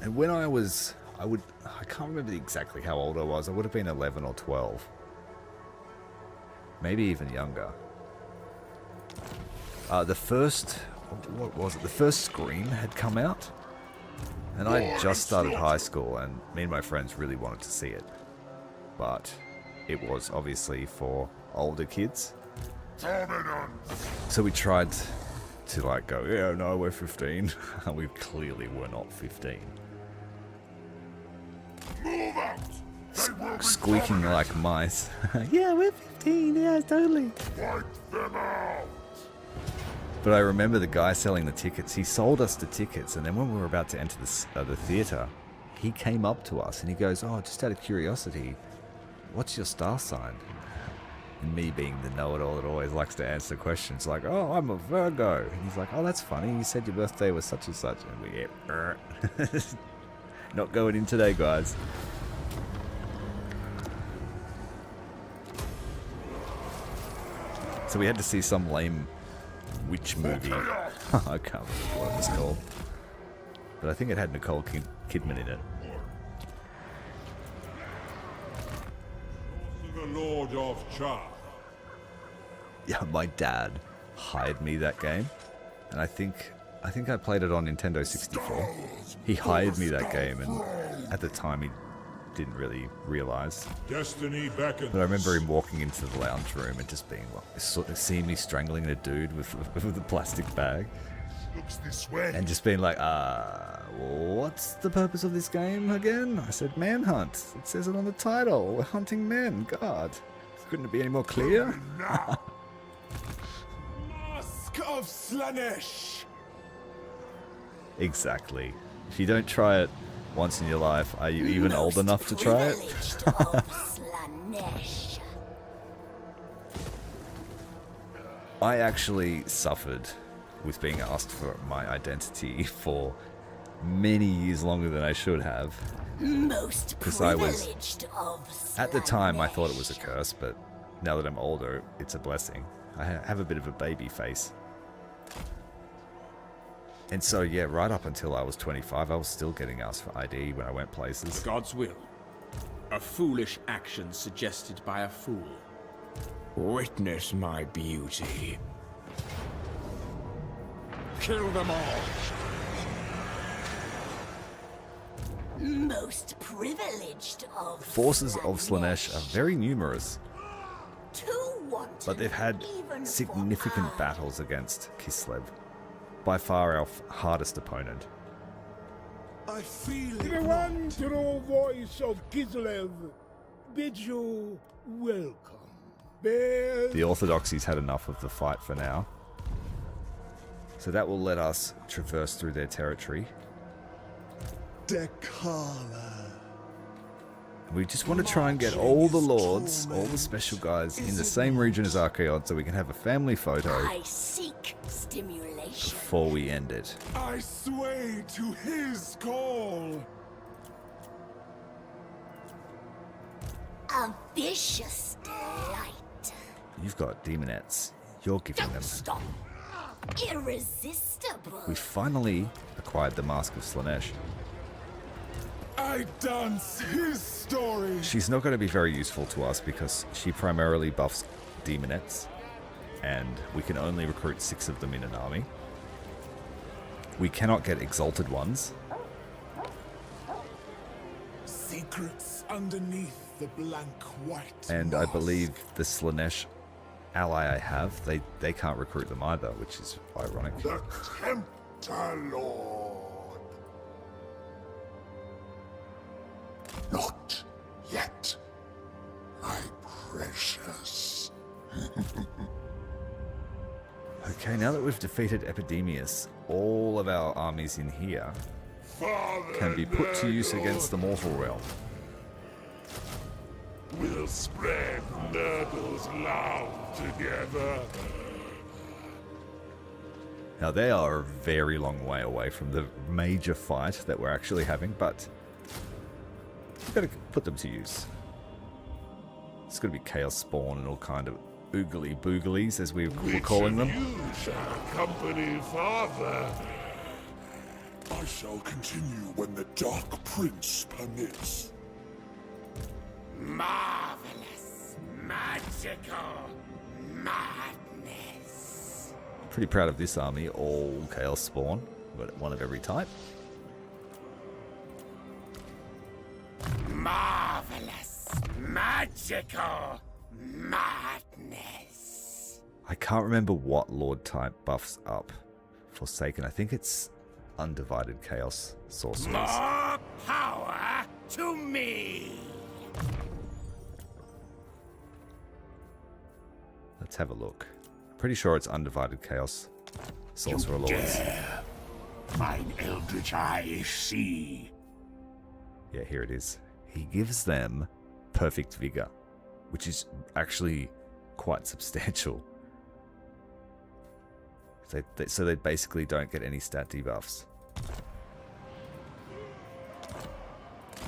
And when I can't remember exactly how old I was. I would have been 11 or 12. Maybe even younger. The first, what was it? The first Scream had come out. And I just started high school, and me and my friends really wanted to see it. But it was obviously for older kids. So we tried to like go, yeah, no, we're 15. We clearly were not 15. Move out! They will be Squeaking coming. like mice. Yeah, we're 15, yeah, totally. Wipe them out! But I remember the guy selling the tickets. He sold us the tickets, and then when we were about to enter the theatre, he came up to us and he goes, oh, just out of curiosity, what's your star sign? And me being the know-it-all that always likes to answer questions like, oh, I'm a Virgo. And he's like, oh, that's funny. You said your birthday was such and such. And we get, not going in today, guys. So we had to see some lame witch movie. I can't remember what it was called. But I think it had Nicole Kidman in it. To the Lord of Char. Yeah, my dad hired me that game. And I think I played it on Nintendo 64. He hired me that game, and at the time he didn't really realize. Destiny beckons. But I remember him walking into the lounge room and just being like, seeing me strangling a dude with a plastic bag. Looks this way. And just being like, what's the purpose of this game again? I said, manhunt. It says it on the title. We're hunting men. God. Couldn't it be any more clear? Now. Mask of Slaanesh! Exactly. If you don't try it once in your life, are you even old enough to try it? Slaanesh. I actually suffered with being asked for my identity for many years longer than I should have. Most Because I was, privileged of at the time I Slaanesh. thought it was a curse, but now that I'm older, it's a blessing. I have a bit of a baby face. And so, yeah, right up until I was 25, I was still getting asked for ID when I went places. God's will. A foolish action suggested by a fool. Witness my beauty. Kill them all. Most privileged of Forces of Slaanesh are very numerous, Too wanton, but they've had even for significant I. battles against Kislev. By far our hardest opponent. I feel The it. one true voice of Kislev bids you welcome. Bear The Orthodoxy's had enough of the fight for now. So that will let us traverse through their territory. Dekala. We just want to try and get all the lords, all the special guys in the same region as Archaon so we can have a family photo I seek stimulation. before we end it. I sway to his call. A vicious delight. You've got demonettes. You're giving Don't them. stop. Irresistible. We finally acquired the Mask of Slaanesh. I dance his story. She's not going to be very useful to us because she primarily buffs demonettes, and we can only recruit 6 of them in an army. We cannot get exalted ones. Secrets underneath the blank white. And I believe the Slaanesh ally I have, they can't recruit them either, which is ironic. The Tempter Lord. Not yet, my precious. Okay, now that we've defeated Epidemius, all of our armies in here can be put to use against the mortal realm. We'll spread Nurgle's love together. Now they are a very long way away from the major fight that we're actually having, but we've got to put them to use. It's going to be Chaos Spawn and all kind of oogly booglies, as we were calling them. You shall accompany Father. I shall continue when the Dark Prince permits. Marvelous, magical madness. Pretty proud of this army, all Chaos Spawn. We've got one of every type. Marvelous, magical madness. I can't remember what Lord type buffs up Forsaken. I think it's Undivided Chaos Sorcerers. More power to me. Let's have a look. Pretty sure it's Undivided Chaos Sorcerer Lords. Mine eldritch eyes see. Yeah, here it is. He gives them Perfect Vigor, which is actually quite substantial. So they basically don't get any stat debuffs.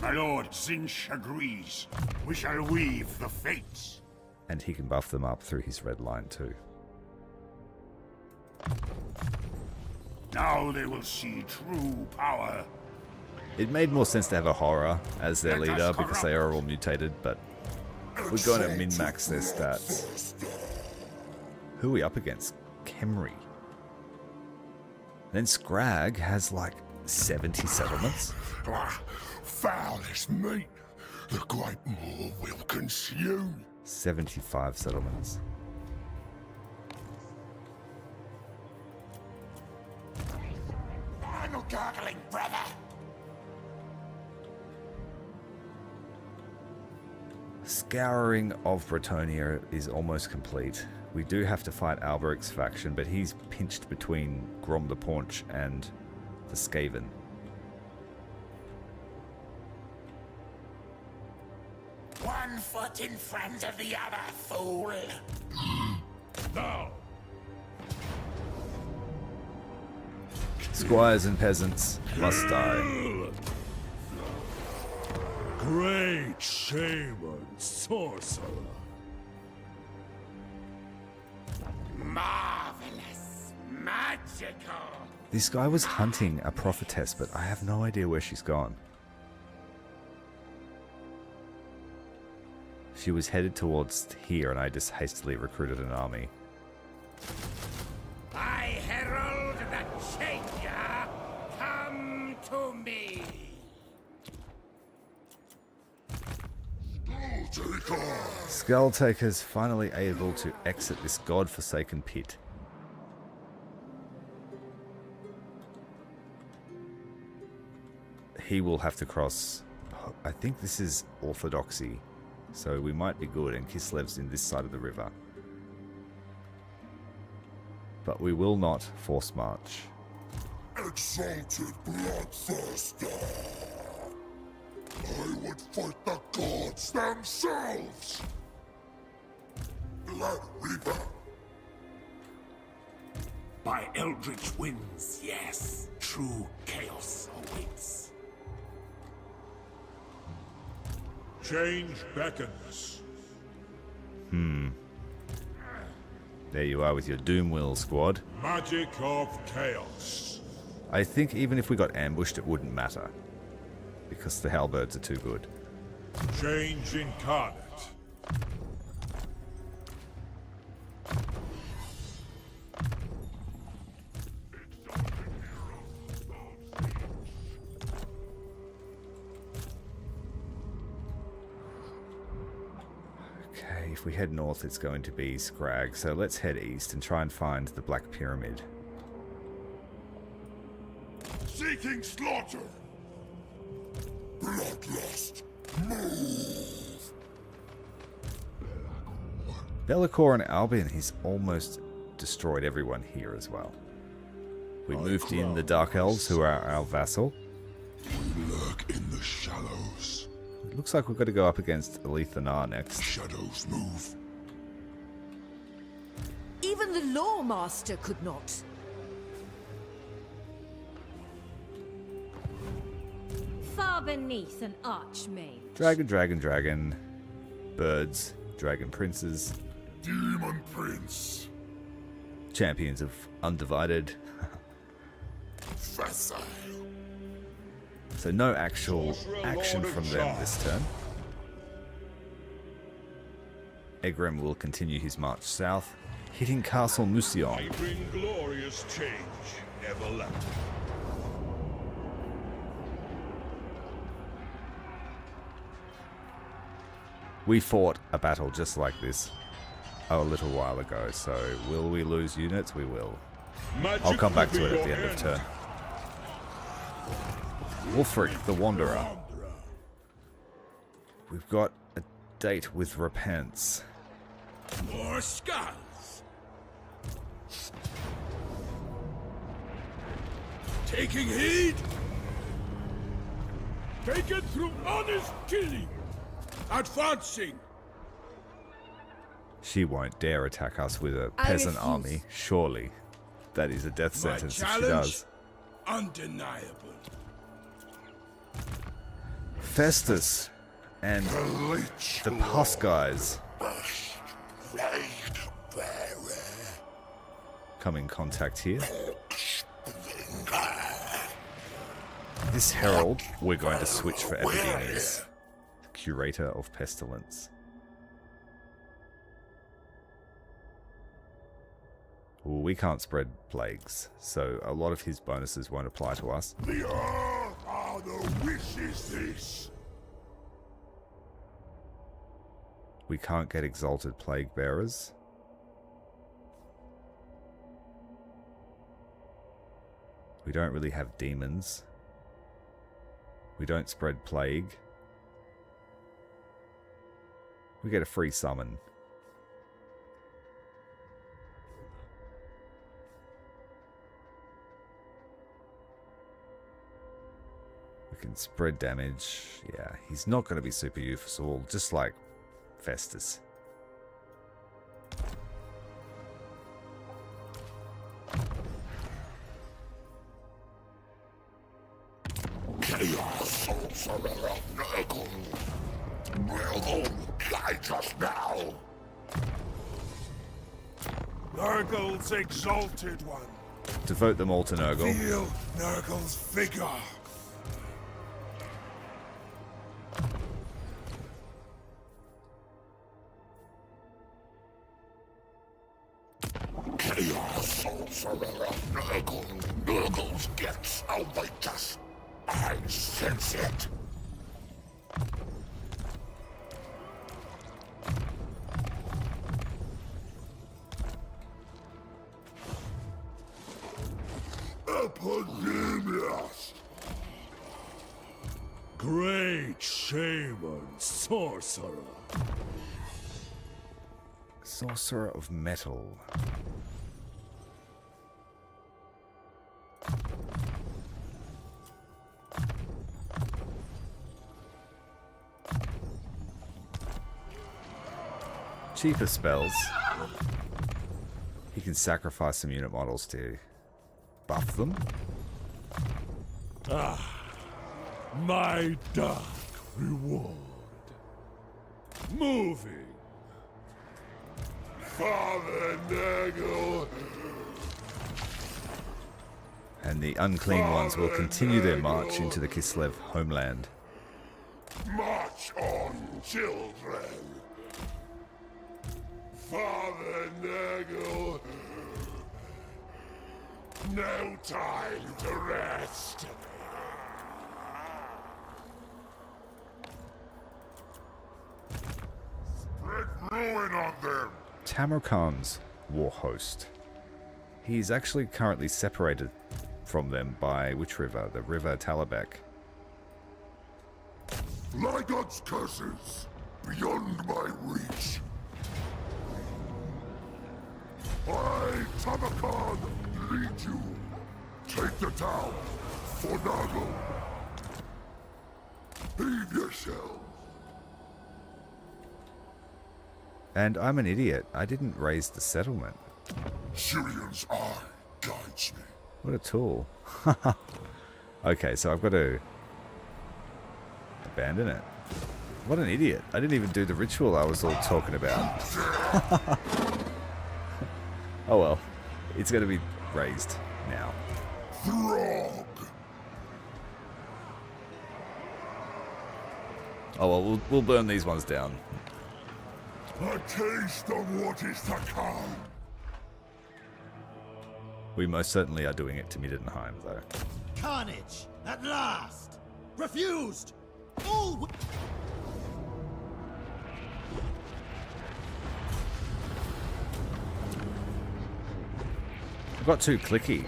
My lord Tzeentch agrees. We shall weave the fates. And he can buff them up through his red line too. Now they will see true power. It made more sense to have a horror as their leader because they are all mutated, but we're going to min-max their stats. Who are we up against? Khemri. Then Scrag has like 70 settlements. Foul as meat. The Great Maw will consume. 75 settlements. I'm not gargling, brother. Scouring of Bretonia is almost complete. We do have to fight Alberic's faction, but he's pinched between Grom the Paunch and the Skaven. One foot in front of the other, fool. Now, Squires and peasants must die. Great shaman sorcerer. Marvelous, magical. This guy was hunting a prophetess, but I have no idea where she's gone. She was headed towards here, and I just hastily recruited an army. I herald the Cmdr. Come to me. Skulltaker's finally able to exit this god-forsaken pit. He will have to cross... I think this is Orthodoxy, so we might be good, and Kislev's in this side of the river. But we will not force march. Exalted bloodthirster! I would fight the gods themselves! Blood Reaper! By eldritch winds, yes. True chaos awaits. Change beckons. There you are with your Doom Will squad. Magic of chaos. I think even if we got ambushed, it wouldn't matter. Because the halberds are too good. Change incarnate. Okay, if we head north, it's going to be Scrag. So let's head east and try and find the Black Pyramid. Seeking slaughter! Bloodlust! Move! Be'lakor and Albion, he's almost destroyed everyone here as well. We moved in the Dark Elves, who are our vassal. We lurk in the shallows. It looks like we've got to go up against Alethanar next. Shadows move. Even the Lawmaster could not. Far beneath an archmage. Dragon, dragon, dragon. Birds, dragon princes. Demon Prince. Champions of Undivided. Facile. So no actual action from them this turn. Egrem will continue his march south, hitting Castle Musion. I bring glorious change, everlasting. We fought a battle just like this a little while ago, so will we lose units? We will. I'll come back to it at the end of turn. Wulfric, the Wanderer. We've got a date with Repents. More skulls. Taking heed. Taken through honest killing. Advancing. She won't dare attack us with a peasant army, surely. That is a death sentence if she does. Undeniable. Festus and the Pus guys come in contact here. This herald, we're going to switch for Epidemius, Curator of Pestilence. Well, we can't spread plagues, so a lot of his bonuses won't apply to us. The earth are the wishes this. We can't get Exalted Plague Bearers. We don't really have demons. We don't spread plague. We get a free summon. We can spread damage. Yeah, he's not going to be super useful, just like Festus. Chaos sorcerer of Nurgle. Nurgle guides us now. Nurgle's exalted one. Devote them all to Nurgle. Feel Nurgle's vigor. Chaos sorcerer of Nurgle. Nurgle's gifts await us. I sense it. Epidemius! Great shaman, sorcerer. Sorcerer of Metal. cheaper spells. He can sacrifice some unit models to buff them. My dark reward. Moving. Father Nurgle. And the unclean ones will continue their march into the Kislev homeland. March on, children. Father Nurgle. No time to rest. Spread ruin on them. Tamarkan's war host. He's actually currently separated from them by which river? The River Talabek. Lygod's curses, beyond my reach. I, Tamarkan, lead you. Take the town for Nurgle. Heave yourselves. And I'm an idiot. I didn't raise the settlement. Shirion's eye guides me. What a tool. Okay, so I've got to abandon it. What an idiot. I didn't even do the ritual I was all talking about. Oh well. It's going to be raised now. Throg. Oh well, we'll burn these ones down. A taste of what is to come. We most certainly are doing it to Midenheim, though. Carnage! At last! Refused! All... I've got too clicky.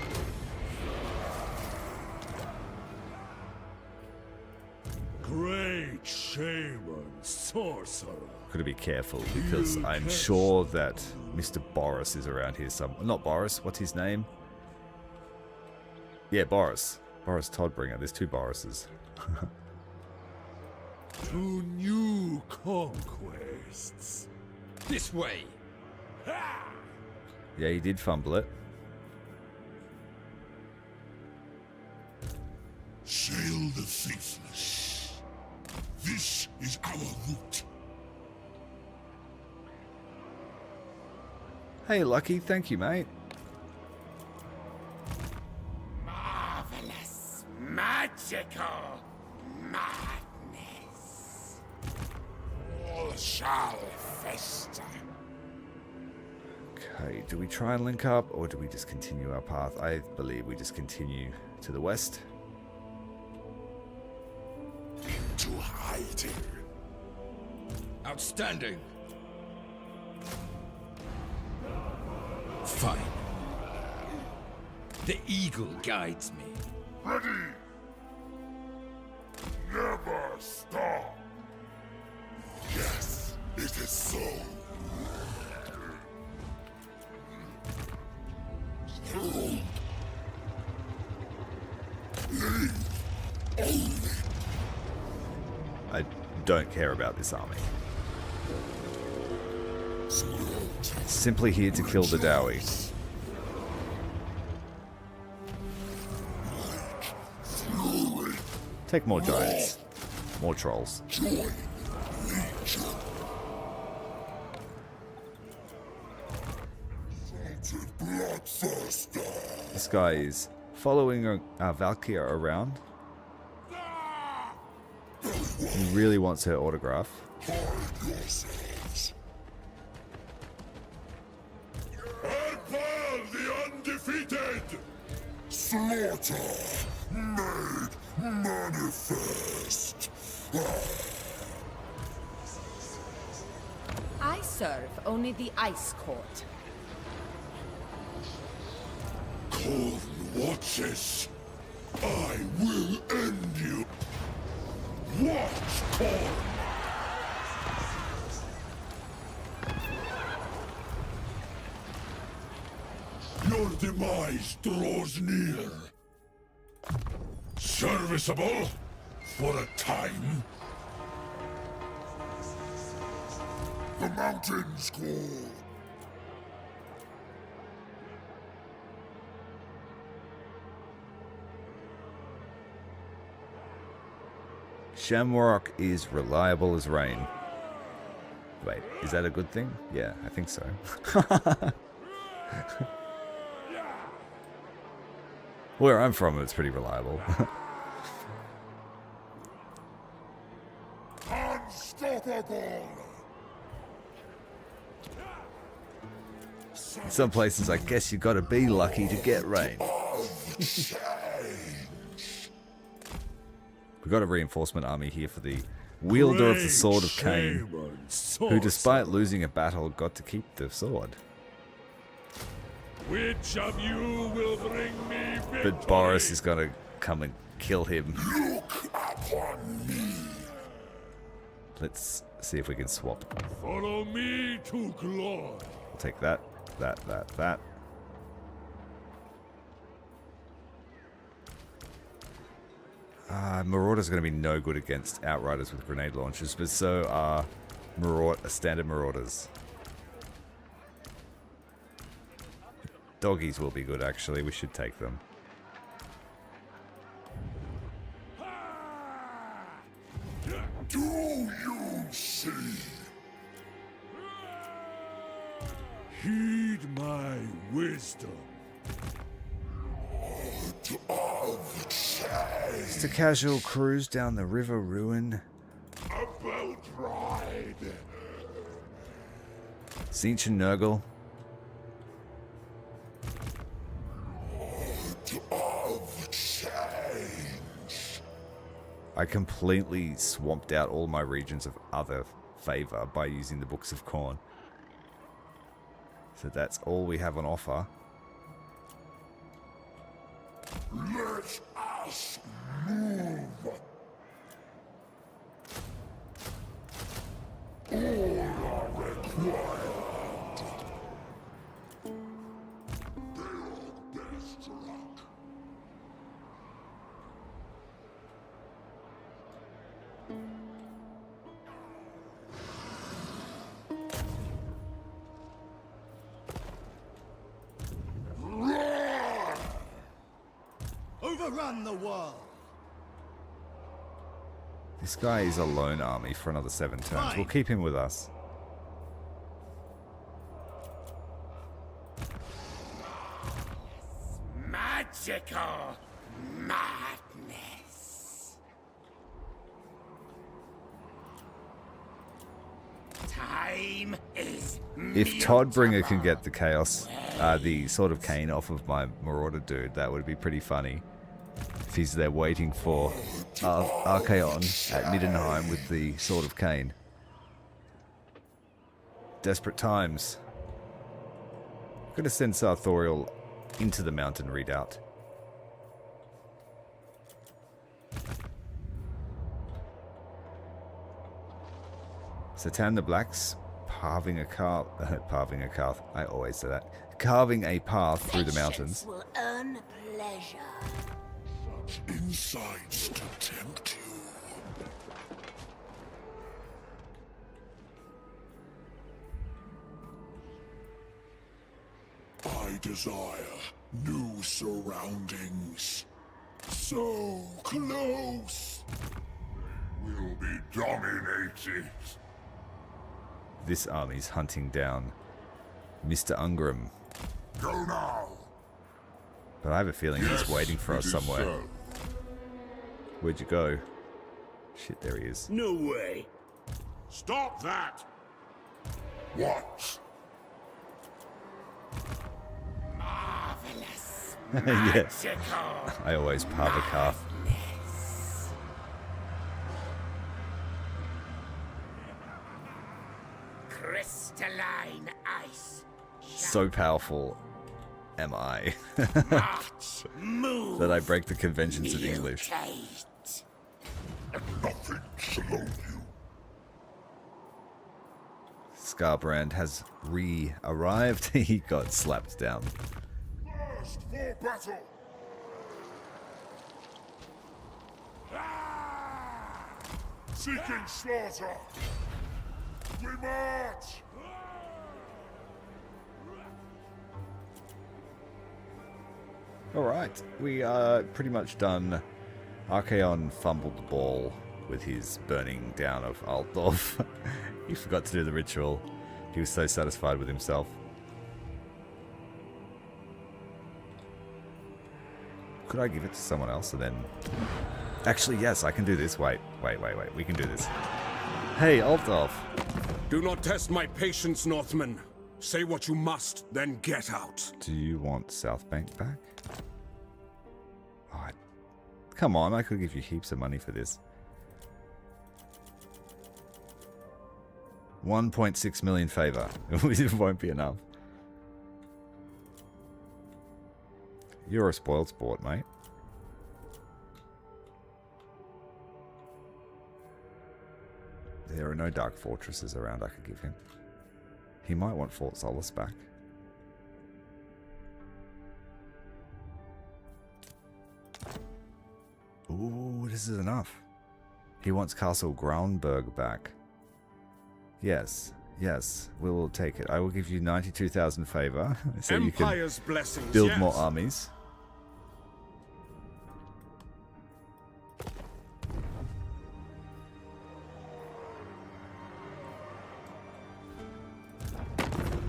Great shaman, sorcerer. Gotta be careful, because I'm sure that Mr. Boris is around here somewhere. Not Boris, what's his name? Yeah, Boris. Boris Toddbringer. There's two Borises. To new conquests. This way. Yeah, he did fumble it. Sail the faithless. This is our route. Hey, Lucky. Thank you, mate. Marvelous, magical madness. All shall fester. Okay, do we try and link up, or do we just continue our path? I believe we just continue to the west. Into hiding. Outstanding. Fine. The eagle guides me. Ready. Never stop. Yes, it is so. I don't care about this army. Simply here to kill the Dowie. Take more giants. More trolls. This guy is following Valkyria around. He really wants her autograph. Archaon the undefeated! Slaughter made manifest! I serve only the Ice Court. Khorne watches. I will end you. Watch, Khorne! Your demise draws near. Serviceable for a time. The mountains call. Shamrock is reliable as rain. Wait, is that a good thing? Yeah, I think so. Where I'm from, it's pretty reliable. Unstoppable. In some places, I guess you gotta be lucky to get rain. We've got a reinforcement army here for the wielder of the Sword of Cain, who despite losing a battle got to keep the sword. Which of you will bring me victory? But Boris is gonna come and kill him. Look upon me. Let's see if we can swap. Follow me to glory. I'll take that, that. Marauders are going to be no good against Outriders with grenade launchers, but so are standard Marauders. Doggies will be good, actually. We should take them. Do you see? Heed my wisdom. Of change. Just a casual cruise down the River Ruin. About pride. Tzeentch and Nurgle. Of change. I completely swamped out all my regions of other favor by using the Books of Khorne. So that's all we have on offer. Let us move. All are required. Build best luck. Overrun the world. This guy is a lone army for another 7 turns. We'll keep him with us. Magical madness. Time is If Toddbringer can get the Chaos, the Sword of Cain off of my Marauder dude, that would be pretty funny. If he's there waiting for Archaon at Midenheim with the Sword of Cain. Desperate times. I'm going to send Sartorial into the mountain redoubt. Satan the Blacks carving a path. I always say that. Carving a path through the mountains. Will earn pleasure. Insights to tempt you. I desire new surroundings. So close. We'll be dominated. This army's hunting down Mr. Ungram. Go now. But I have a feeling he's waiting for us somewhere. So. Where'd you go? Shit, there he is. No way. Stop that! What? marvelous. Yes. Magical. I always parve a calf. Crystalline ice. So powerful am I March, move. that I break the conventions of English. mutate. Nothing shall own you. Scarbrand has re-arrived. He got slapped down. First for battle. Seeking slaughter. we march! Alright, we are pretty much done. Archaon fumbled the ball with his burning down of Altdorf. He forgot to do the ritual. He was so satisfied with himself. Could I give it to someone else and then... Actually, yes, I can do this. Wait. We can do this. Hey, Altdorf. Do not test my patience, Northman. Say what you must, then get out. Do you want South Bank back? Oh, come on, I could give you heaps of money for this. 1.6 million favor. It won't be enough. You're a spoiled sport, mate. There are no dark fortresses around I could give him. He might want Fort Solace back. Ooh, this is enough. He wants Castle Graunberg back. Yes, we will take it. I will give you 92,000 favor, so Empire's you can blessings, build yes. more armies.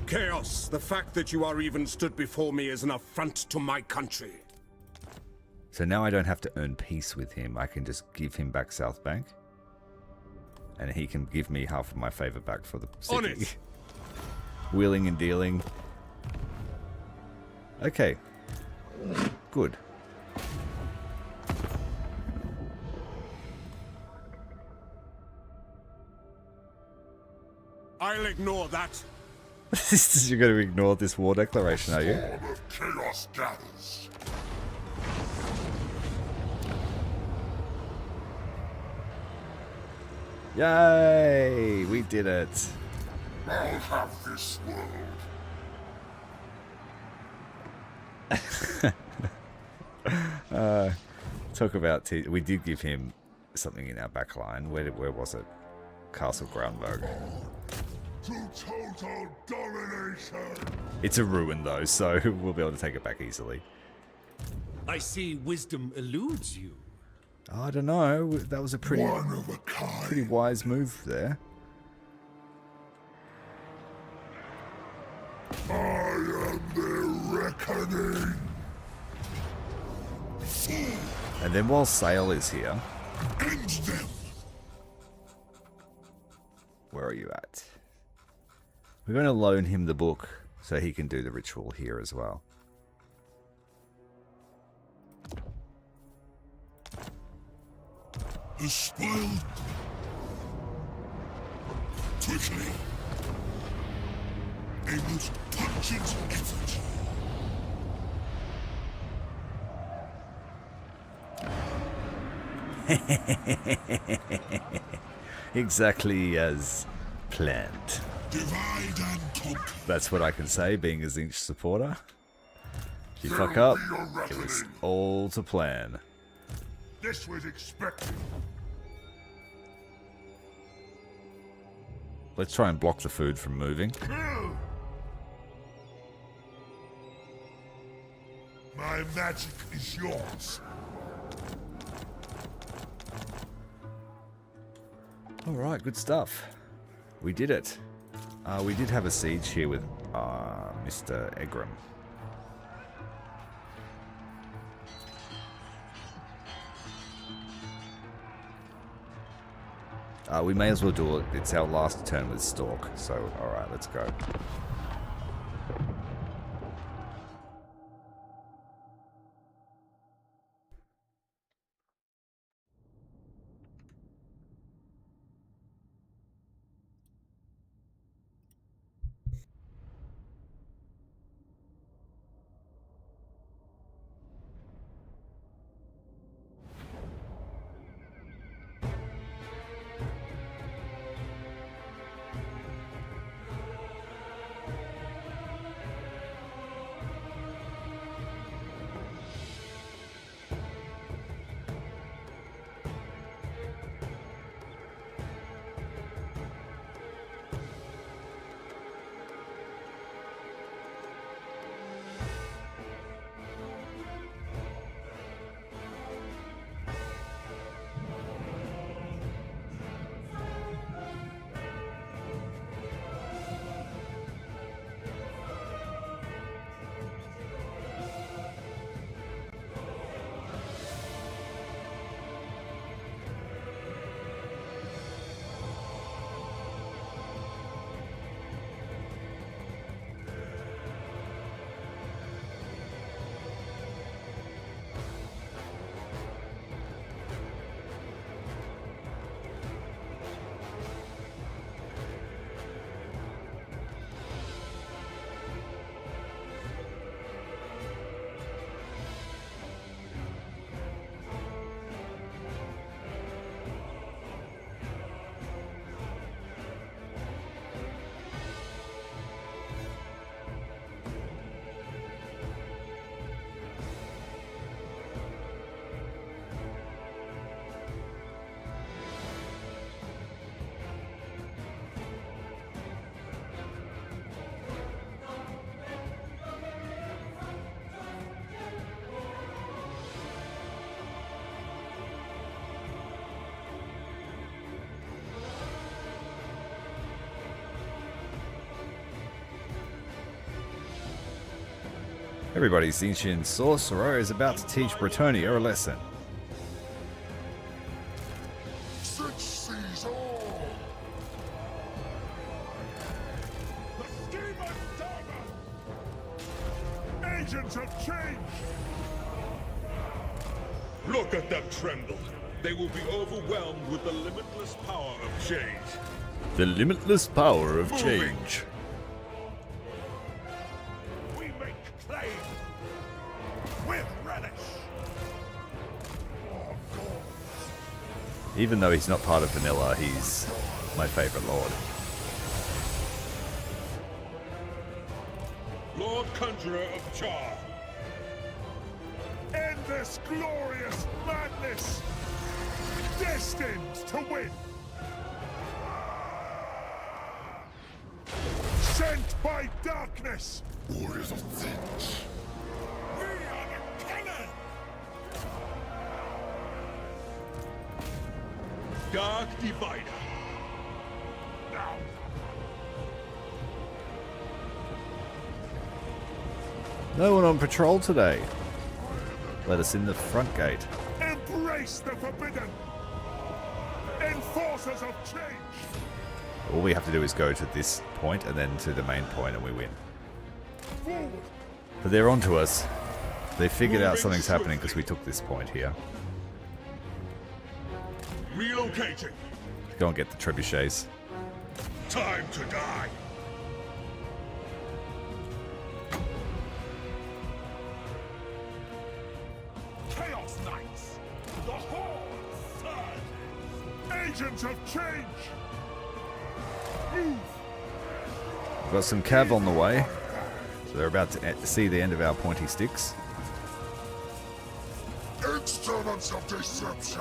Chaos, the fact that you are even stood before me is an affront to my country. So now I don't have to earn peace with him. I can just give him back South Bank. And he can give me half of my favor back for the city. On it. Wheeling and dealing. Okay. Good. I'll ignore that. You're going to ignore this war declaration, are you? All of chaos gathers. Yay! We did it. I'll have this world. Talk about... we did give him something in our back line. Where was it? Castle Graunberg. To total domination! It's a ruin, though, so we'll be able to take it back easily. I see wisdom eludes you. I don't know. That was a pretty wise move there. I am the reckoning! And then while Sale is here... End them! Where are you at? We're going to loan him the book so he can do the ritual here as well. The spoiled... Quickly! A most pungent effort! Exactly as planned. Divide and conquer. That's what I can say, being a Tzeentch supporter. If you fuck up, it was all to plan. This was expected. Let's try and block the food from moving. My magic is yours. Alright, good stuff. We did it. We did have a siege here with Mr. Egram. We may as well do it. It's our last turn with Stalk, so alright, let's go. Everybody, Tzeentch sorcerer is about to teach Bretonnia a lesson. Tzeentch sees all. The scheme of Daemons! Agents of change! Look at them tremble. They will be overwhelmed with the limitless power of change. The limitless power of change. We make claim with relish. Even though he's not part of Vanilla, he's my favorite lord. Lord Conjurer of Char. End this glorious madness. Destined to win. Sent by darkness. Warriors of Tzeentch. We are the cannon. Dark Divider. Now. No one on patrol today. Let us in the front gate. Embrace the forbidden. Enforcers of change. All we have to do is go to this point and then to the main point and we win. Forward. But they're onto us. They figured out something's happening because we took this point here. Relocating. Go and get the trebuchets. Time to die. Chaos Knights. The Horde surges. Agents of change. Move. We've got some cav on the way. So they're about to see the end of our pointy sticks. Instruments of deception.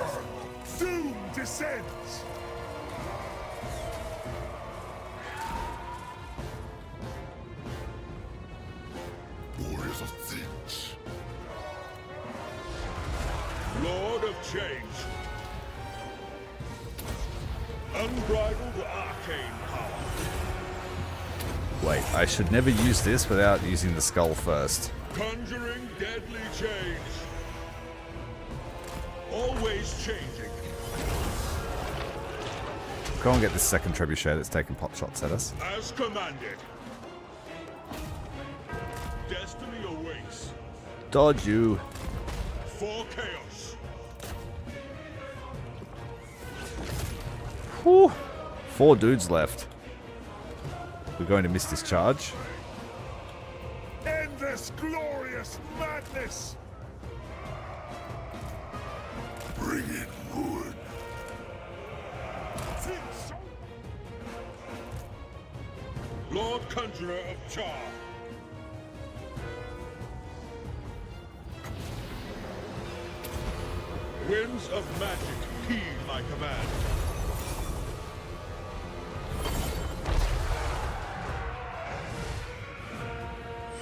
Doom descends. Warriors of Tzeentch. Lord of change. Unbridled arcane power. Wait, I should never use this without using the skull first. Conjuring deadly change. Always changing. Go and get the second trebuchet that's taking pot shots at us. As commanded. Destiny awaits. Dodge you. For chaos. Whew. 4 dudes left. We're going to miss this charge. End this glorious madness. Bring in wood. Lord Conjurer of Char. Winds of magic heed my command.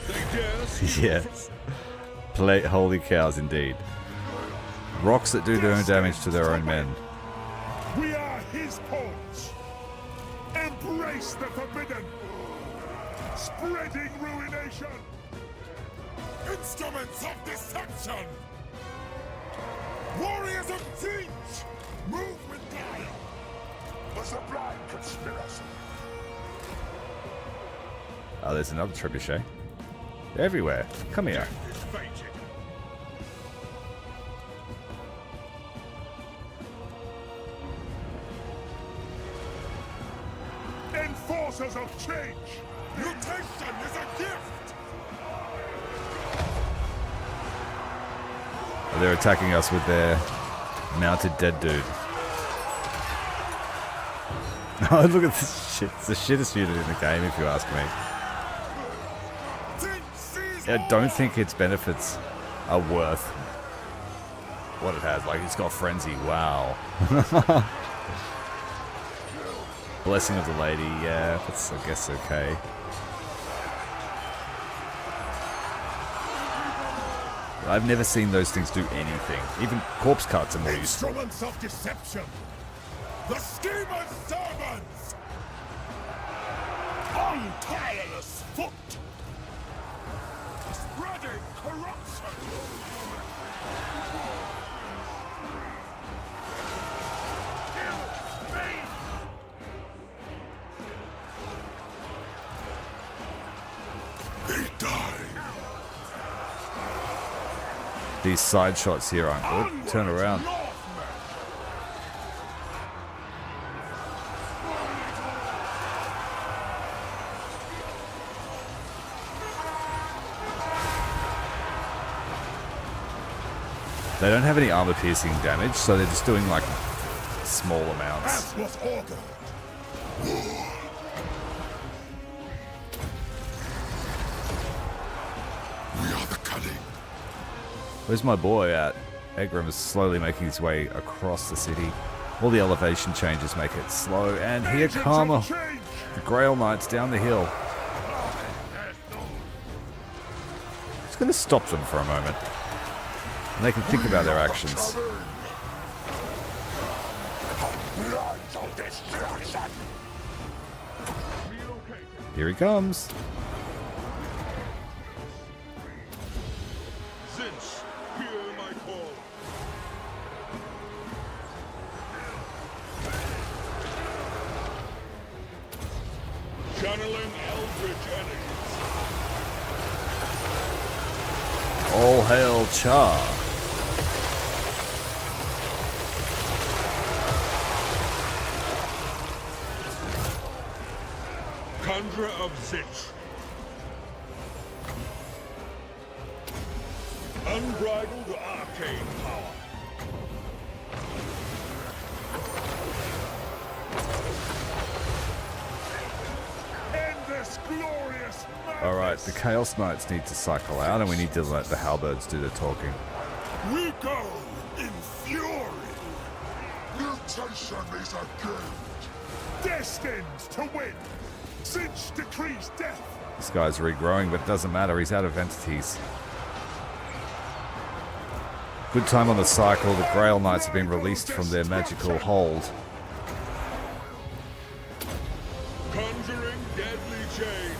They dare speak Yes. Play holy cows indeed. Rocks that do their own damage to their own men. We are his pawns. Embrace the forbidden. Spreading ruination. Instruments of deception. Warriors of Tzeentch. Move with guile. A sublime conspiracy. Oh, there's another trebuchet. They're everywhere. Come here. Is fated. Enforcers of change. Mutation is a gift. They're attacking us with their mounted dead dude. Oh, look at this shit. It's the shittest unit in the game, if you ask me. I don't think its benefits are worth what it has. Like, it's got frenzy. Wow. Blessing of the Lady. Yeah, that's, I guess, okay. I've never seen those things do anything. Even corpse cuts are more useful. Instruments of deception. The schemer's servants. On tireless foot. Spreading These side shots here aren't good. Turn around. They don't have any armor piercing damage, so they're just doing like small amounts. As was ordered. We are the cunning. Where's my boy at? Egrim is slowly making his way across the city. All the elevation changes make it slow, and here come the Grail Knights down the hill. Just gonna stop them for a moment. And they can think about their actions. Here he comes. Tzeentch, hear my call. Channeling eldritch energies. All hail Char. Conjurer of Tzeentch. Unbridled arcane power. Endless glorious madness. Alright, the Chaos Knights need to cycle out, and we need to let the Halberds do the talking. We go in fury. Mutation is a gift. Destined to win. Tzeentch decrees death. This guy's regrowing, but it doesn't matter, he's out of entities. Good time on the cycle, the Grail Knights have been released from their magical hold. Conjuring deadly change.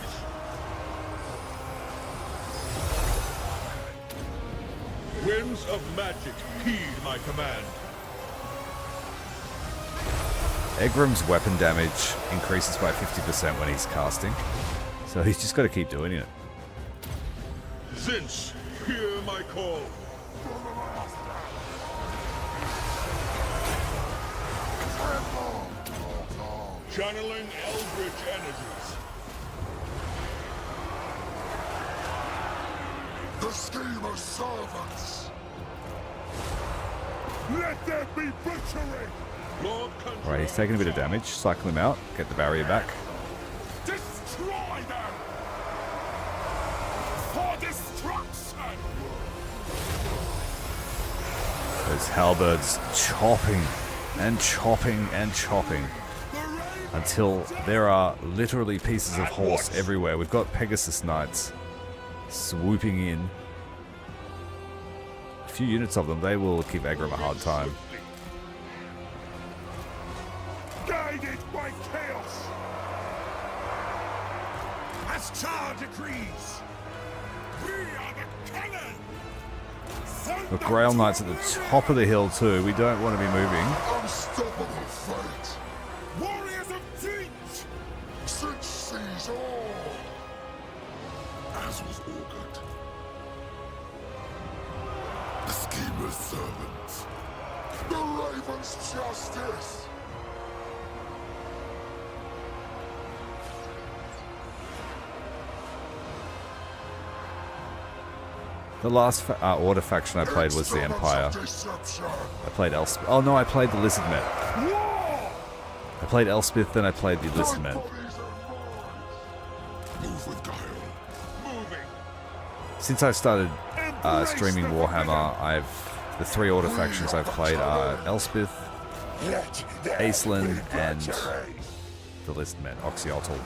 Winds of magic heed my command. Egrim's weapon damage increases by 50% when he's casting, so he's just got to keep doing it. Tzeentch, hear my call. Channeling eldritch energies. The schemer's servants. Let there be butchery. Lord Conjurer. Alright, he's taking a bit of damage. Cycle him out, get the barrier back. Destroy them. For destruction. Those halberds chopping and chopping and chopping until there are literally pieces of horse everywhere. We've got Pegasus Knights swooping in. A few units of them, they will give Egrim a hard time. Guided by chaos. As Char decrees. We are the cannon. The Grail Knights at the top of the hill too. We don't want to be moving. Unstoppable fate. Warriors of Tzeentch. Tzeentch sees all. As was ordered. The schemer's servants. The Raven's justice. The last Order faction I played was the Empire. I played Elspeth. Oh no, I played the Lizardmen. I played Elspeth, then I played the Lizardmen. Move with guile. Moving. Since I started streaming Warhammer, the three Order factions I've played are Elspeth, Aisling, and the Lizardmen, Oxyotl.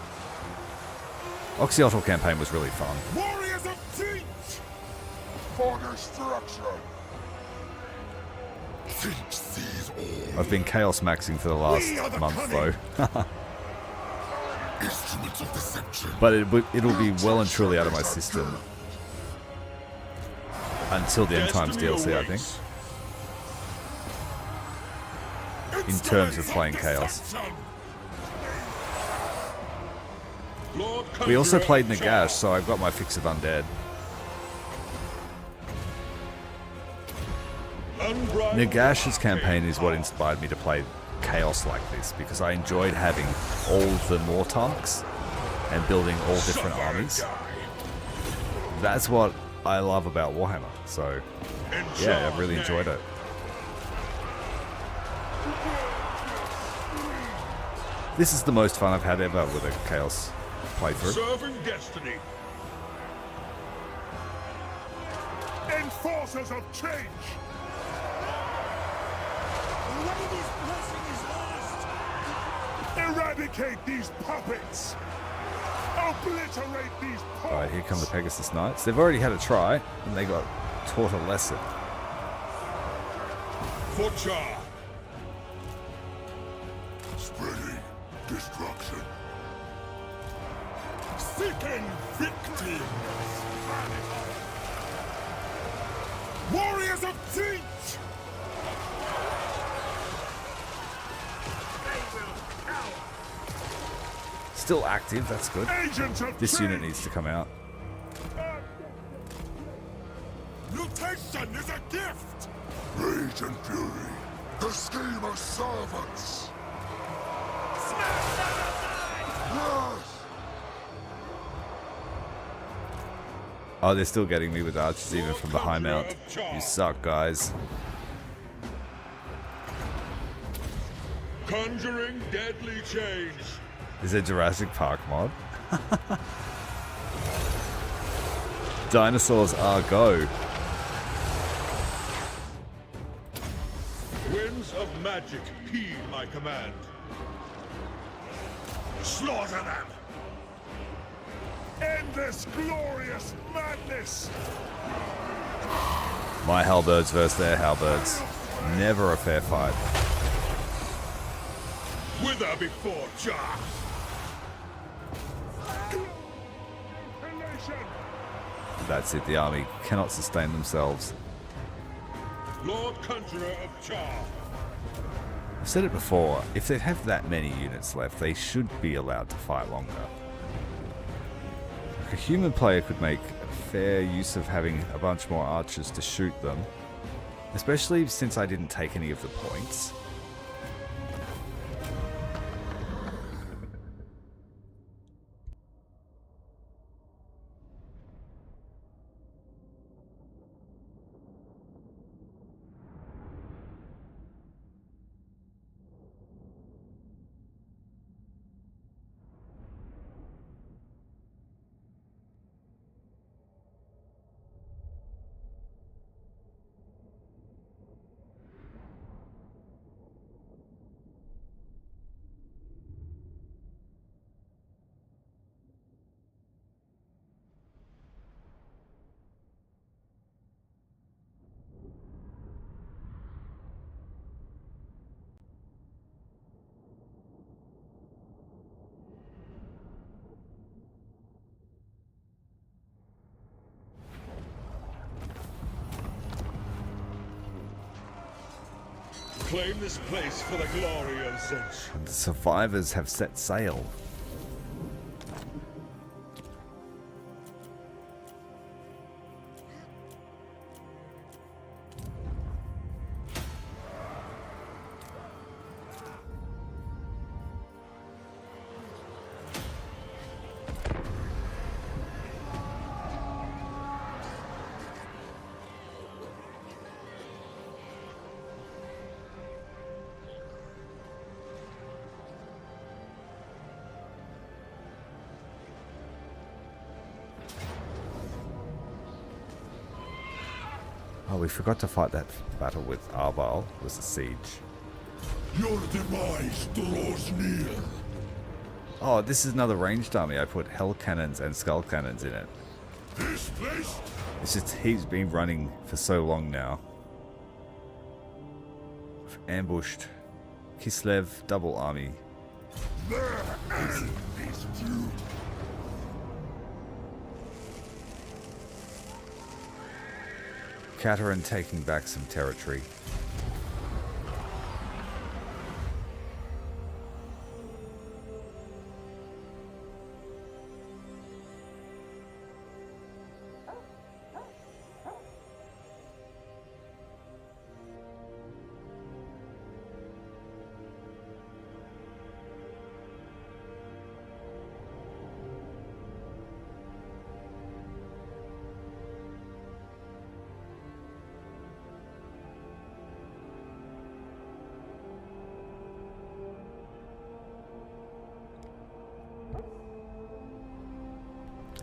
Oxyotl campaign was really fun. Warriors of Tzeentch. For destruction. Tzeentch sees all. I've been chaos maxing for the last month though. Instruments of deception. But it'll be well and truly out of my system until the End Times DLC, I think. In terms of playing Chaos. We also played Nagash, so I've got my fix of undead. Nagash's campaign is what inspired me to play Chaos like this, because I enjoyed having all the Mortarks and building all different armies. That's what I love about Warhammer, so yeah, I really enjoyed it. This is the most fun I've had ever with a Chaos playthrough. Serving destiny. Enforcers of change. Eradicate these puppets. Obliterate these paws. Alright, here come the Pegasus Knights. They've already had a try, and they got taught a lesson. For Char. Spreading destruction. Seeking victims. Warriors of Tzeentch. Still active, that's good. Agents of This unit change. needs to come out. Mutation is a gift. Rage and fury. The scheme of servants. Smash them aside. Yes. Oh, they're still getting me with archers even from the high mount. You suck, guys. Conjuring deadly change. Is it Jurassic Park mod? Dinosaurs are go. Winds of magic heed my command. Slaughter them. End this glorious madness. My halberds versus their halberds. Never a fair fight. Wither before Jar. That's it, the army cannot sustain themselves. Lord Conjurer of Char. I've said it before, if they have that many units left, they should be allowed to fight longer. A human player could make fair use of having a bunch more archers to shoot them, especially since I didn't take any of the points. Claim this place for the glory of Tzeentch. And the survivors have set sail. Oh, we forgot to fight that battle with Arbal. It was a siege. Your demise draws near. Oh, this is another ranged army. I put hell cannons and skull cannons in it. This place? It's just he's been running for so long now. Ambushed Kislev double army. There end is few. Katerin taking back some territory.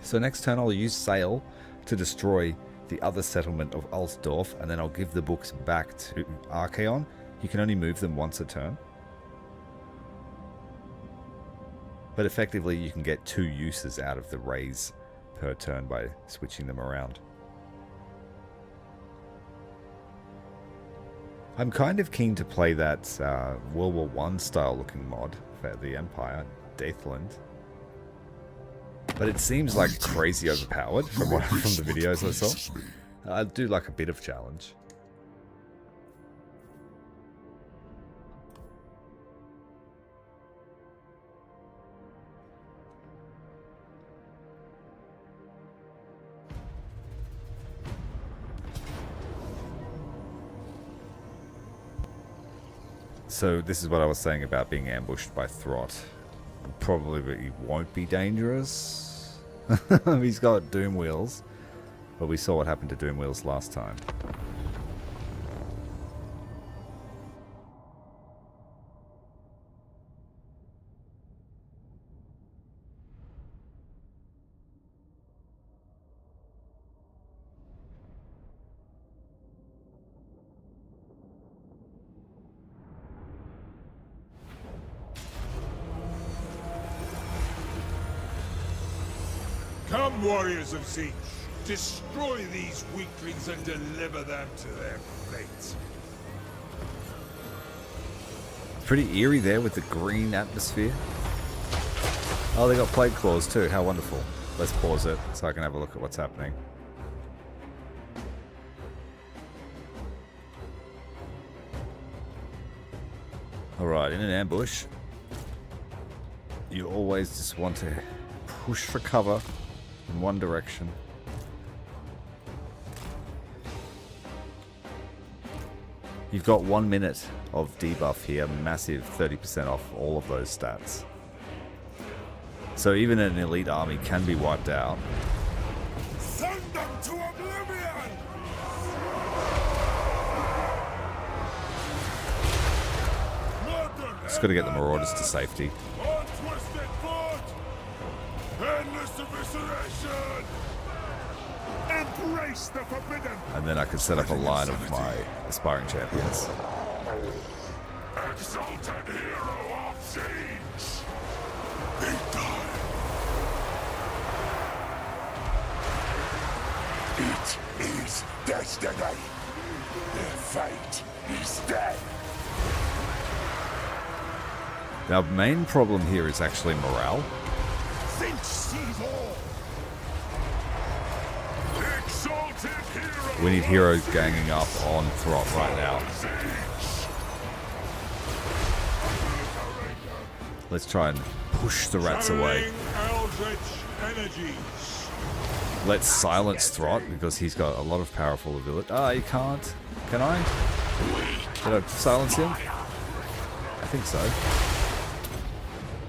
So next turn I'll use Sail to destroy the other settlement of Altdorf, and then I'll give the books back to Archaon. You can only move them once a turn. But effectively you can get 2 uses out of the raise per turn by switching them around. I'm kind of keen to play that World War I style looking mod for the Empire, Daethland. But it seems like crazy overpowered from the videos I saw. I'd do like a bit of challenge. So this is what I was saying about being ambushed by Throt. Probably he won't be dangerous. He's got Doom Wheels, but we saw what happened to Doom Wheels last time. Come, warriors of Tzeentch, destroy these weaklings and deliver them to their fate. Pretty eerie there with the green atmosphere. Oh, they got plague claws too. How wonderful. Let's pause it so I can have a look at what's happening. Alright, in an ambush, you always just want to push for cover in one direction. You've got 1 minute of debuff here, massive 30% off all of those stats. So even an elite army can be wiped out. Send them to oblivion! Just got to get the Marauders to safety. Untwisted foot! Endless evisceration! Embrace the forbidden! And then I could set up a line of my aspiring champions. Exalted hero of Tzeentch! They die. It is destiny. Their fate is death. Our main problem here is actually morale. Tzeentch sees all! Exalted hero. We need heroes ganging up on Throt right now. Let's try and push the rats away. Eldritch energies. Let's silence Throt because he's got a lot of powerful ability. Ah, you can't. Can I? Can I silence him? I think so.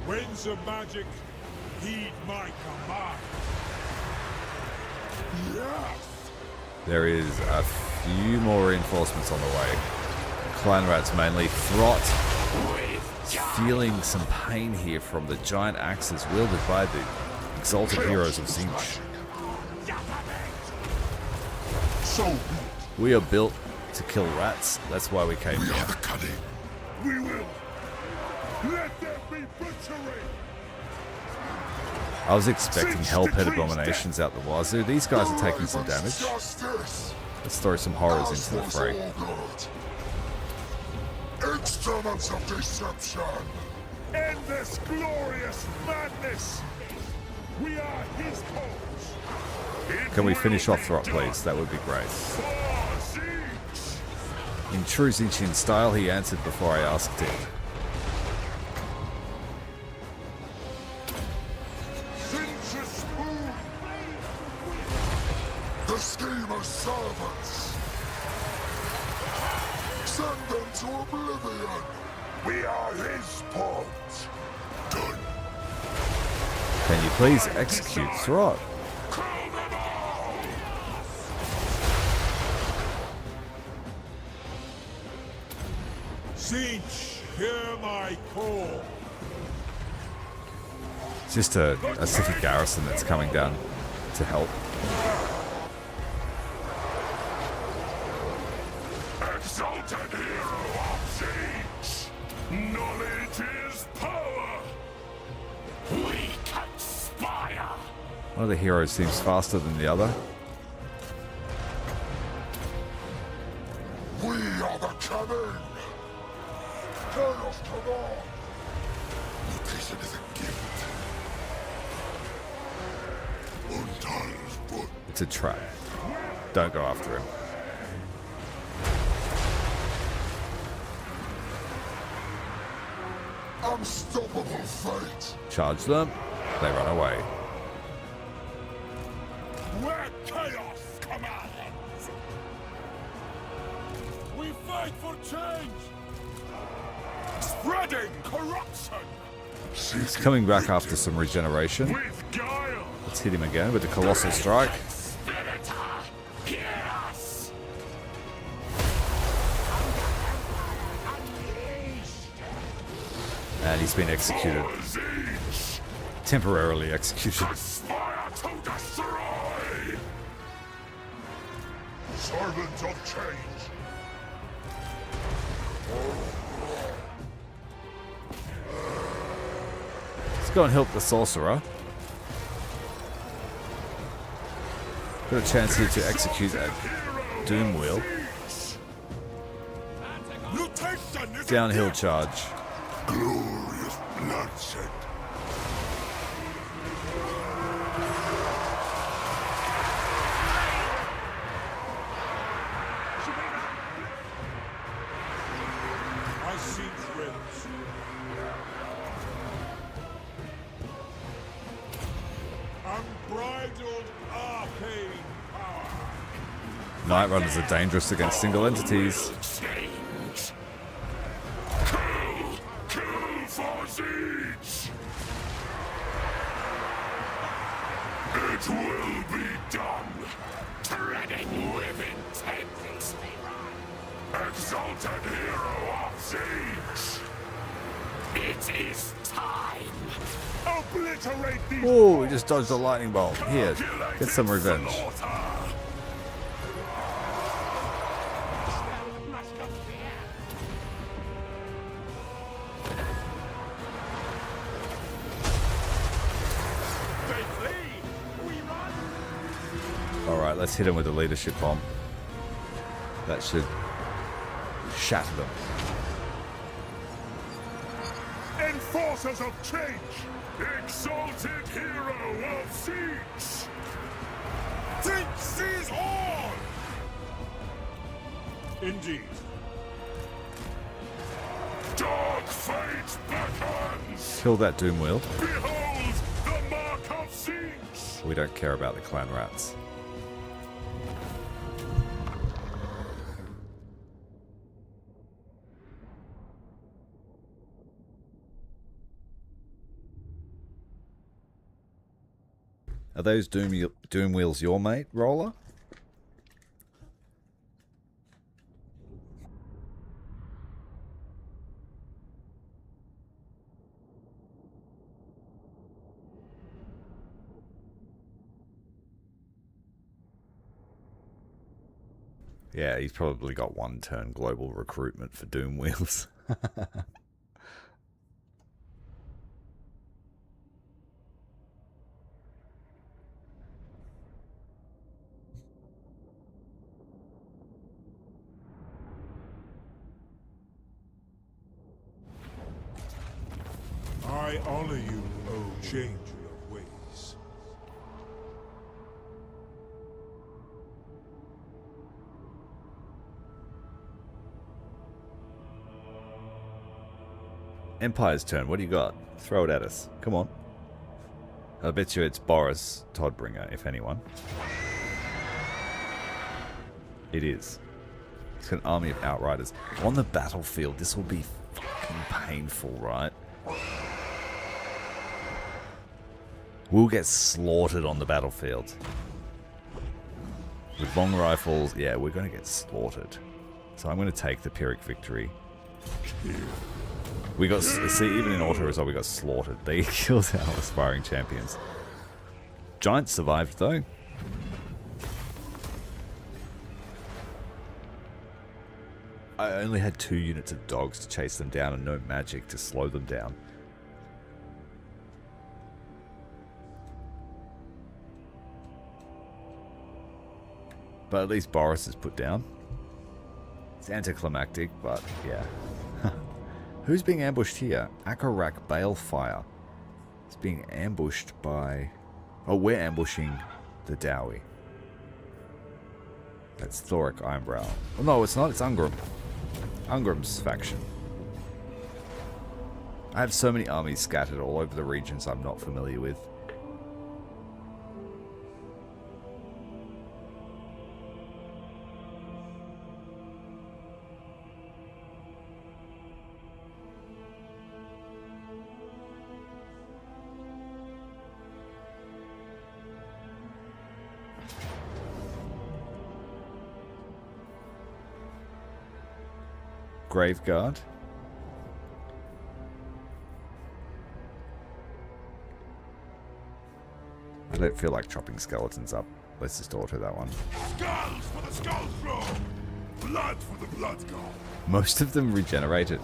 Winds of magic, heed my command. Yes! There is a few more reinforcements on the way. Clan rats mainly. Throt feeling some pain here from the giant axes wielded by the exalted heroes of Tzeentch. So We are built to kill rats. That's why we came we here. are the cunning. We will! Let there be butchery! I was expecting hell-pit abominations out the wazoo. These guys are taking some damage. Justice. Let's throw some horrors into the Ours fray. was all good. Instruments of deception. End this glorious madness! We are his foes! Can we finish off Throt, please? That would be great. For In true Tzeentchian style, he answered before I asked him. Tzeentch is smooth. The schemer's servants. Send them to oblivion. We are his pawns. Done. Can you please execute Throt? Tzeentch, hear my call. It's just a city garrison that's coming down to help. Exalted hero of Tzeentch. Knowledge is power. We conspire. One of the heroes seems faster than the other. We are the cannon. Chaos command. Mutation is a gift. Untie his foot. It's a trap. Don't go after him. Unstoppable fate. Charge them. They run away. Where chaos commands. We fight for change. Spreading corruption. He's coming back after some regeneration. With guile. Let's hit him again with the Colossal Strike. Spiritor, hear us. And he's been executed. Tzeentch. Temporarily executed. Aspire to destroy. Servant of change. Let's go and help the Sorcerer. Got a chance here to execute that Doom Wheel. Mutation is Downhill charge. Glorious bloodshed. I see trends. Unbridled arcane power. Night Runners are dangerous against single entities. Change. Kill for Tzeentch. It will be done. Treading with intent. Exalted hero of Tzeentch. It is time. Obliterate these. Oh, he just dodged a lightning bolt. Here, get some revenge. Alright, let's hit him with a leadership bomb. That should shatter them. Enforcers of change! Exalted hero of Tzeentch! Tzeentch sees all! Indeed. Dark fate beckons! Kill that Doom Wheel. Behold the mark of Tzeentch! We don't care about the clan rats. Are those Doom Wheels your mate, Roller? Yeah, he's probably got one turn global recruitment for Doom Wheels. I honor you, O changer of ways. Empire's turn. What do you got? Throw it at us. Come on. I bet you it's Boris Toddbringer, if anyone. It is. It's got an army of Outriders. On the battlefield, this will be fucking painful, right? We'll get slaughtered on the battlefield. With long rifles, yeah, we're going to get slaughtered. So I'm going to take the Pyrrhic victory. We got, see, even in auto result, we got slaughtered. They killed our aspiring champions. Giants survived, though. I only had 2 units of dogs to chase them down and no magic to slow them down. But at least Boris is put down. It's anticlimactic, but yeah. Who's being ambushed here? Akarak Balefire. It's being ambushed by... Oh, we're ambushing the Dowie. That's Thoric Ironbrow. Oh, no, it's not. It's Ungrim. Ungrim's faction. I have so many armies scattered all over the regions I'm not familiar with. Graveguard. I don't feel like chopping skeletons up. Let's just auto that one. Skulls for the skull throne! Blood for the blood god! Most of them regenerated.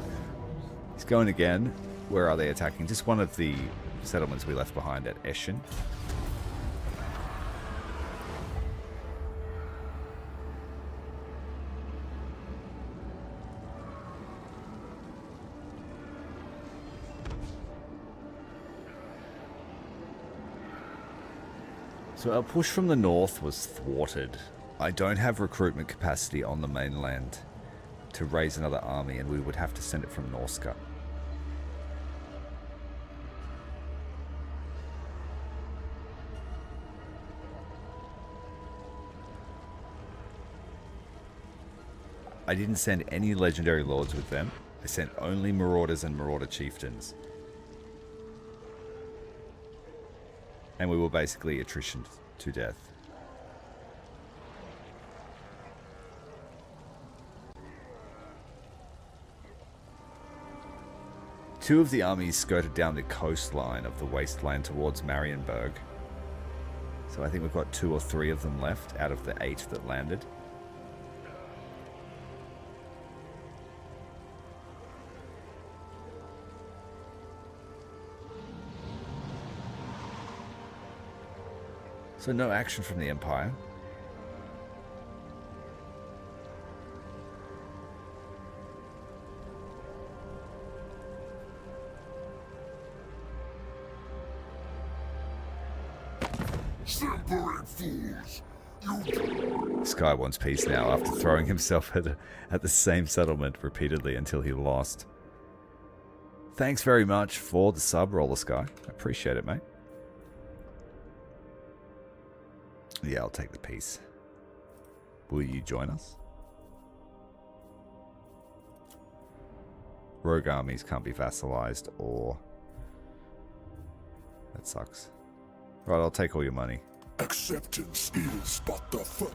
He's going again. Where are they attacking? Just one of the settlements we left behind at Eschen. So our push from the north was thwarted. I don't have recruitment capacity on the mainland to raise another army, and we would have to send it from Norska. I didn't send any legendary lords with them. I sent only marauders and marauder chieftains. And we were basically attrition to death. Two of the armies skirted down the coastline of the wasteland towards Marienburg. So I think we've got 2 or 3 of them left out of the 8 that landed. So no action from the Empire. Simpering fools! This guy wants peace now after throwing himself at the same settlement repeatedly until he lost. Thanks very much for the sub, Roller Sky. I appreciate it, mate. Yeah, I'll take the peace. Will you join us? Rogue armies can't be vassalized, or... That sucks. Right, I'll take all your money. Acceptance is but the foot.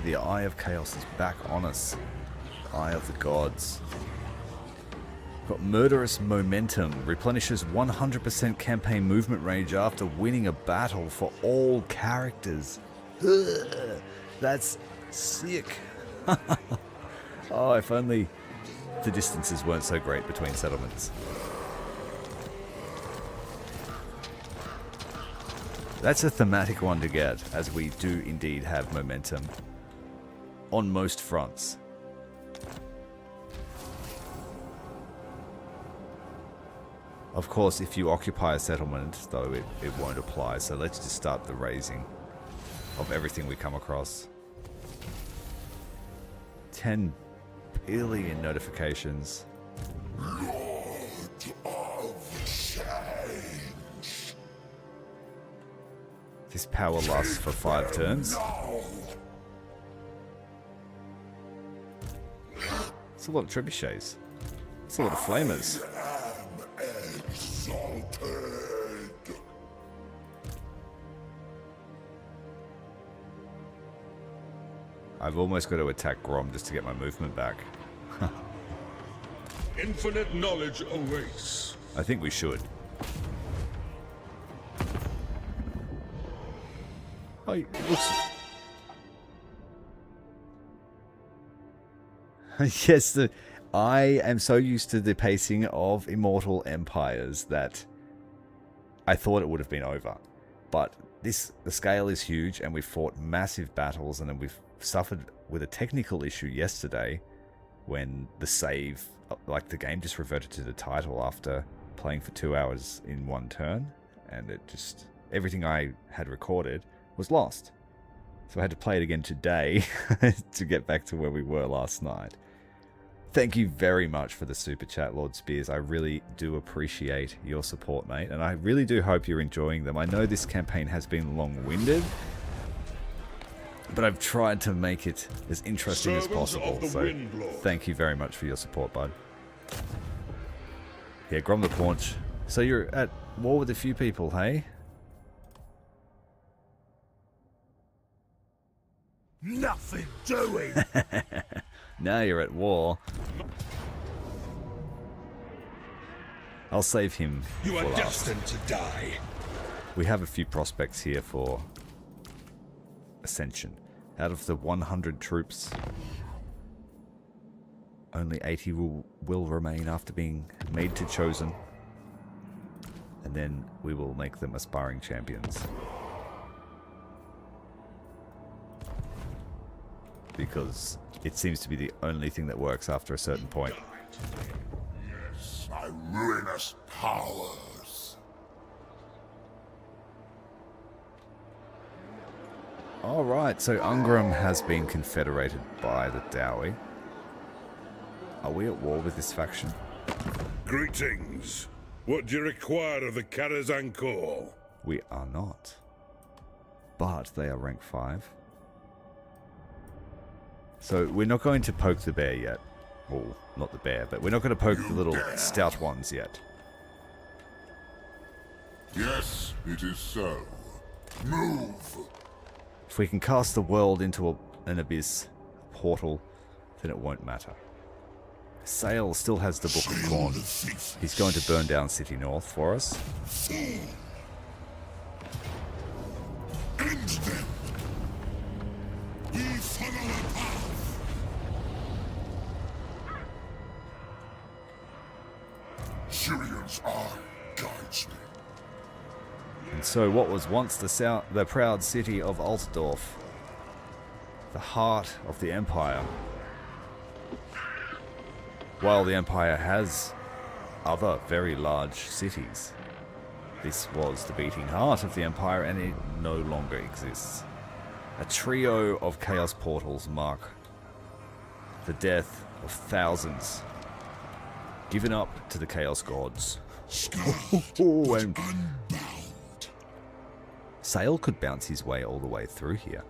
The Eye of Chaos is back on us. Eye of the Gods. Got Murderous Momentum. Replenishes 100% campaign movement range after winning a battle for all characters. Ugh, that's sick. Oh, if only the distances weren't so great between settlements. That's a thematic one to get, as we do indeed have momentum on most fronts. Of course, if you occupy a settlement, though, it won't apply. So let's just start the raising of everything we come across. 10 billion notifications. Lord of Change. This power lasts for 5 turns. It's a lot of trebuchets. It's a lot of flamers. I've almost got to attack Grom just to get my movement back. Infinite knowledge awaits. I think we should. Oh, it looks... Yes, I am so used to the pacing of Immortal Empires that I thought it would have been over. But the scale is huge, and we've fought massive battles, and then we've suffered with a technical issue yesterday when the save, like the game just reverted to the title after playing for 2 hours in one turn, and it just, everything I had recorded was lost. So I had to play it again today to get back to where we were last night. Thank you very much for the super chat, Lord Spears. I really do appreciate your support, mate, and I really do hope you're enjoying them. I know this campaign has been long-winded, but I've tried to make it as interesting as possible. So thank you very much for your support, bud. Yeah, Grom the Paunch. So you're at war with a few people, hey? Nothing doing. Now you're at war. I'll save him. You are for last. destined to die. We have a few prospects here for Ascension. Out of the 100 troops, only 80 will remain after being made to chosen. And then we will make them aspiring champions. Because it seems to be the only thing that works after a certain point. Yes, my ruinous powers. Alright, so Ungram has been confederated by the Dowie. Are we at war with this faction? Greetings. What do you require of the Karazhan Corps? We are not. But they are rank 5. So we're not going to poke the bear yet. Well, not the bear, but we're not going to poke the little stout ones yet. Yes, it is so. Move. If we can cast the world into an abyss portal, then it won't matter. Sale still has the Book of Khorne. He's going to burn down City North for us. End them. We follow a path. Sirian's eye guides me. And so what was once the proud city of Altdorf, the heart of the Empire, while the Empire has other very large cities, this was the beating heart of the Empire, and it no longer exists. A trio of chaos portals mark the death of thousands, given up to the chaos gods. And Sale could bounce his way all the way through here.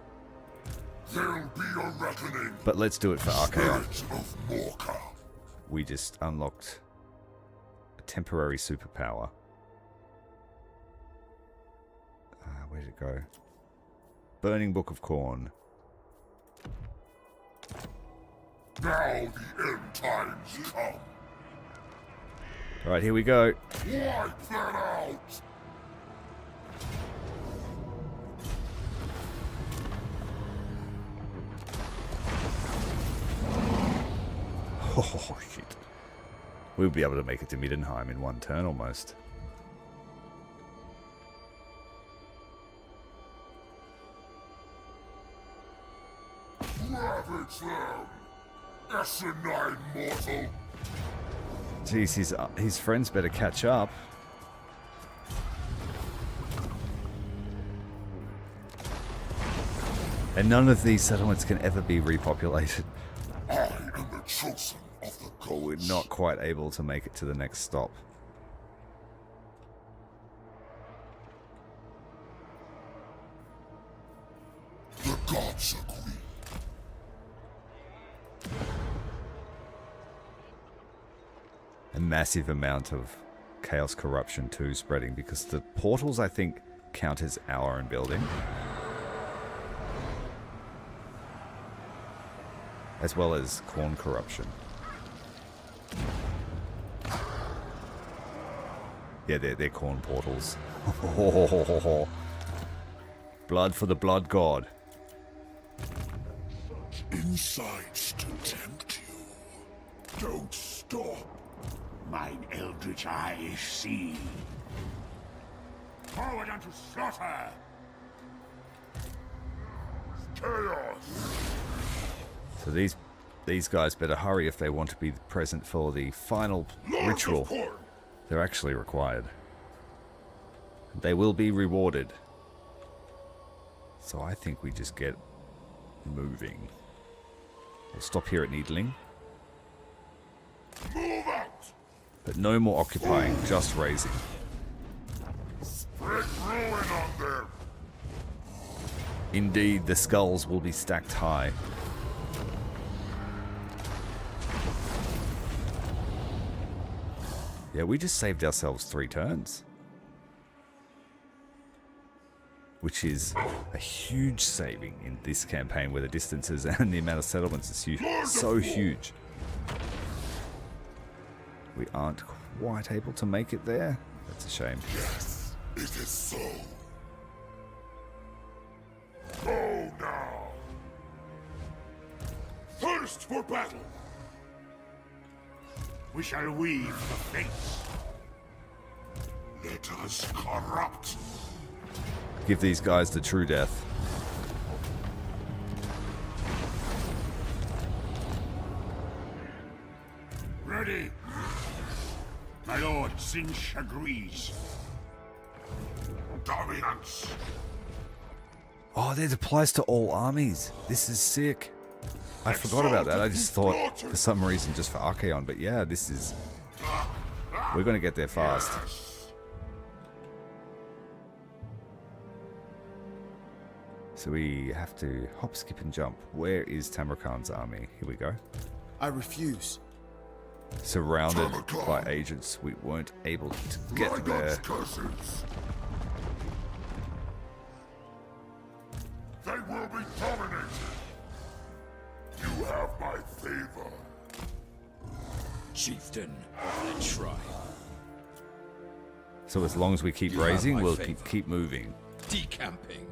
There'll be a reckoning. But let's do it for Archaon. Spirits of Morka. We just unlocked a temporary superpower. Where'd it go? Burning Book of Khorne. Now the end times come. Alright, here we go. Wipe that out. Oh, shit. We'll be able to make it to Midenheim in one turn almost. Ravage them! Asinine mortal! Jeez, his friends better catch up. And none of these settlements can ever be repopulated. I am the chosen of the But we're gods. not quite able to make it to the next stop. The gods agree. A massive amount of chaos corruption too spreading, because the portals, I think, count as our own building. As well as Khorne corruption. Yeah, they're Khorne portals. Blood for the blood god. Insights to tempt you. Don't stop. Mine eldritch eyes see. Forward unto slaughter! Chaos! So these guys better hurry if they want to be present for the final ritual. They're actually required. They will be rewarded. So I think we just get moving. We'll stop here at Needling. Move out! But no more occupying, just raising. Spread ruin on them! Indeed, the skulls will be stacked high. Yeah, we just saved ourselves 3 turns. Which is a huge saving in this campaign where the distances and the amount of settlements is huge. So huge. We aren't quite able to make it there. That's a shame. Yes, it is so. Go now! Thirst for battle! We shall weave the fates. Let us corrupt. Give these guys the true death. Ready? My lord Tzeentch agrees. Dominance. Oh, that applies to all armies. This is sick. I forgot about that. I just thought for some reason just for Archaon, but yeah, this is... We're going to get there fast. So we have to hop, skip, and jump. Where is Tamarkan's army? Here we go. I refuse. Surrounded by agents, we weren't able to get there. Curses! They will be dominated! You have my favor. Chieftain of the tribe. So as long as we keep You have raising, my we'll favor. keep moving. Decamping.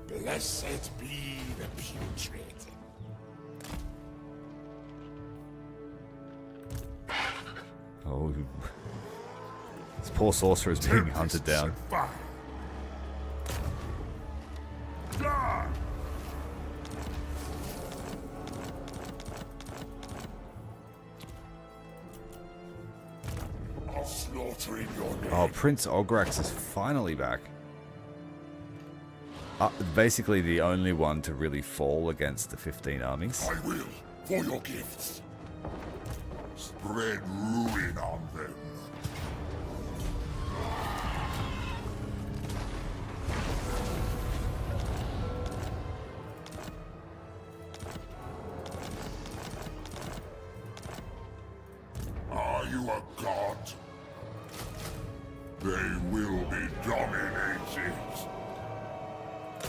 Blessed be the putrid. Oh, this poor sorcerer is being hunted down. Fire. Die! I'll slaughter in your name. Oh, Prince Ograx is finally back. Basically the only one to really fall against the 15 armies. I will, for your gifts. Spread ruin on them. Are you a god? They will be dominated.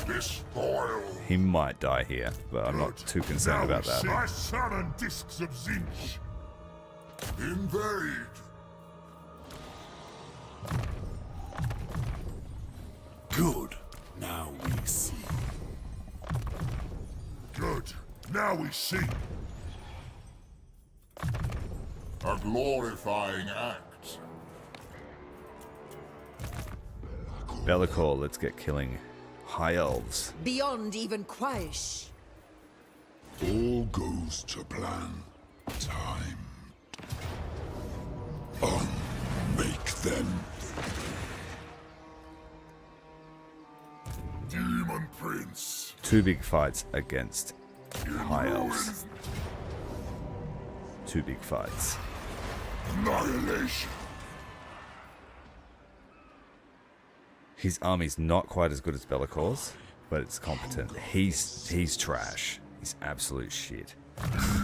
Despoil. He might die here, but I'm not too concerned about that. I summon discs of Tzeentch. Invade. Good. Now we see. Good. Now we see. A glorifying act. Bellicor, let's get killing high elves. Beyond even Quaish. All goes to plan. Time. Make them. Demon Prince. 2 big fights against High Elves. 2 big fights. Annihilation. His army's not quite as good as Bellacor's, but it's competent. He's trash. He's absolute shit.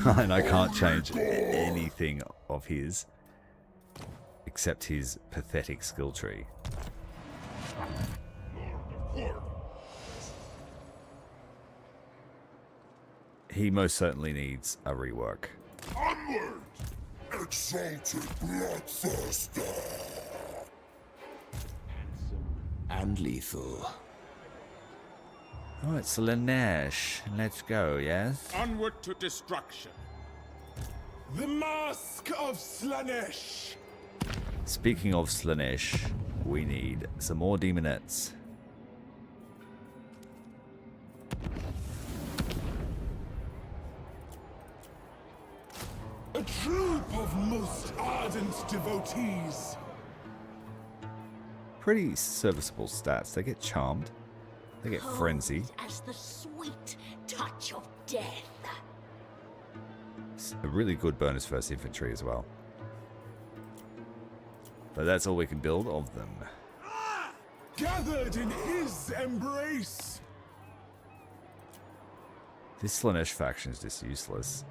And I can't change anything of his except his pathetic skill tree. He most certainly needs a rework. Onward! Exalted Bloodthirster! And lethal. Alright, Slaanesh. Let's go, yes? Onward to destruction. The Mask of Slaanesh. Speaking of Slaanesh, we need some more demonettes. A troop of most ardent devotees. Pretty serviceable stats. They get charmed. They get frenzy. As the sweet touch of death. It's a really good bonus versus infantry as well. But that's all we can build of them. Gathered in his embrace. This Slaanesh faction is just useless.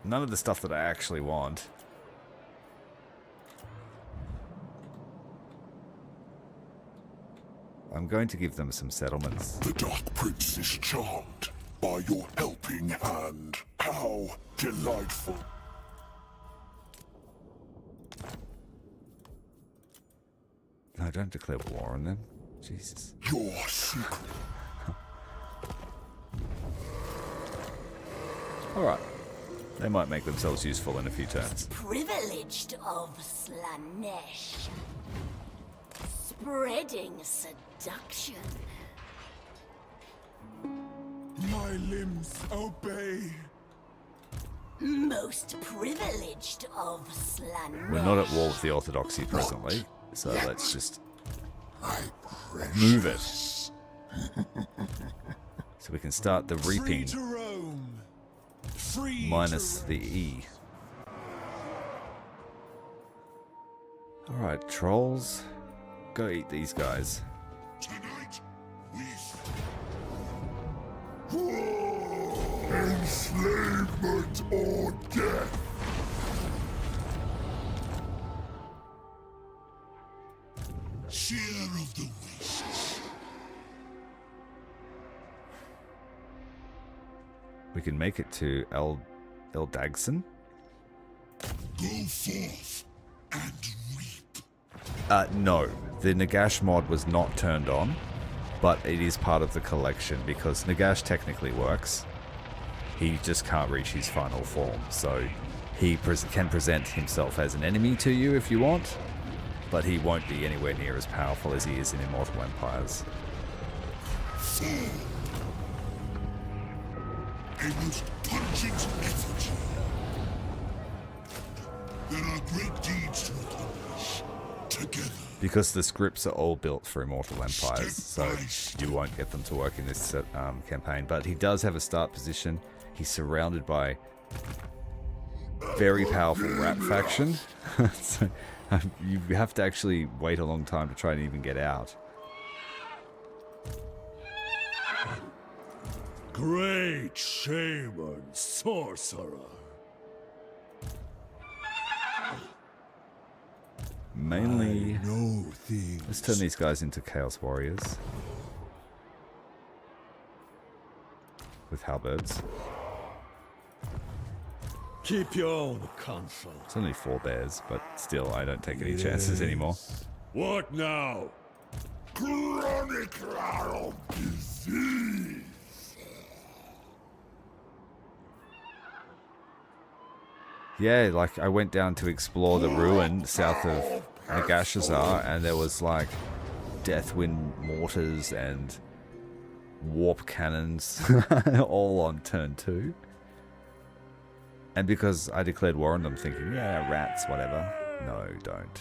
None of the stuff that I actually want. I'm going to give them some settlements. The Dark Prince is charmed by your helping hand. How delightful. No, don't declare war on them. Jesus. Your secret. Alright. They might make themselves useful in a few turns. Privileged of Slaanesh. Spreading seduction. My limbs obey. Most privileged of Slaanesh. We're not at war with the Orthodoxy presently, so let's just move it. So we can start the Free reaping to roam. Free minus to the E. Alright, trolls. Go eat these guys. Tonight, we Enslavement or death. share of the wastes. We can make it to Eldagson. Go forth and reap. No. The Nagash mod was not turned on, but it is part of the collection because Nagash technically works. He just can't reach his final form, so he can present himself as an enemy to you if you want, but he won't be anywhere near as powerful as he is in Immortal Empires. A most pungent effigy. There are great deeds to accomplish together. Because the scripts are all built for Immortal Empires, so you won't get them to work in this campaign. But he does have a start position. He's surrounded by very powerful rat faction. So you have to actually wait a long time to try and even get out. Great shaman, sorcerer. Mainly, No things. let's turn these guys into Chaos Warriors with halberds. Keep your own counsel. It's only 4 bears, but still, I don't take any chances anymore. What now? Chronicler of disease. Yeah, like I went down to explore the ruin south of Nagashazar, and there was like Deathwind mortars and warp cannons all on turn 2. And because I declared war on them thinking, yeah, rats, whatever, No, don't.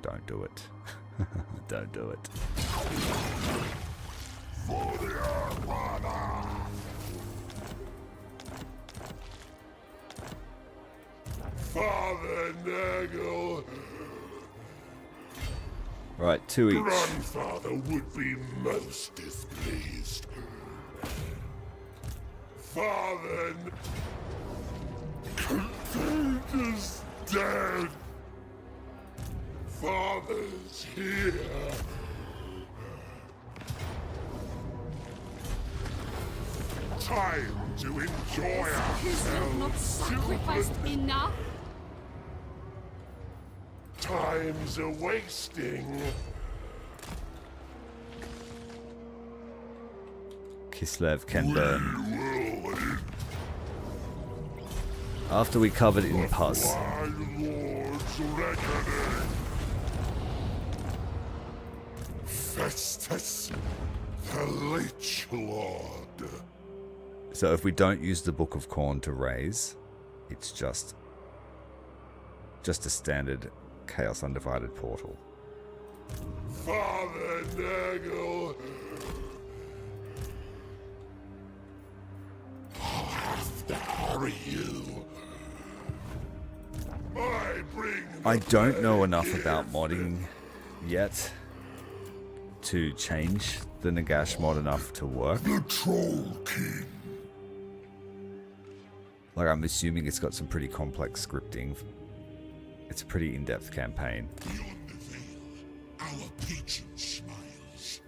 Don't do it. Don't do it. Father Nurgle. Right, 2 each. Grandfather would be most displeased. Father is dead. Father's here. Time to enjoy Is ourselves. not sacrificed enough? Time's a wasting. Kislev can burn. After we covered it in pus. My lord's reckoning. Festus, the Lich Lord. So if we don't use the Book of Khorne to raise, it's just a standard Chaos Undivided portal. Father Nurgle. I'll have to hurry you. I don't know enough about modding yet to change the Nagash mod enough to work. The Troll King. Like, I'm assuming it's got some pretty complex scripting. It's a pretty in-depth campaign. Beyond the veil, our patron smiles.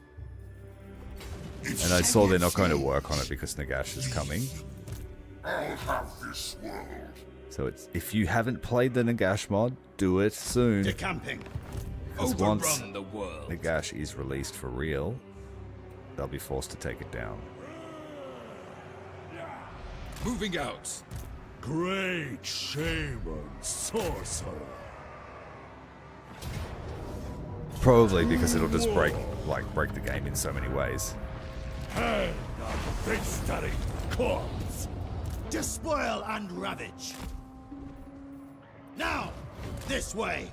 And I saw they're not going to work on it because Nagash is coming. I'll have this world. So it's, if you haven't played the Nagash mod, do it soon. Decamping. Because once Overrun the world. Nagash is released for real, they'll be forced to take it down. Moving out. Great shaman sorcerer. Probably because it'll just break the game in so many ways. Hand on bestiary corpse. Despoil and ravage. Now, this way.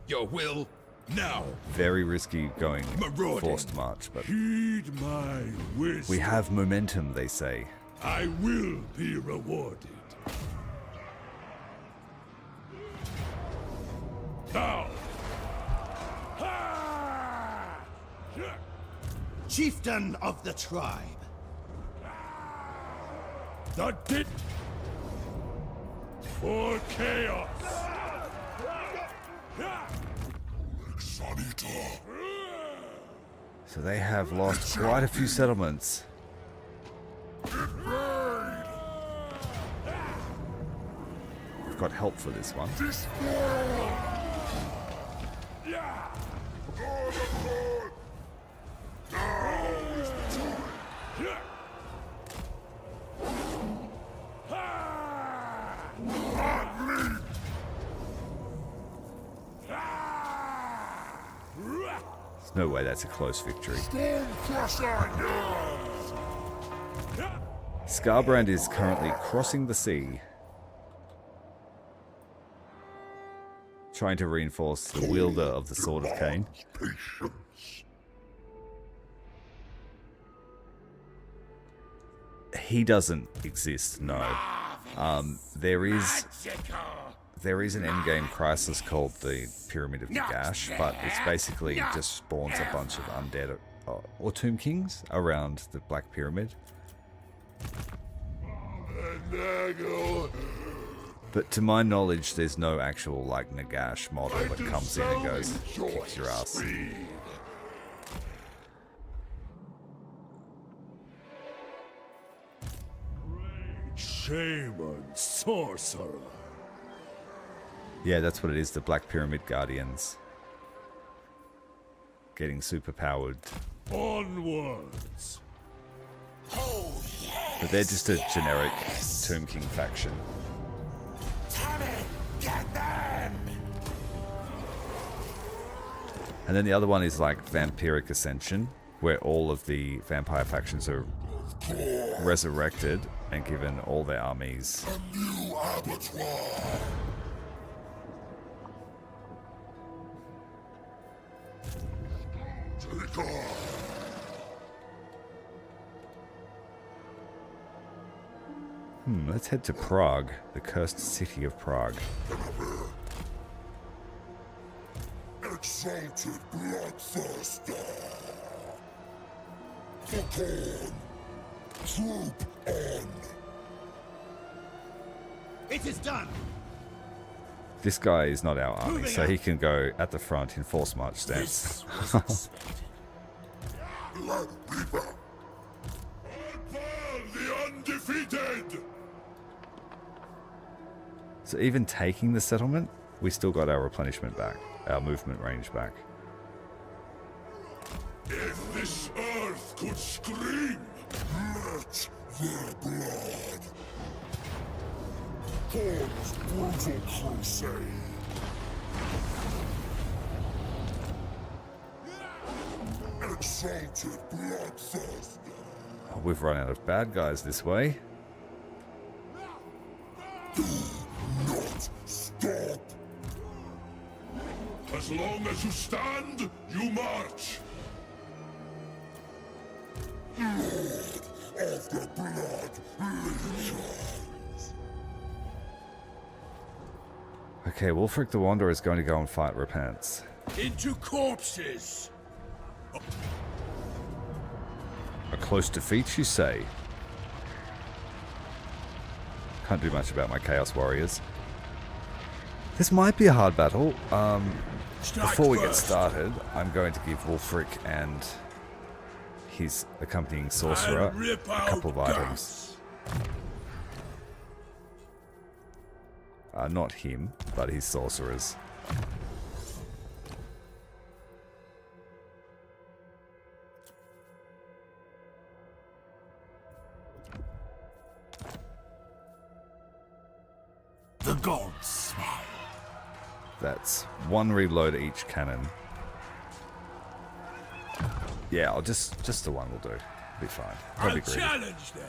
Your will, now. Very risky going Marauding. forced march, but Heed my wisdom. we have momentum, they say. I will be rewarded. Now. Ha! Chieftain of the tribe. The dit for chaos. Sanita. So they have lost quite a few settlements. We've got help for this one. There's no way that's a close victory. Scarbrand is currently crossing the sea, trying to reinforce the wielder of the Sword of Cain. Patience. He doesn't exist, no. There is an endgame crisis called the Pyramid of Nagash, but it's basically just spawns a bunch of undead or Tomb Kings around the Black Pyramid. Nurgle. But to my knowledge, there's no actual like Nagash model that comes in and goes, kicks your ass. Shaman sorcerer. Yeah, that's what it is, the Black Pyramid Guardians. Getting super powered. Onwards. But they're just a generic Tomb King faction. And then the other one is like Vampiric Ascension, where all of the vampire factions are resurrected and given all their armies. A new abattoir. Let's head to Prague, the cursed city of Prague. Exalted bloodthirster. For Khorne. Troop on. It is done. This guy is not our army, so he can go at the front in force march stance. Blood Reaper. Unfurl the undefeated. So even taking the settlement, we still got our replenishment back, our movement range back. If this earth could scream, let their blood. Khorne's brutal crusade. Exalted bloodthirster. We've run out of bad guys this way. Do not stop. As long as you stand, you march. Lord of the Blood Legions. Okay, Wulfric the Wanderer is going to go and fight Repentance. Into corpses. A close defeat, you say? Can't do much about my Chaos Warriors. This might be a hard battle. Before we get started, I'm going to give Wulfric and his accompanying sorcerer a couple of items. Not him, but his sorcerers. The gods smell. That's one reload each cannon. Yeah, I'll just the one will do. Be fine. Don't be I'll greedy. challenge them.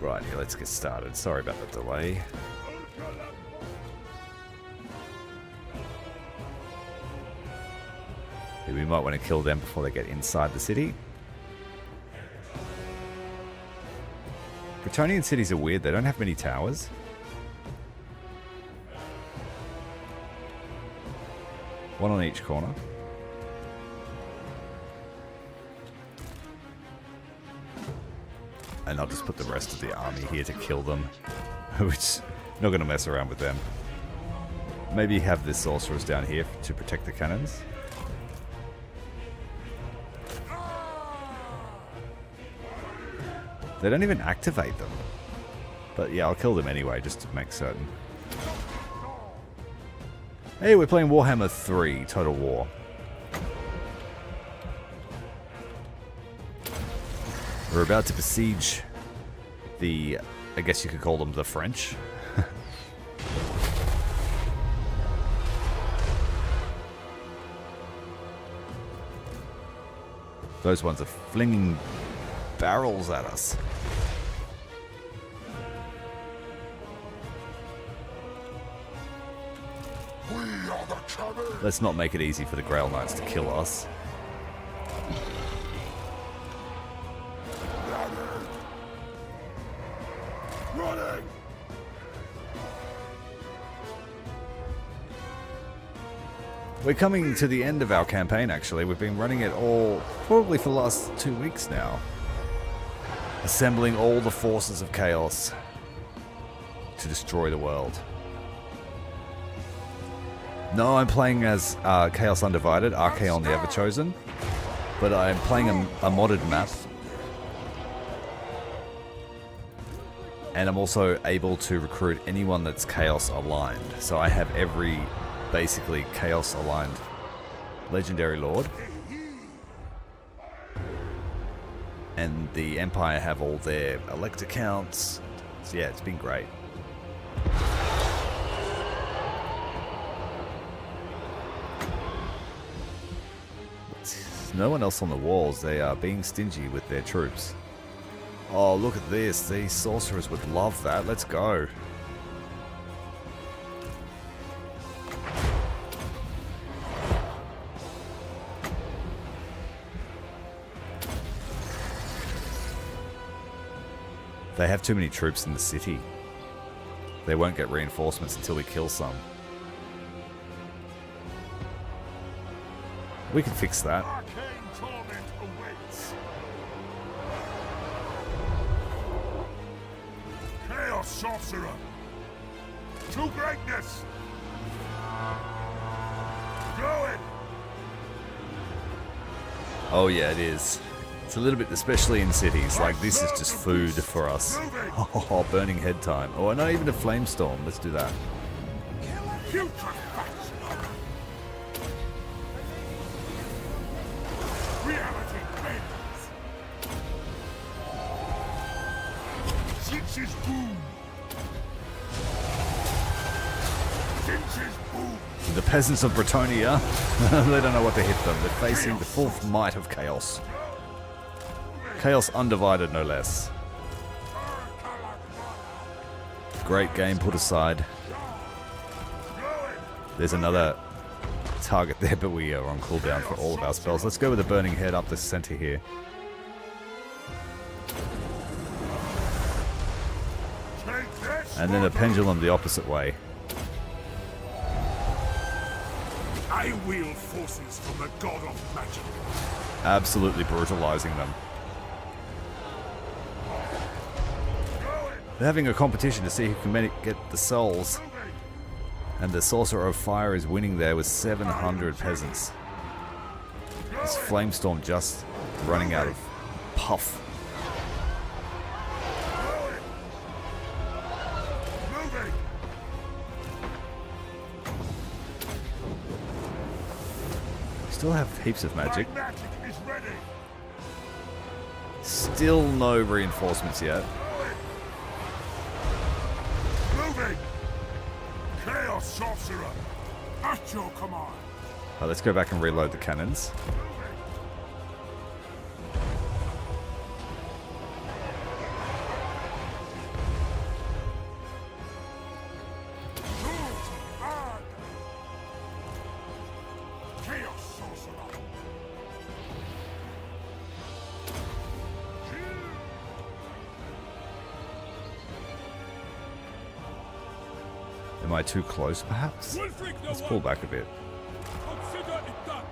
Right, here, let's get started. Sorry about the delay. Yeah, we might want to kill them before they get inside the city. Bretonian cities are weird. They don't have many towers. One on each corner. And I'll just put the rest of the army here to kill them. Which, not going to mess around with them. Maybe have the sorcerers down here to protect the cannons. They don't even activate them. But yeah, I'll kill them anyway, just to make certain. Hey, we're playing Warhammer 3, Total War. We're about to besiege the, I guess you could call them the French. Those ones are flinging barrels at us. Let's not make it easy for the Grail Knights to kill us. Running! We're coming to the end of our campaign, actually. We've been running it all, probably for the last 2 weeks now. Assembling all the forces of chaos to destroy the world. No, I'm playing as Chaos Undivided, Archaon the Everchosen. But I'm playing a modded map. And I'm also able to recruit anyone that's Chaos aligned. So I have every, basically, Chaos aligned Legendary Lord. And the Empire have all their elect accounts. So yeah, it's been great. There's no one else on the walls. They are being stingy with their troops. Oh, look at this. These sorcerers would love that. Let's go. They have too many troops in the city. They won't get reinforcements until we kill some. We can fix that. Arcane torment awaits. Chaos sorcerer. To greatness. Going. Oh yeah, it is. It's a little bit, especially in cities, like this is just food for us. Oh, burning head time. Oh, not even a flamestorm. Let's do that. Reality bends. Tzeentch's boom. Tzeentch's boom. The peasants of Bretonia, they don't know what to hit them. They're facing the fourth might of chaos. Chaos Undivided, no less. Great game put aside. There's another target there, but we are on cooldown for all of our spells. Let's go with the Burning Head up the center here. And then a pendulum the opposite way. I wield forces from the god of magic. Absolutely brutalizing them. They're having a competition to see who can get the souls. And the Sorcerer of Fire is winning there with 700 peasants. This Flamestorm just running out of puff. Still have heaps of magic. Still no reinforcements yet. Moving! Chaos Sorcerer! At your command! Let's go back and reload the cannons. Chaos Sorcerer! Am I too close, perhaps? Let's pull back a bit. Consider it done.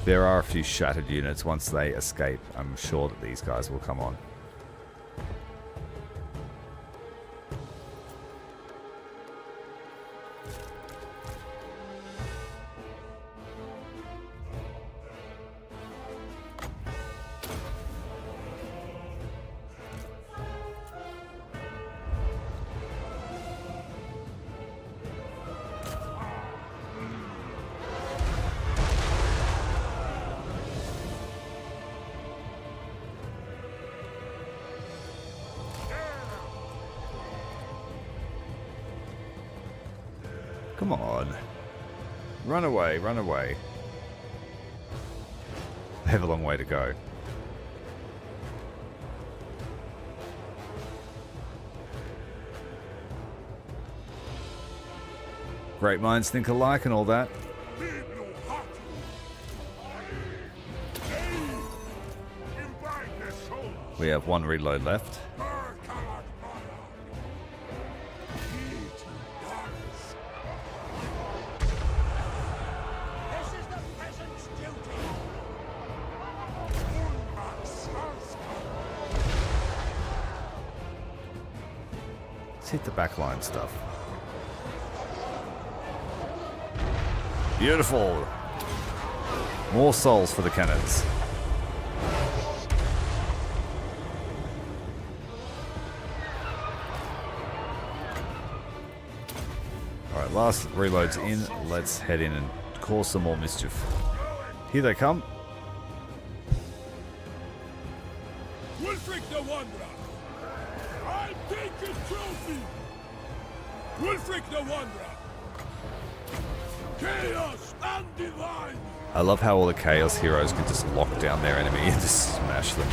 There are a few shattered units. Once they escape, I'm sure that these guys will come on. Come on. Run away, run away. They have a long way to go. Great minds think alike and all that. We have one reload left. Let's hit the backline stuff. Beautiful. More souls for the cannons. Alright, last reload's in. Let's head in and cause some more mischief. Here they come. Wulfric the Wanderer! I'll take his trophy! Wulfric the Wanderer! Chaos and divine! I love how all the Chaos heroes can just lock down their enemy and just smash them.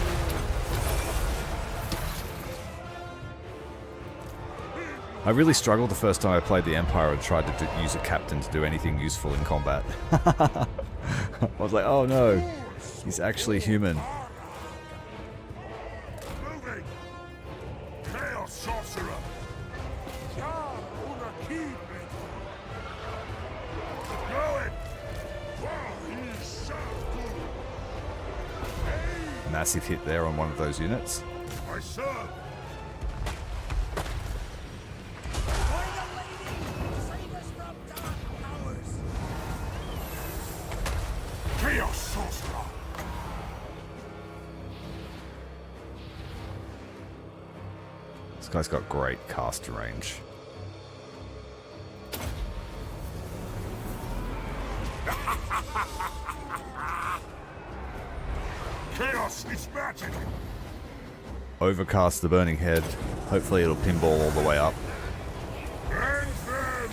I really struggled the first time I played the Empire and tried to use a captain to do anything useful in combat. I was like, oh no, he's actually human. Moving! Chaos Sorcerer! Going! He's so good! Massive hit there on one of those units. I serve! Chaos Sorcerer! This guy's got great caster range. Chaos is magic! Overcast the Burning Head. Hopefully it'll pinball all the way up. And them!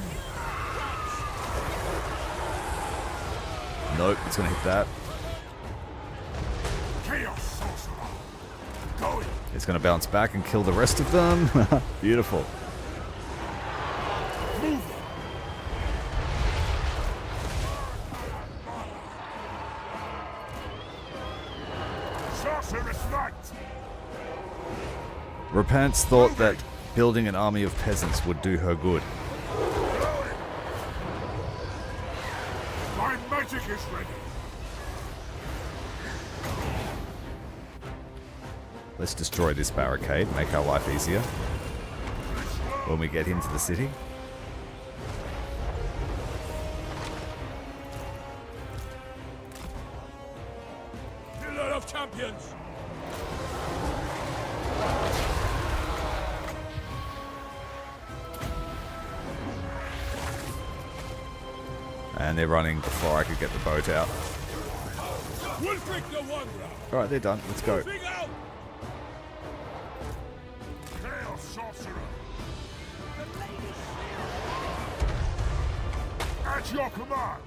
Nope, it's gonna hit that. Chaos Sorcerer! Going! It's gonna bounce back and kill the rest of them. Beautiful. Sorceress Knight! Repentance thought that building an army of peasants would do her good. Going! My magic is ready! Let's destroy this barricade, make our life easier when we get into the city. Pillar of Champions! And they're running before I could get the boat out. Wulfric the Wanderer! Alright, they're done. Let's go. Moving out! Chaos Sorcerer! At your command!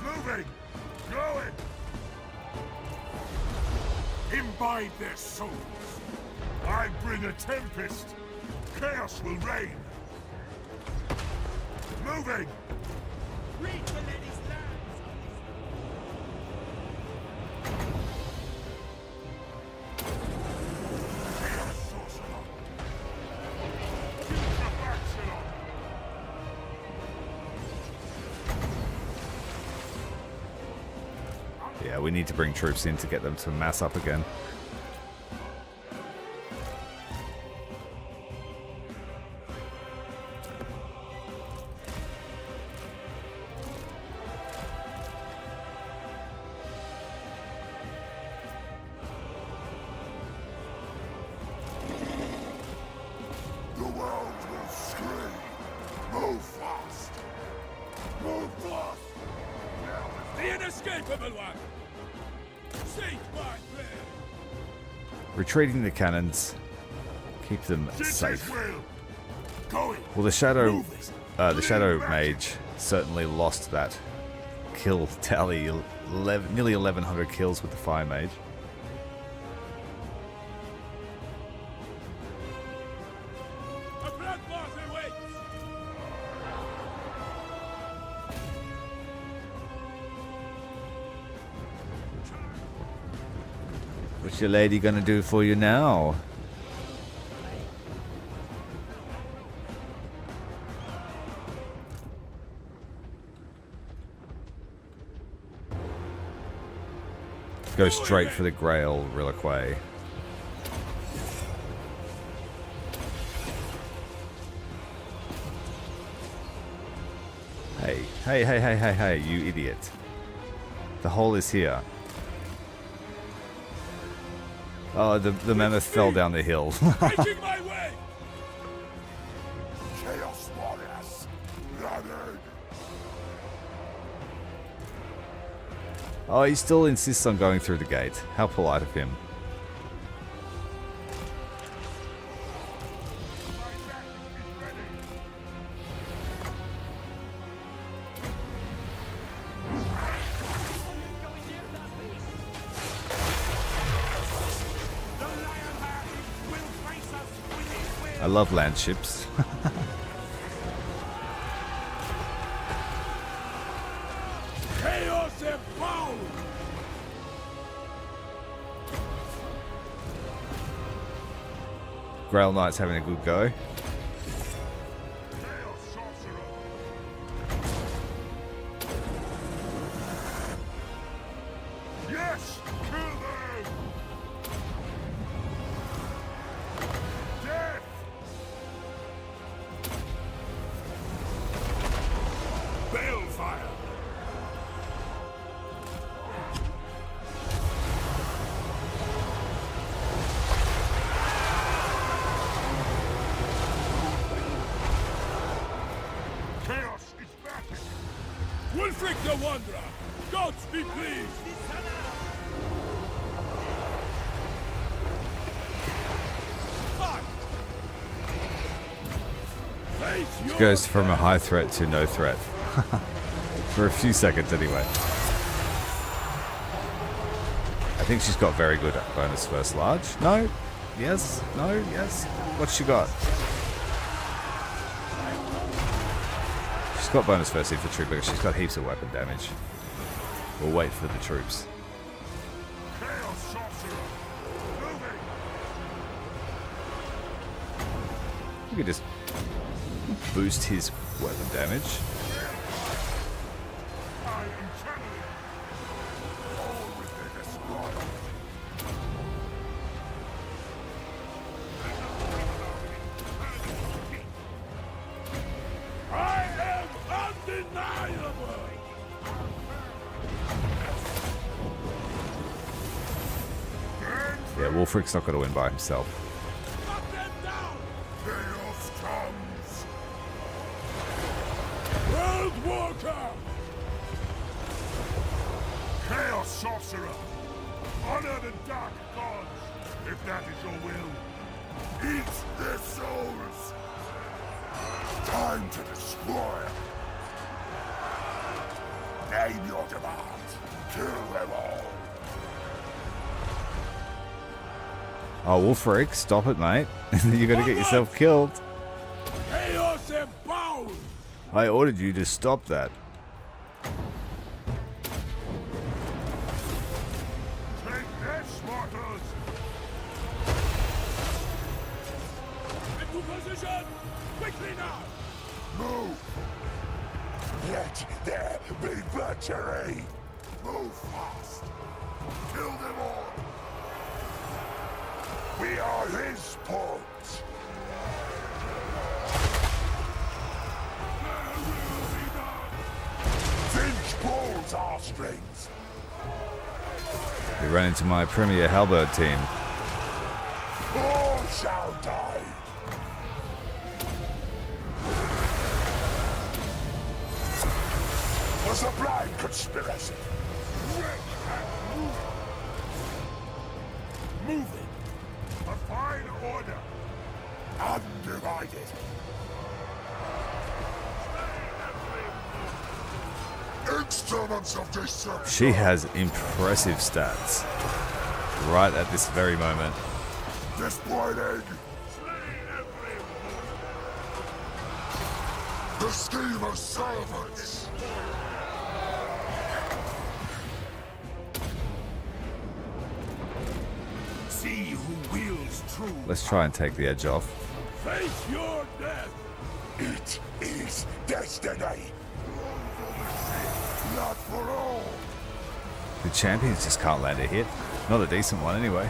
Moving! Going! Imbibe their souls! I bring a tempest! Chaos will reign! Moving! Reach the lady's lands! Chaos Sorcerer! Future action! Yeah, we need to bring troops in to get them to mass up again. The world will scream! Move fast! Move fast! The inescapable one! Seek my prayer! Retreating the cannons. Keep them Tzeentch's safe. will! Going! Well, the shadow mage certainly lost that kill tally. Nearly 1,100 kills with the Fire Mage. A bloodbath awaits! What's your lady gonna do for you now? Go straight for the Grail Reliquary. Hey, you idiot. The hole is here. Oh, the mammoth fell down the hill. Making my way! Chaos Warriors! Ready! Oh, he still insists on going through the gate. How polite of him. I love land ships. Chaos and power! Grail Knight's having a good go. Chaos Sorcerer! Yes! Kill them! Death! Balefire! Chaos is back! Wulfric the Wanderer! Gods be pleased! Fight! Face your Goes from a high threat to no threat. For a few seconds anyway. I think she's got very good at bonus first large. No? Yes? No? Yes? What's she got? She's got bonus first infantry because she's got heaps of weapon damage. We'll wait for the troops. Chaos Sorcerer! Moving! You could just boost his weapon damage. I am channeling! All within a squad! I am undeniable! Yeah, Wulfric's not going to win by himself. Cut them down! Chaos comes! World Walker! Chaos Sorcerer! Honor the Dark Gods, if that is your will. Eat their souls! Time to destroy! Name your demands. Kill them all. Oh, Wulfric, stop it, mate. You're going to get yourself killed. Chaos and power! I ordered you to stop that. Take this, mortals! Into position! Quickly now! Move! Let there be butchery! Move fast! Kill them all! We are his pawns! Tzeentch pulls our strings! You ran into my Premier Halberd team. All shall die! Was a blind conspiracy! Moving! A fine order! Undivided! Instruments of deception. She has impressive stats right at this very moment. Disappointing. The scheme of servants. See who wields true. Let's try and take the edge off. Face your death. It is destiny. Not for all. The champions just can't land a hit. Not a decent one anyway.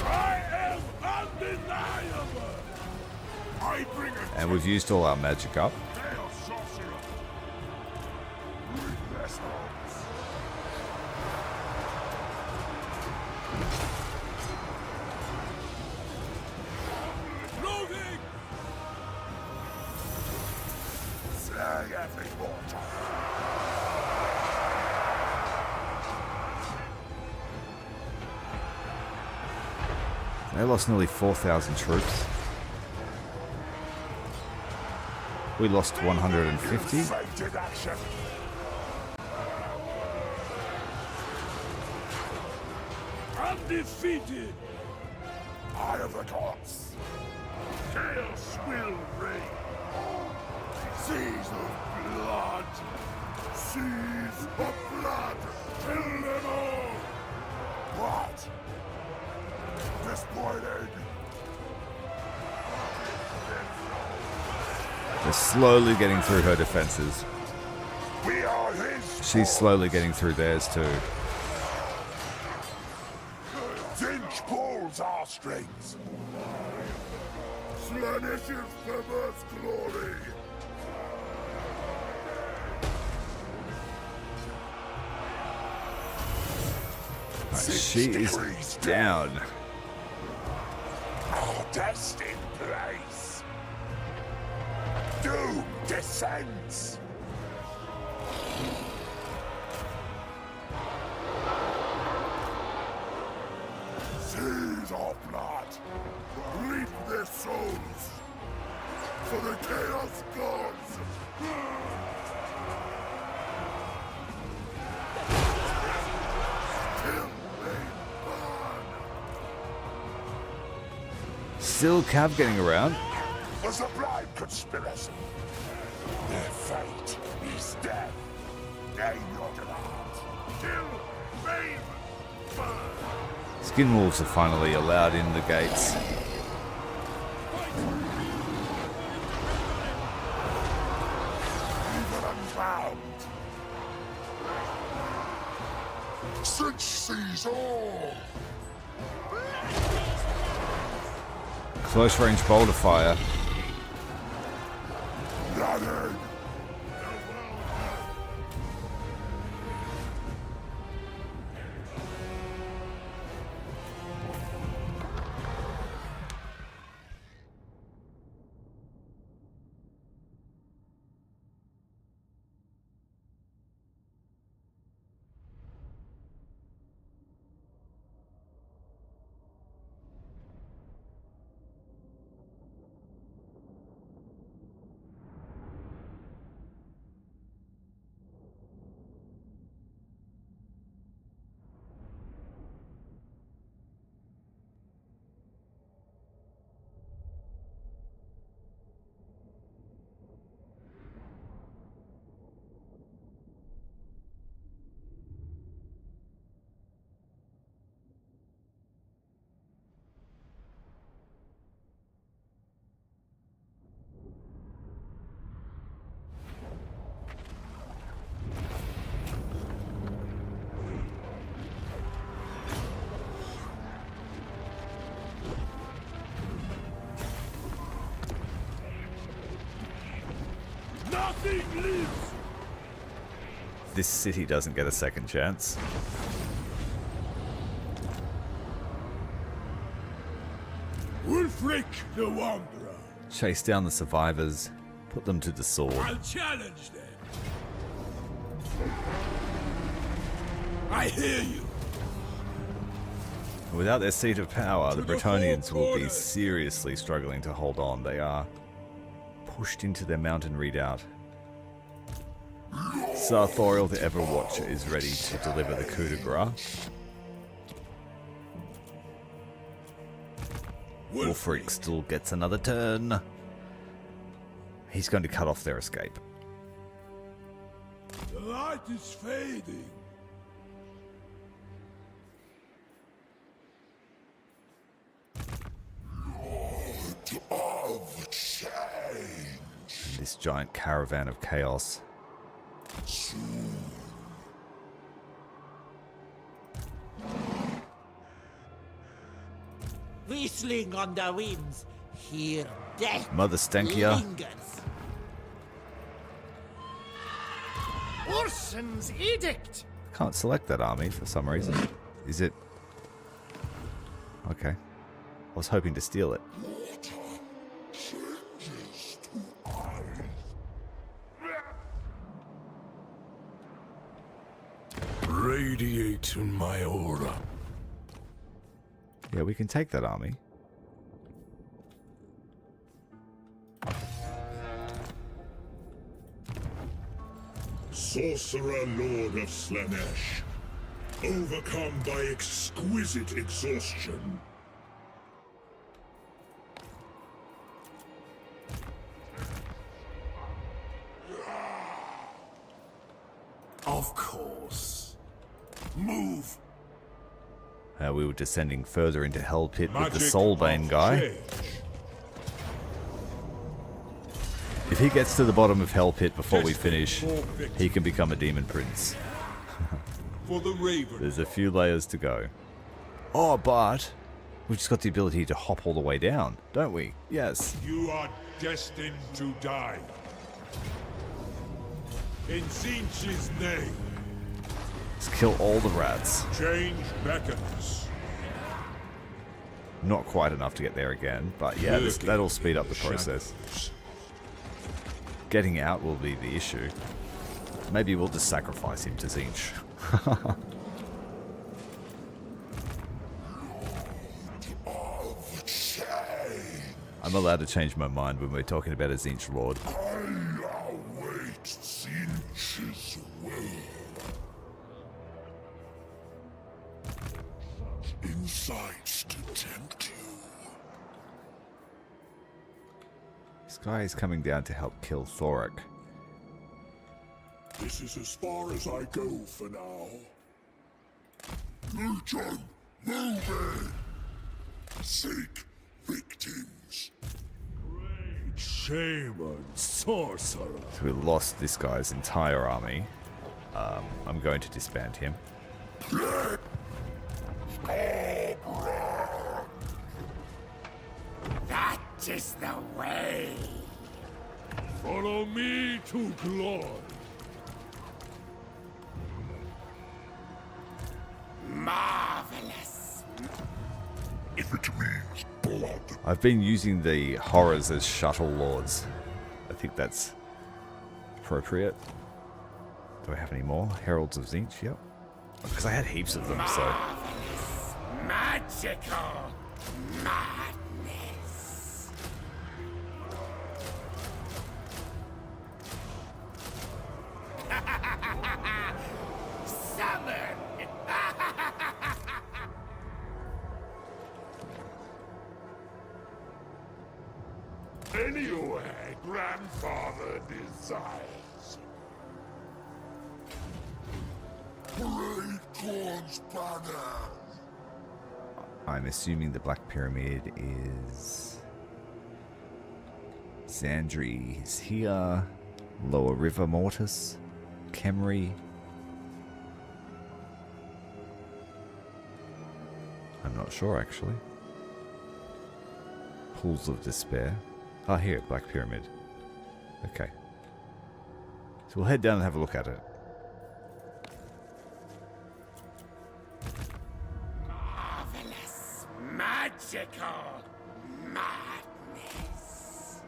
I am undeniable. I bring a And we've used all our magic up. chaos sorcerer. Ruthless arms. Loading. Slay every mortal. They lost nearly 4,000 troops. We lost 150. Fated action. Undefeated. Eye of the gods. Chaos will reign. Seas of blood. Seas of blood. Kill them all. What? Disappointing. They're slowly getting through her defenses. We are his. She's slowly getting through theirs too. Tzeentch pulls our strings. Slaanesh's perverse glory. She is down. Our destined place. Doom descends. Seas of blood. Reap their souls. For the chaos gods. Till they burn. Still Cav getting around. The sublime conspiracy. Their fate is death. Gain your command. Kill, maim, burn. Skin wolves are finally allowed in the gates. Even unbound. Tzeentch sees all. Close range boulder fire. Running. Nothing lives. This city doesn't get a second chance. Wulfric the Wanderer. Chase down the survivors, put them to the sword. I'll challenge them. I hear you. Without their seat of power, the To the Bretonnians four will be corners. seriously struggling to hold on. They are pushed into their mountain redoubt. Thoriel the Everwatcher is ready to deliver the coup de grace. Wolfreak still gets another turn. He's going to cut off their escape. The light is fading. Of change. This giant caravan of chaos. Whistling on the winds, hear death Mother Stankia. lingers. Orson's edict. Can't select that army for some reason. Is it? Okay. I was hoping to steal it. Changes to ice. Radiate in my aura. Yeah, we can take that army. Sorcerer Lord of Slaanesh, overcome by exquisite exhaustion. Of course. Move. We were descending further into Hell Pit with the Magic Soulbane of guy. change. If he gets to the bottom of Hell Pit before we finish, For victory. he can become a Demon Prince. For the Raven. There's a few layers to go. Oh, but we've just got the ability to hop all the way down, don't we? Yes. You are destined to die. In Tzeentch's name, Let's kill all the rats. change beckons. Not quite enough to get there again, but yeah, that'll speed up the process. Getting out will be the issue. Maybe we'll just sacrifice him to Tzeentch. Of change. I'm allowed to change my mind when we're talking about a Tzeentch Lord. I await Tzeentch's will. Insights to tempt you. This guy is coming down to help kill Thorak. This is as far as I go for now. Legion, move in! Seek victims. Shaman, sorcerer. So we lost this guy's entire army. I'm going to disband him. That is the way. Follow me to glory. Marvelous. If it means blood. I've been using the horrors as shuttle lords. I think that's appropriate. Do I have any more? Heralds of Tzeentch? Yep. Because I had heaps of them, so... Marvelous. Magical. Madness. Summon. Anyway, grandfather desires. Parade Khorne's banner. I'm assuming the Black Pyramid is... Xandri is here. Lower River Mortis. Khemri. I'm not sure, actually. Pools of Despair. Ah, here, Black Pyramid. Okay. So we'll head down and have a look at it. Marvelous. Magical. Madness.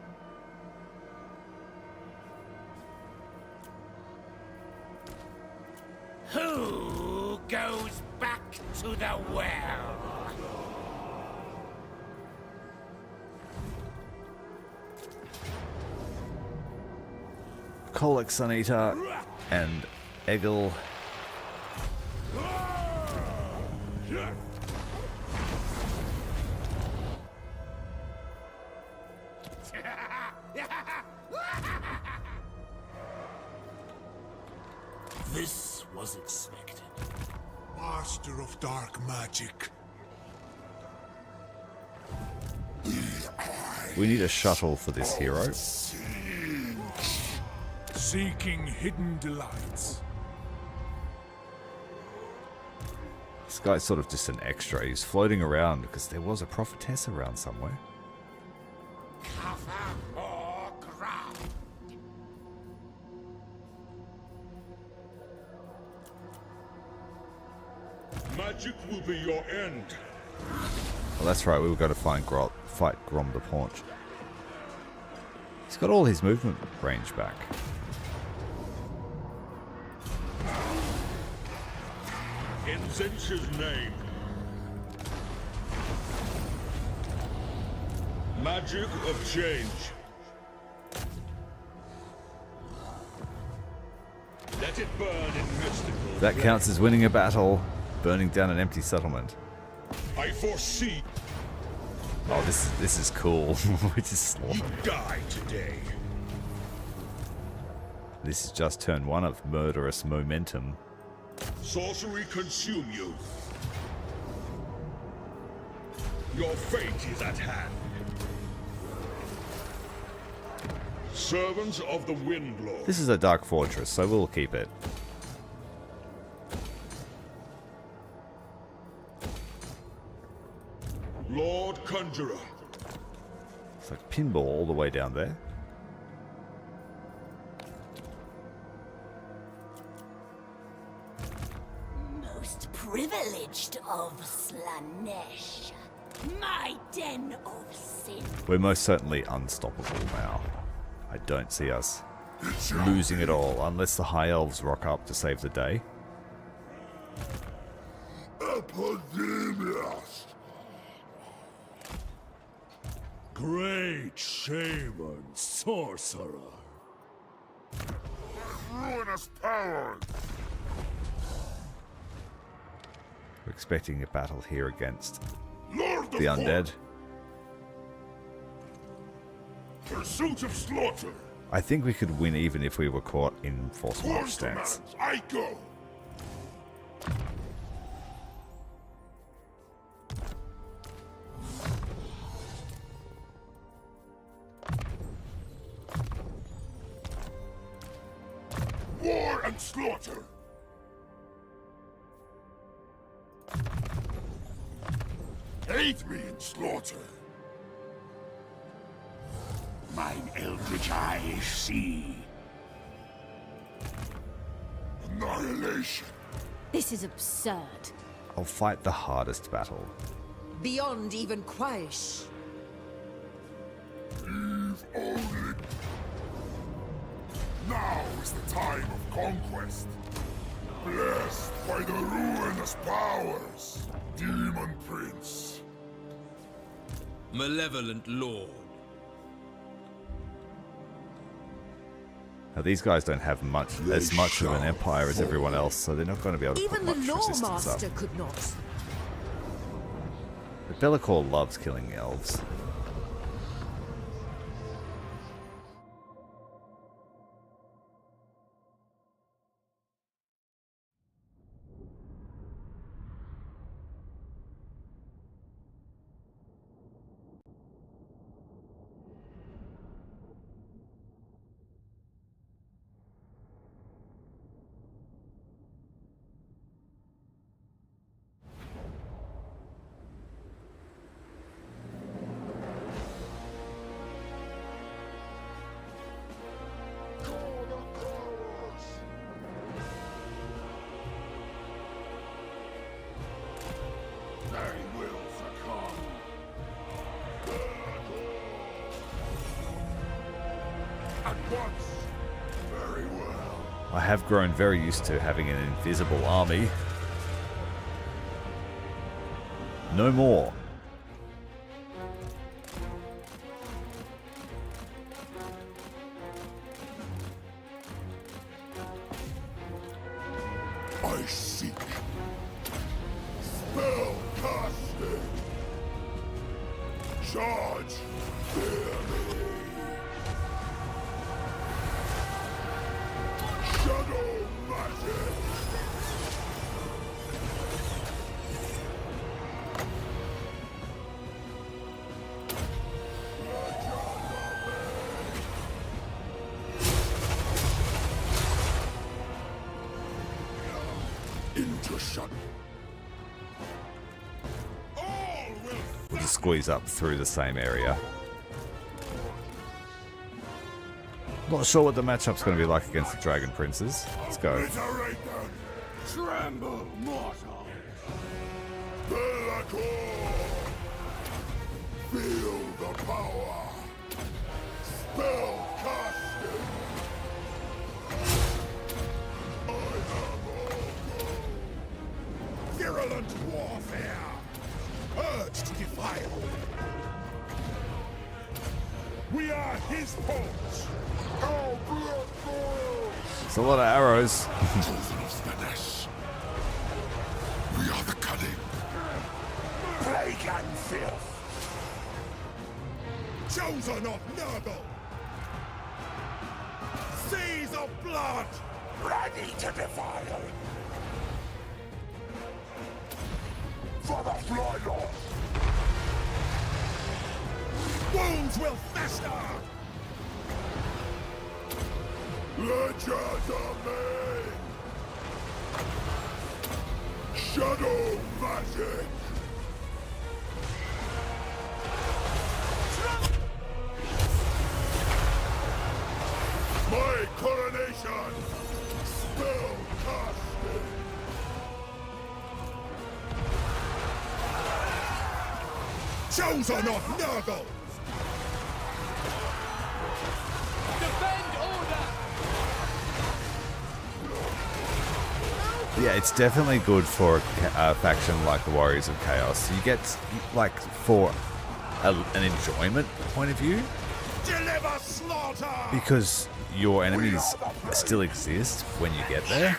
Who goes back to the well? Kolek Sunita And Egil. This was expected. Master of dark magic. We need a shuttle for this hero. Seeking hidden delights. This guy's sort of just an extra. He's floating around because there was a prophetess around somewhere. Cover more ground. Magic will be your end. Well, that's right. We've got to fight Grom the Paunch. He's got all his movement range back. In Tzeentch's name. Magic of change. Let it burn in mystical. That counts as winning a battle, burning down an empty settlement. I foresee Oh, this is cool. We just slaughtered. you die today. This is just turn 1 of murderous momentum. Sorcery consume you. Your fate is at hand. Servants of the Windlord. This is a dark fortress, so we'll keep it. Lord Conjurer. It's like pinball all the way down there. Most privileged of Slaanesh. My den of sin. We're most certainly unstoppable now. I don't see us losing it all, unless the High Elves rock up to save the day. Epidemius. Great shaman, sorcerer. Ruinous powers. We're expecting a battle here against Lord the of undead. Pursuit of slaughter. I think we could win even if we were caught in force march Force stance. commands. I go. War and slaughter. Aid me in slaughter. Mine eldritch eyes see. Annihilation. This is absurd. I'll fight the hardest battle. Beyond even Quaish. Leave only. Now is the time of conquest. Blessed by the ruinous powers. Demon Prince. Malevolent Lord. Now, these guys don't have as much of an empire as everyone else, so they're not going to be able to Even put the much Law resistance up. Master could not. But Bellicor loves killing elves. They will succumb. At once. Very well. I have grown very used to having an invisible army. No more. Charge! Fear me! Shadow magic! Into shut. We'll just squeeze up through the same area. Not sure what the matchup's going to be like against the Dragon Princes. Let's go. Obliterate them! Tremble, mortal! Belacor! Feel the power! Spell casting! I am all. Virulent warfare! Urge to defile! We are his pawns! Our blood boils! It's a lot of arrows. Chosen of Slaanesh. We are the cunning. Plague and filth. Chosen of Nurgle. Seas of blood. Ready to defile. For the Flylord. Wounds will fester. Legerdemain! Shadow magic! My coronation! Spell casting! Chosen of Nurgle! Defend order! Yeah, it's definitely good for a faction like the Warriors of Chaos. You get, like, for an enjoyment point of view, Deliver slaughter! because your enemies still exist when you get there.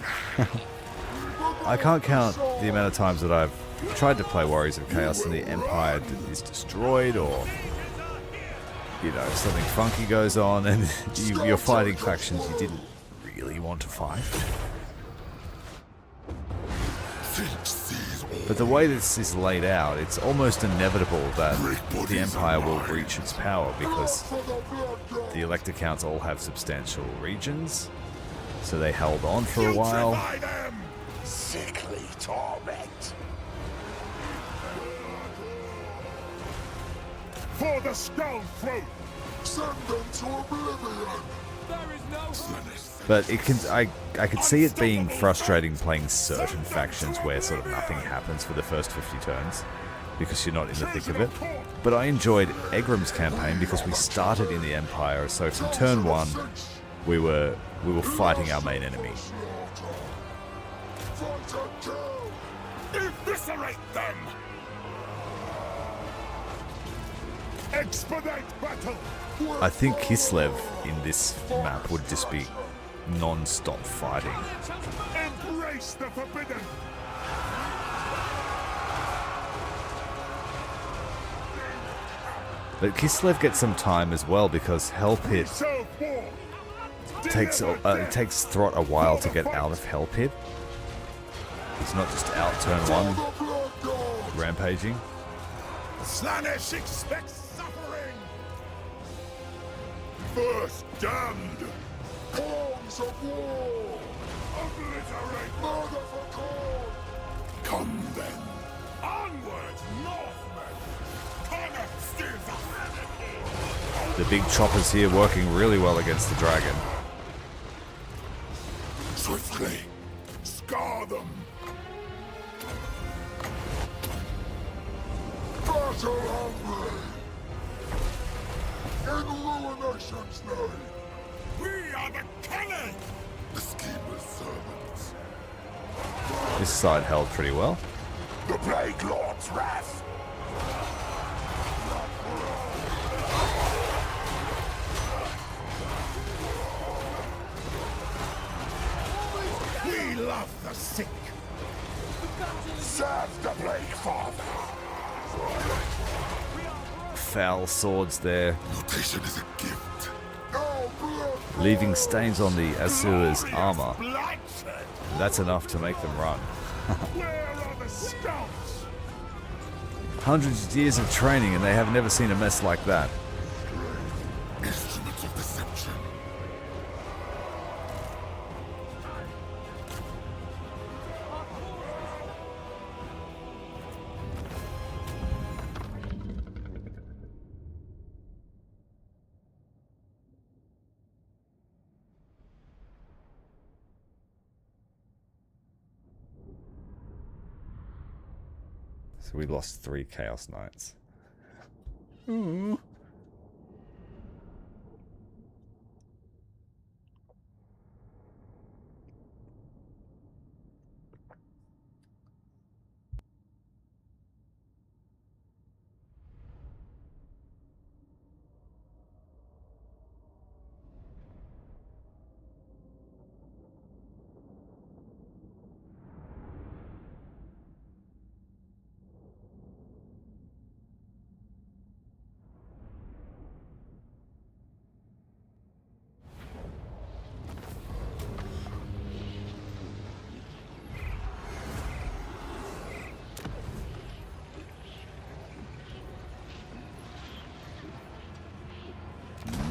I can't count the amount of times that I've tried to play Warriors of Chaos and the Empire is destroyed, or, you know, something funky goes on and you're fighting factions you didn't really want to fight. But the way this is laid out, it's almost inevitable that the Empire will reach its power because the Elector Counts all have substantial regions, so they held on for a while. Sickly torment. For the skull throat. Send them to oblivion. There is no But it can, I could see it being frustrating playing certain factions where sort of nothing happens for the first 50 turns because you're not in the thick of it. But I enjoyed Egram's campaign because we started in the Empire, so from turn 1 we were fighting our main enemy. Eviscerate them. Expedite battle. I think Kislev in this map would just be non-stop fighting. Embrace the forbidden. But Kislev gets some time as well because Hell Pit takes it takes Throt a while to get out of Hell Pit. He's not just out turn 1 rampaging. Slaanesh expects suffering. First damned. Horns of war. Obliterate murder for Khorne. Come then. Onward, Northmen. Khorne steers us. The big choppers here working really well against the dragon. Swiftly. Scar them. Battle hungry. In ruination's name. We are the cunning. The schemer's servants. This side held pretty well. The Plague Lord's wrath. We love the sick. Serve the Plague Father. foul swords there, Mutation is a gift. No blood. leaving stains on the Asura's armor. Bloodshed! That's enough to make them run. Where are the scouts? Hundreds of years of training and they have never seen a mess like that. Instruments of deception. So we lost 3 Chaos Knights.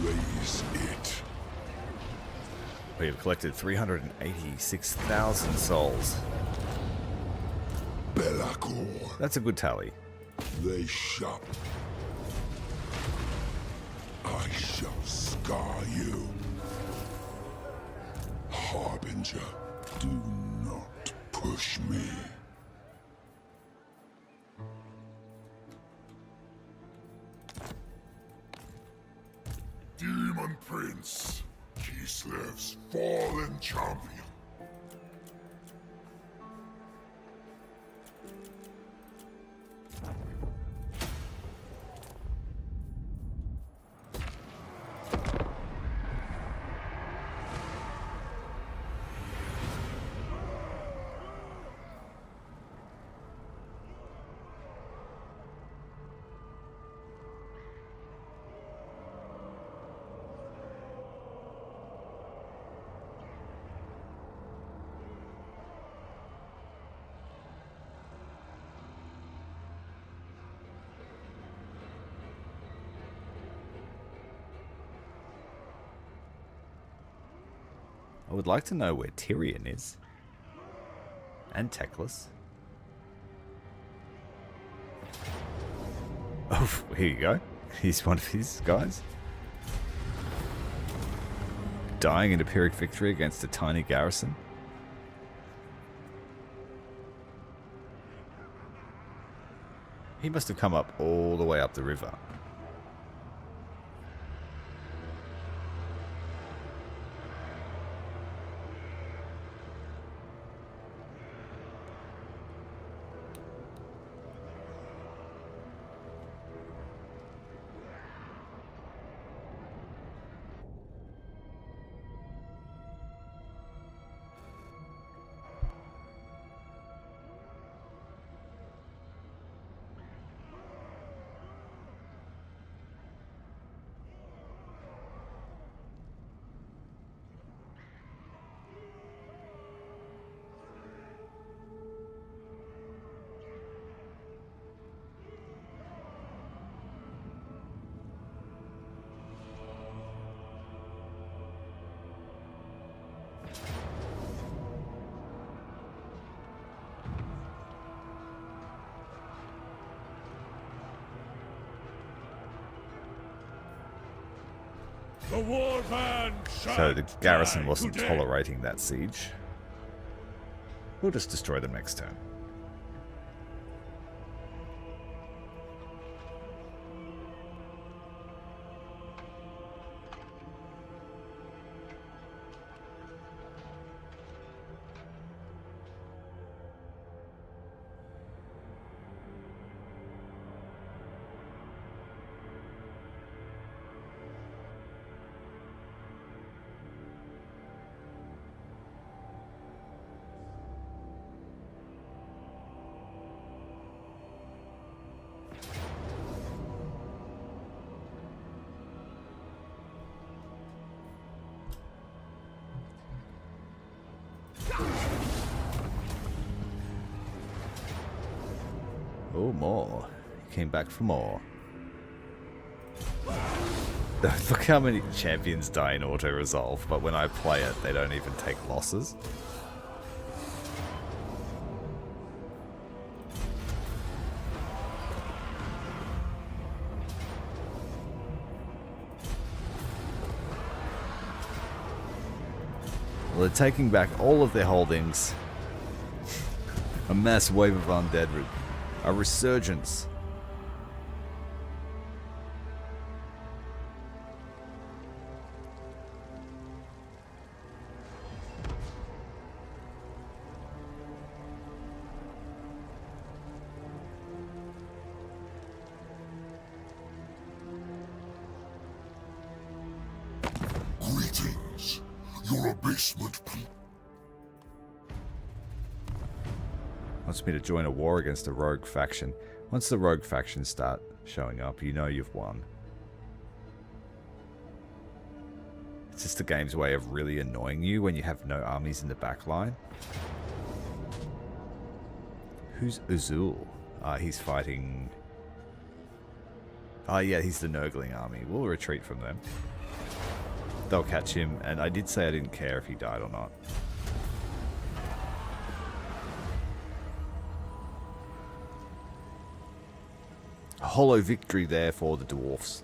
Raise it. We have collected 386,000 souls. Belacor. That's a good tally. They shop. I shall scar you. Harbinger, do not push me. Demon Prince, Kislev's fallen champion. I would like to know where Tyrion is. And Teclis. Oh, here you go. He's one of his guys. Dying in a Pyrrhic victory against a tiny garrison. He must have come up all the way up the river. The warband So the shan't garrison die wasn't today. tolerating that siege. We'll just destroy them next turn. Oh, more. He came back for more. Look how many champions die in auto-resolve, but when I play it, they don't even take losses. Well, they're taking back all of their holdings. A mass wave of undead. A resurgence. Greetings, your abasement. Wants me to join a war against a rogue faction. Once the rogue factions start showing up, you know you've won. It's just the game's way of really annoying you when you have no armies in the back line. Who's Uzul? He's fighting... yeah, he's the Nurgling army. We'll retreat from them. They'll catch him, and I did say I didn't care if he died or not. A hollow victory there for the dwarfs.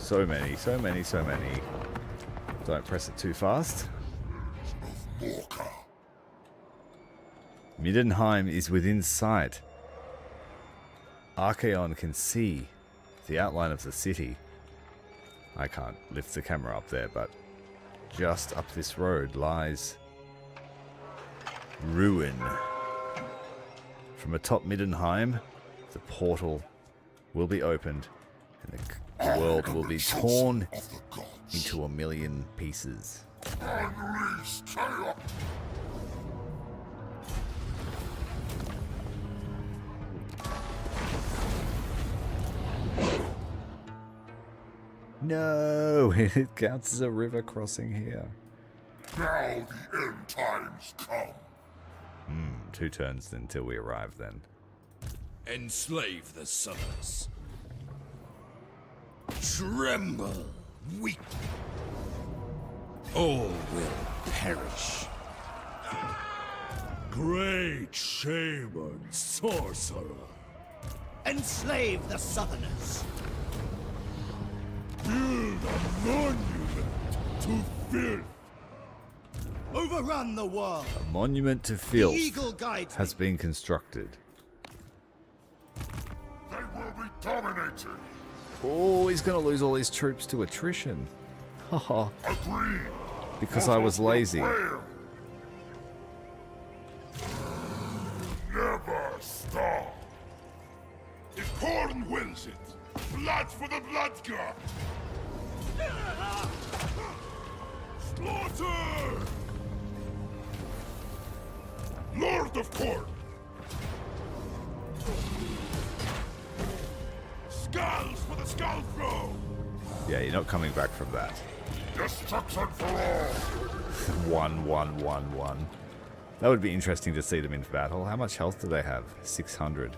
So many, so many, so many. Don't press it too fast. Midenheim is within sight. Archaon can see the outline of the city. I can't lift the camera up there, but just up this road lies ruin. From atop Midenheim, the portal will be opened and the world will be torn into 1,000,000 pieces. No, it counts as a river crossing here. Now the end times come. 2 turns until we arrive then. Enslave the summers. Tremble, weep. All will perish. Great shaman, sorcerer. Enslave the Southerners. Build a monument to filth. Overrun the world. A monument to filth Eagle guides has been constructed. They will be dominated. Oh, he's going to lose all his troops to attrition. Haha. Agree. Because I was lazy. Never stop. If Khorne wills it, blood for the blood god. Slaughter! Lord of Khorne. Skulls for the skull throw! Yeah, you're not coming back from that. Destruction for all. 1, 1, 1, 1. That would be interesting to see them in battle. How much health do they have? 600.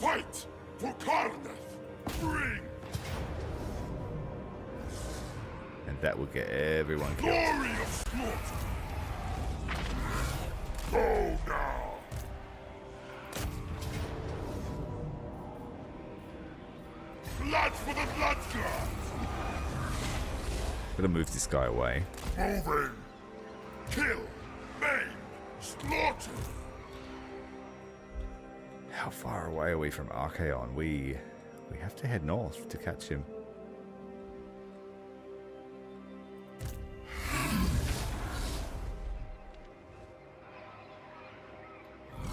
fight for Khorne! Bring And that will get everyone killed. glory of slaughter! Go now! Blood for the blood god! Gotta move this guy away. Moving! Kill! Maim! Slaughter! How far away are we from Archaon? We have to head north to catch him.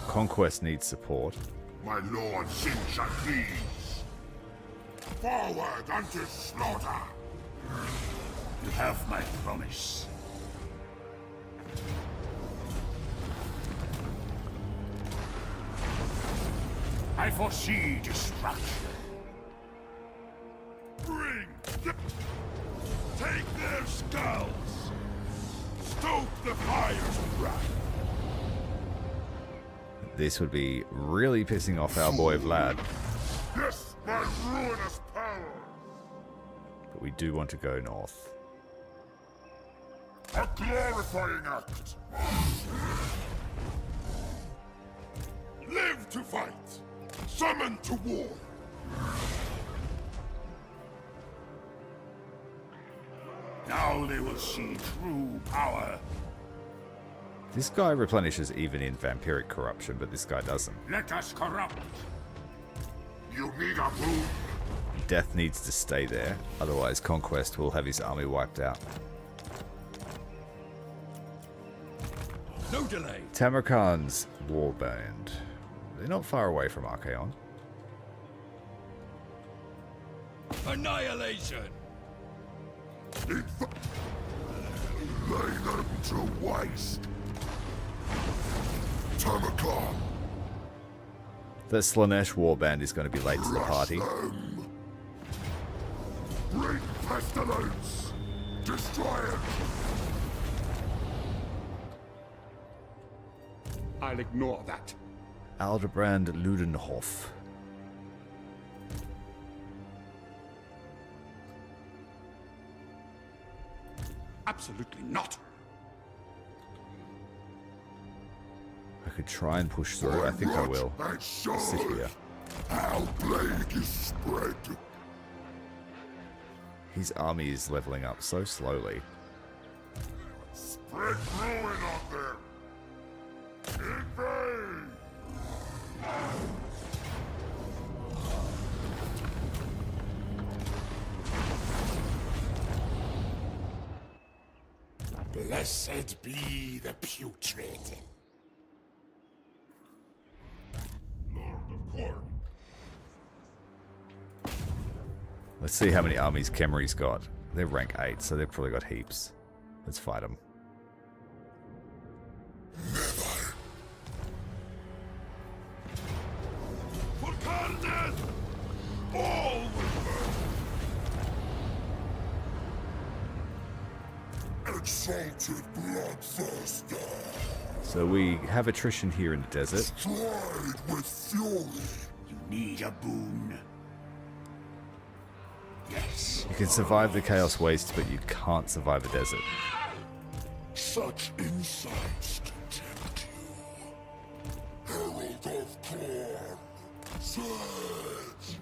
Conquest needs support. My lord Tzeentch agrees. Forward unto slaughter! You have my promise. I foresee destruction. Bring! Take their skulls! Stoke the fires of wrath! This would be really pissing off our boy Vlad. Yes, my ruinous power! But we do want to go north. A glorifying act! Live to fight! Summon to war! Now they will see true power. This guy replenishes even in vampiric corruption, but this guy doesn't. Let us corrupt. You need a boon? Death needs to stay there, otherwise Conquest will have his army wiped out. No delay. Tamarkan's warband. They're not far away from Archaon. Annihilation. Lay them to waste. Tamarkan, The Slaanesh warband is going to be late to the party. them. Bring pestilence. Destroy it. I'll ignore that. Aldebrand Ludenhof. Absolutely not. I could try and push through. I think I will. And show Sit here. Our plague is spread. His army is leveling up so slowly. Spread ruin on them. Invade. Blessed be the putrid. Lord of Khorne. Let's see how many armies Khemri's got. They're rank 8, so they've probably got heaps. Let's fight them. Never. For Khorne! All will burn. Exalted bloodthirster. So we have attrition here in the desert. Stride with fury. You need a boon. Yes. You can survive the Chaos Waste, but you can't survive a desert. Such insights to tempt you. Herald of Khorne. Surge.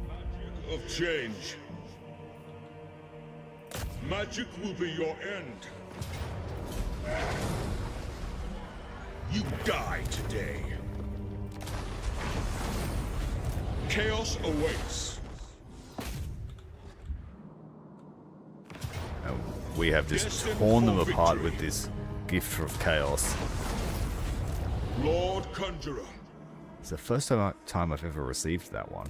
Magic of change. Magic will be your end. You die today. Chaos awaits. And we have just torn them apart with this gift of chaos. Lord Conjurer. It's the first time I've ever received that one.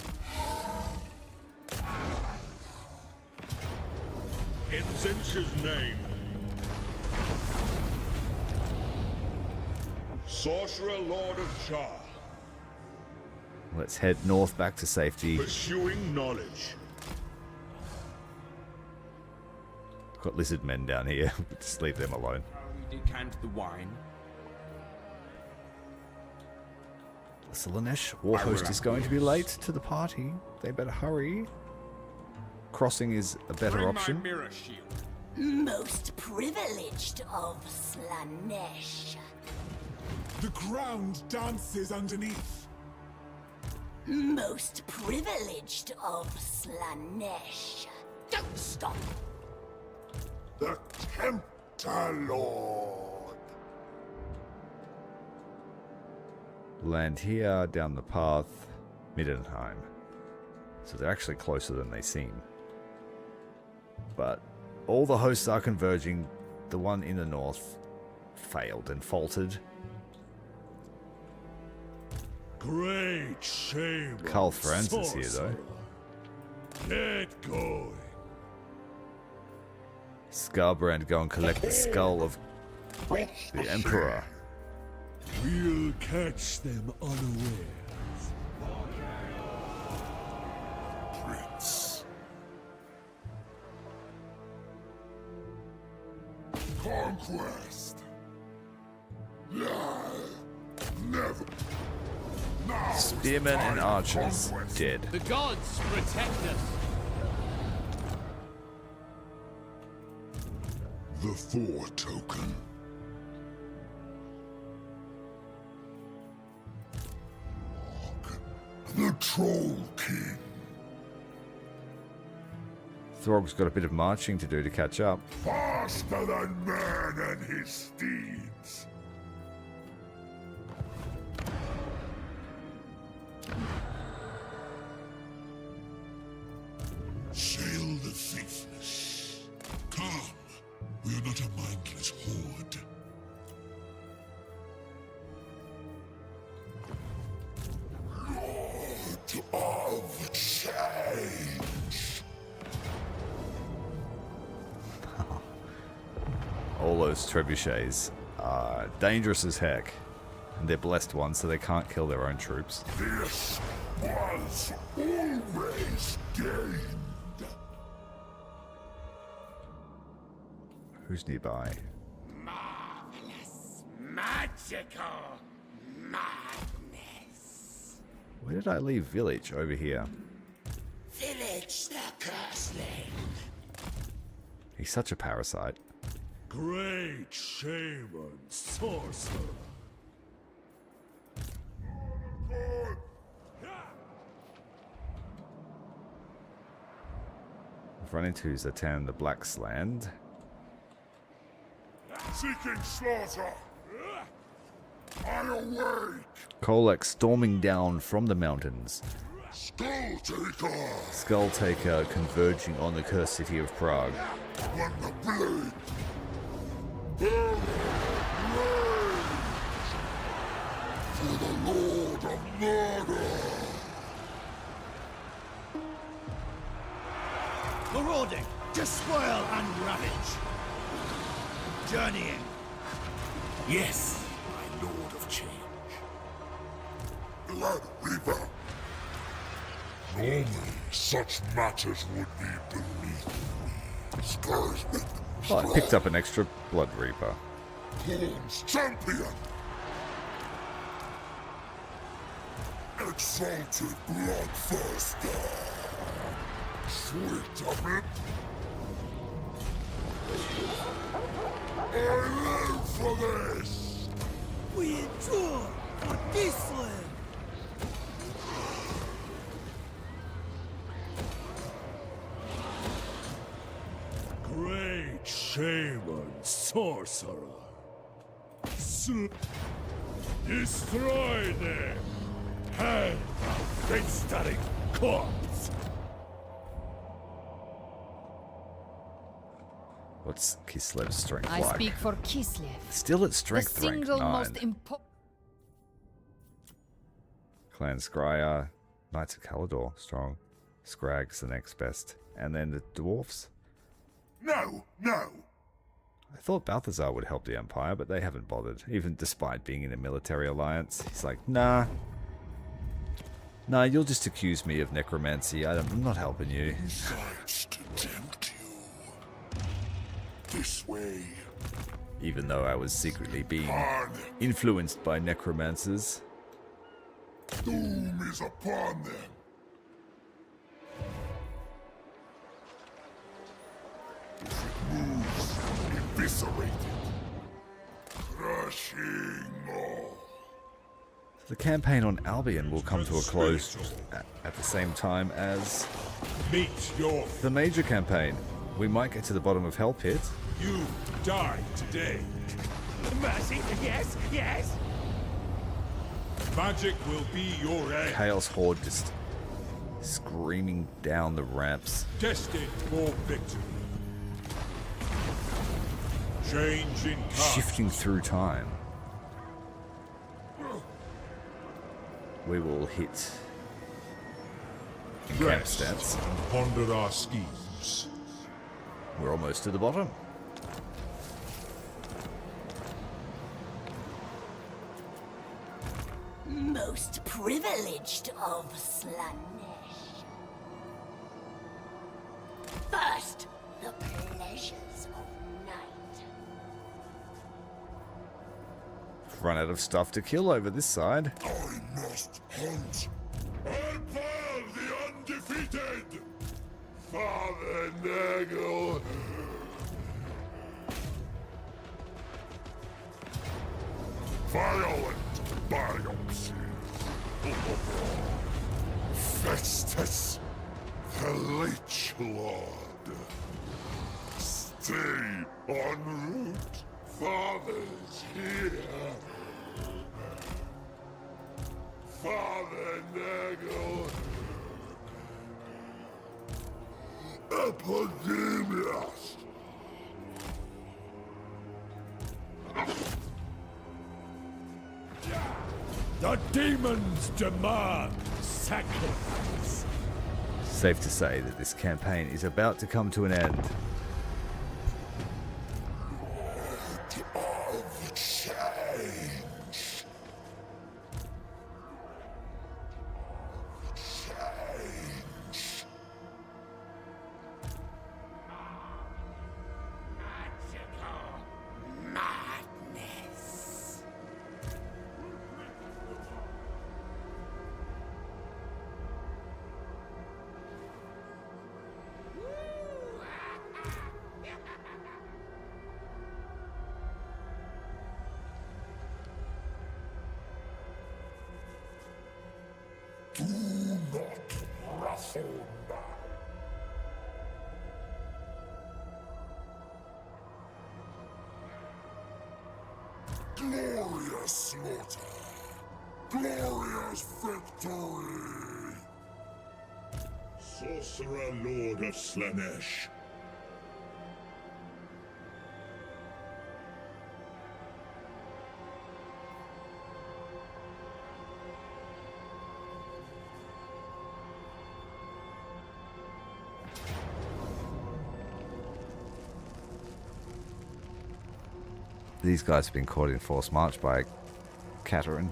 In Tzeentch's name. Sorcerer Lord of Char. Let's head north back to safety. Pursuing knowledge. Got lizard men down here. Just leave them alone. We decant the wine. The Slaanesh warhost is going to be late to the party. They better hurry. Crossing is a better Bring option. my mirror shield. Most privileged of Slaanesh. The ground dances underneath. Most privileged of Slaanesh. Don't stop. The Tempter Lord. Land here, down the path, Midenheim. So they're actually closer than they seem. But all the hosts are converging. The one in the north failed and faltered. Great shame. Carl Franz is here though. Get going. Scarbrand, go and collect the skull of the Emperor. We'll catch them unawares. Prince. Conquest. Never. Now is Spearmen time and for archers conquest. dead. The gods protect us. The Four Token. The Troll King. Throg's got a bit of marching to do to catch up. Faster than man and his steeds. Sail the faithless. Come, we are not a mindless horde. Lord of Change. All those trebuchets are dangerous as heck. And they're blessed ones, so they can't kill their own troops. This was always gained. Who's nearby? Marvelous, magical madness. Where did I leave Village? Over here. Village the Curseling. He's such a parasite. Great shame and sorcerer. I've run into Zatan the Blacksland. Seeking slaughter. I awake. Kolek storming down from the mountains. Skull Taker. Skull Taker converging on the cursed city of Prague. When the blade. Rage. For the Lord of Murder. Marauding, despoil and ravage. Journeying. Yes, my Lord of Change. Blood Reaper. Normally, such matters would be beneath me. Discouragement. Oh, I picked up an extra Blood Reaper. Khorne's champion. Exalted bloodthirster. Sweet of it. I live for this. We endure for this land. Great shame and sorcerer. Destroy them. Hand out great-static corpse. What's Kislev's strength I like? speak for Kislev. Still at The strength rank single 9. most important. Clan Scryer, Knights of Calador, strong. Scrag's the next best. And then the dwarfs. No, no. I thought Balthazar would help the Empire, but they haven't bothered, even despite being in a military alliance. He's like, nah. Nah, you'll just accuse me of necromancy. I'm not helping you. Decides to tempt you. This way. Even though I was secretly being On. influenced by necromancers. doom is upon them. If it moves, eviscerate it. Crushing all. The campaign on Albion will come to a close at the same time as Meet your... the major campaign. We might get to the bottom of Hell Pit. You die today. Mercy, yes, yes. Magic will be your end. Chaos Horde just screaming down the ramps. Destined for victory. Change in path. Shifting through time. We will hit camp Rest stats. and ponder our schemes. We're almost to the bottom. Most privileged of Slaanesh. First, the pleasures of night. Run out of stuff to kill over this side. I must hunt. Unpile the undefeated! Father Nurgle! Violent biopsy. Festus, the Lich Lord. Stay en route. Father's here. Father Nurgle. Epidemius. The demons demand sacrifice. Safe to say that this campaign is about to come to an end. Of change. Change. Magical madness. Do not ruffle now. Glorious slaughter. Glorious victory. Sorcerer Lord of Slaanesh. These guys have been caught in forced march by Katerin.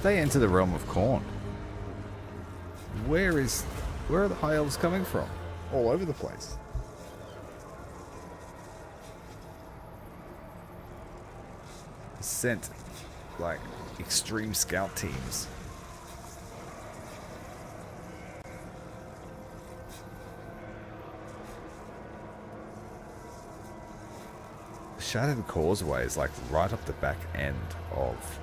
They enter the realm of Khorne. Where are the high elves coming from? All over the place. Sent like extreme scout teams. The Shattered Causeway is like right up the back end of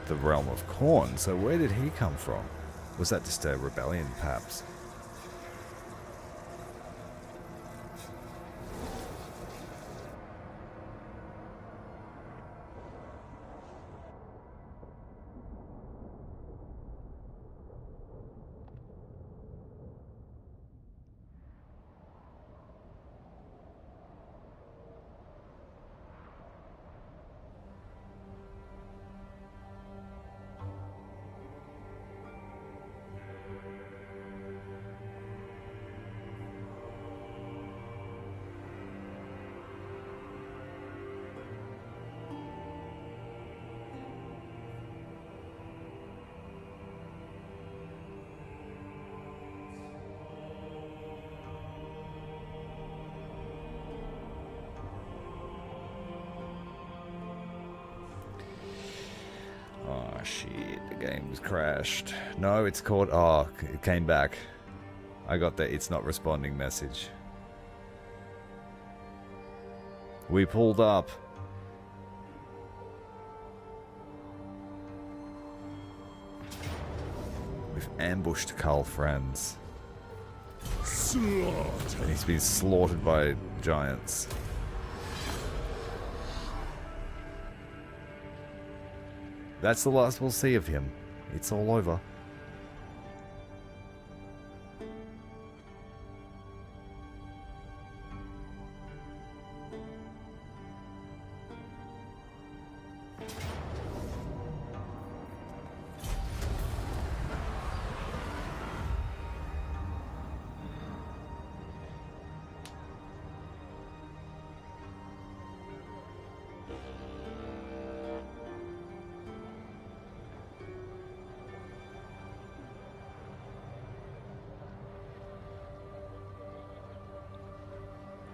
the realm of Khorne, so where did he come from? Was that just a rebellion, perhaps? shit, the game's crashed. No, it's called... Oh, it came back. I got the it's not responding message. We pulled up. We've ambushed Carl Franz. And he's been slaughtered by giants. That's the last we'll see of him. It's all over.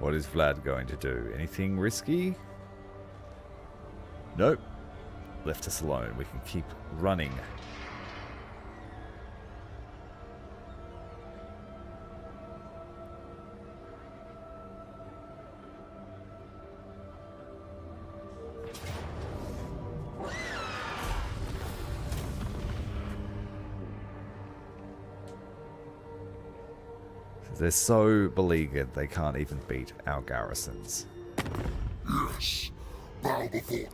What is Vlad going to do? Anything risky? Nope. Left us alone. We can keep running. They're so beleaguered they can't even beat our garrisons. Yes, bow before.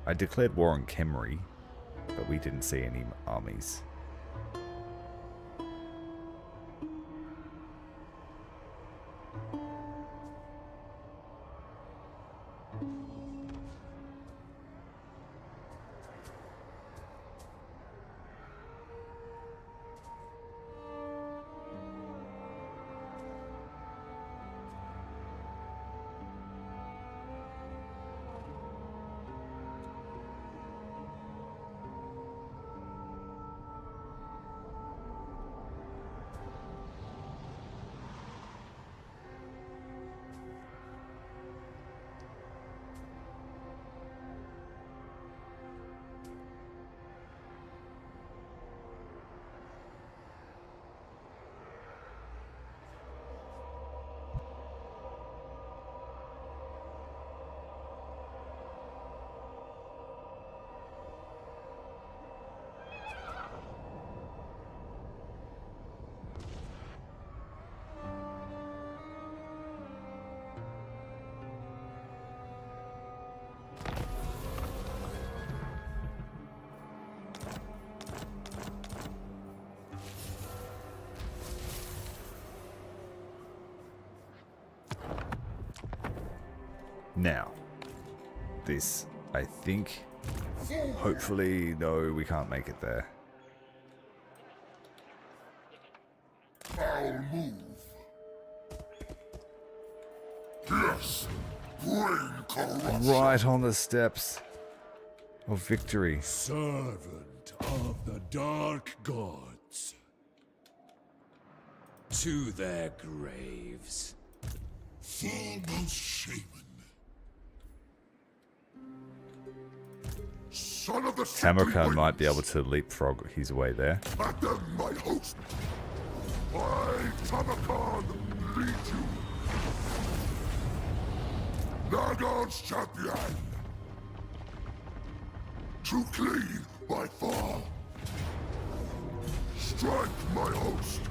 I declared war on Khemri, but we didn't see any armies. Now, this, I think, hopefully, no, we can't make it there. I'll move. Yes, bring corruption. Right on the steps of victory. Servant of the dark gods. To their graves. Foremost shaman. Son of the Tamarkan might be able to leapfrog his way there. At them, my host. I, Tamarkan, lead you. Nurgle's champion. Too clean by far. Strike, my host.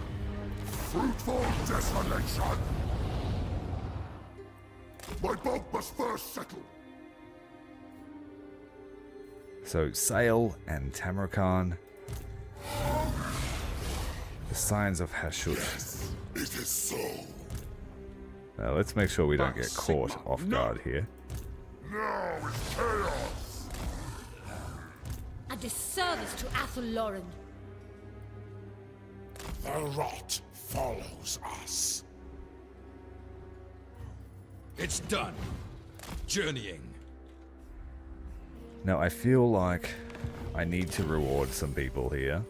Fruitful desolation. My boat must first settle. So, Sail and Tamarkan. The signs of Hashut. Yes, it is so. Now, let's make sure we don't get caught off guard here. Now is chaos. A disservice to Athel Lauren. The rot follows us. It's done. Journeying. Now I feel like I need to reward some people here.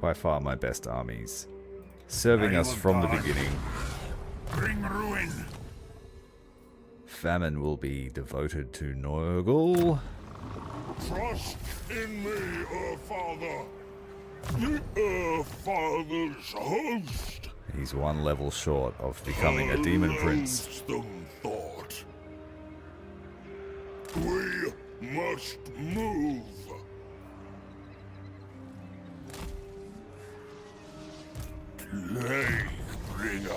By far my best armies. Serving us from the beginning. Bring ruin. Famine will be devoted to Nurgle. Trust in me, Father. The Father's host. He's one level short of becoming a demon prince. Loathsome thought. We must move. Plague bringer.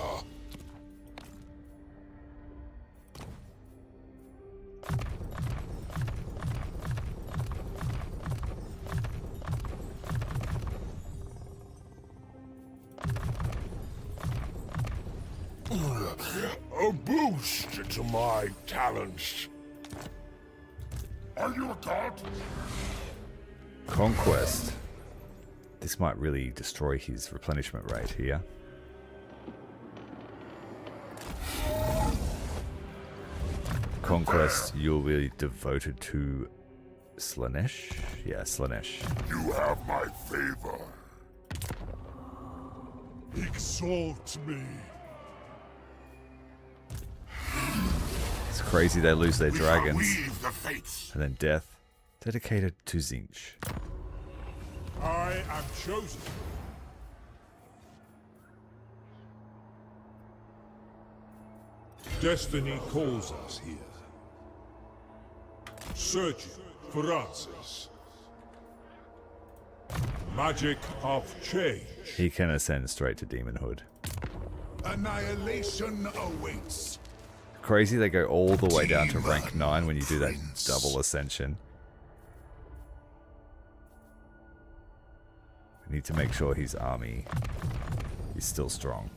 A boost to my talents. Are you a god? Conquest. This might really destroy his replenishment rate here. Conquest, you'll be devoted to Slaanesh? Yeah, Slaanesh. You have my favor. Exalt me. It's crazy they lose their dragons. Weave the fates. And then death. Dedicated to Tzeentch. I am chosen. Destiny calls us here. Searching for answers. Magic of change. He can ascend straight to demonhood. Annihilation awaits. Crazy they go all the way down to rank 9 when you do that double ascension. We need to make sure his army is still strong.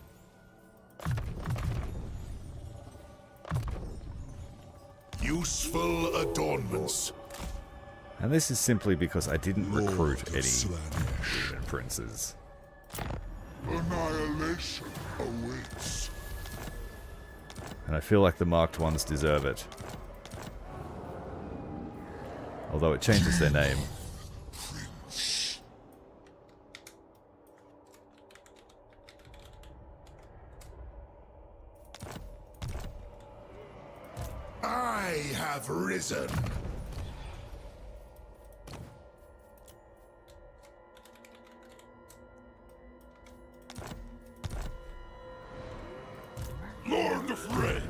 Useful adornments. And this is simply because I didn't recruit any demon princes. Annihilation awaits. And I feel like the marked ones deserve it. Although it changes their name. I have risen. Lord of Red.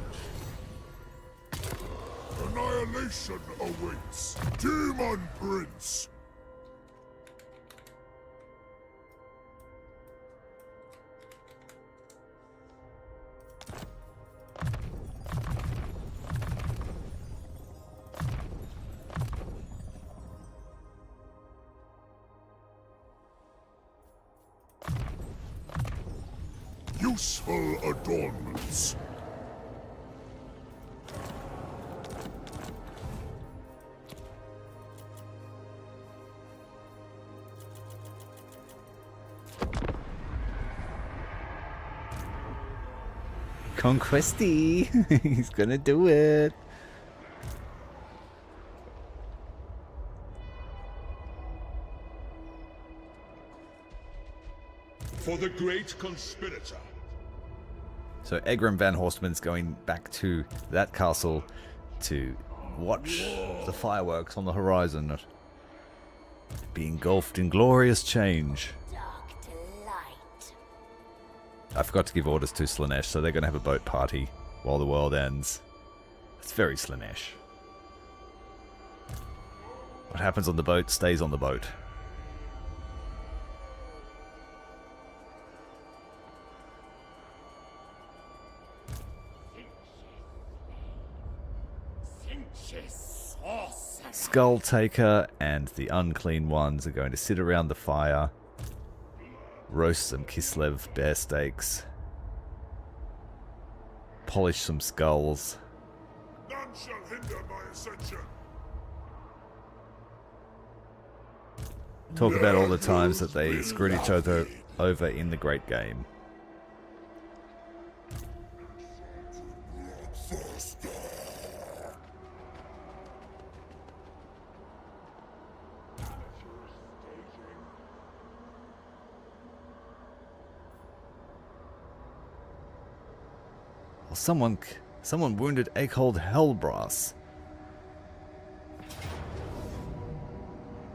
Annihilation awaits. Demon Prince. Useful adornments. Conquesty! He's gonna do it! For the great conspirator. So Egrim Van Horstman's going back to that castle to watch the fireworks on the horizon be engulfed in glorious change. Dark delight. I forgot to give orders to Slaanesh, so they're going to have a boat party while the world ends. It's very Slaanesh. What happens on the boat stays on the boat. Skull Taker and the Unclean Ones are going to sit around the fire, roast some Kislev bear steaks, polish some skulls. None shall hinder my ascension. talk about all the times that they screwed each other over in the Great Game. Well, someone wounded Akehold Hellbrass.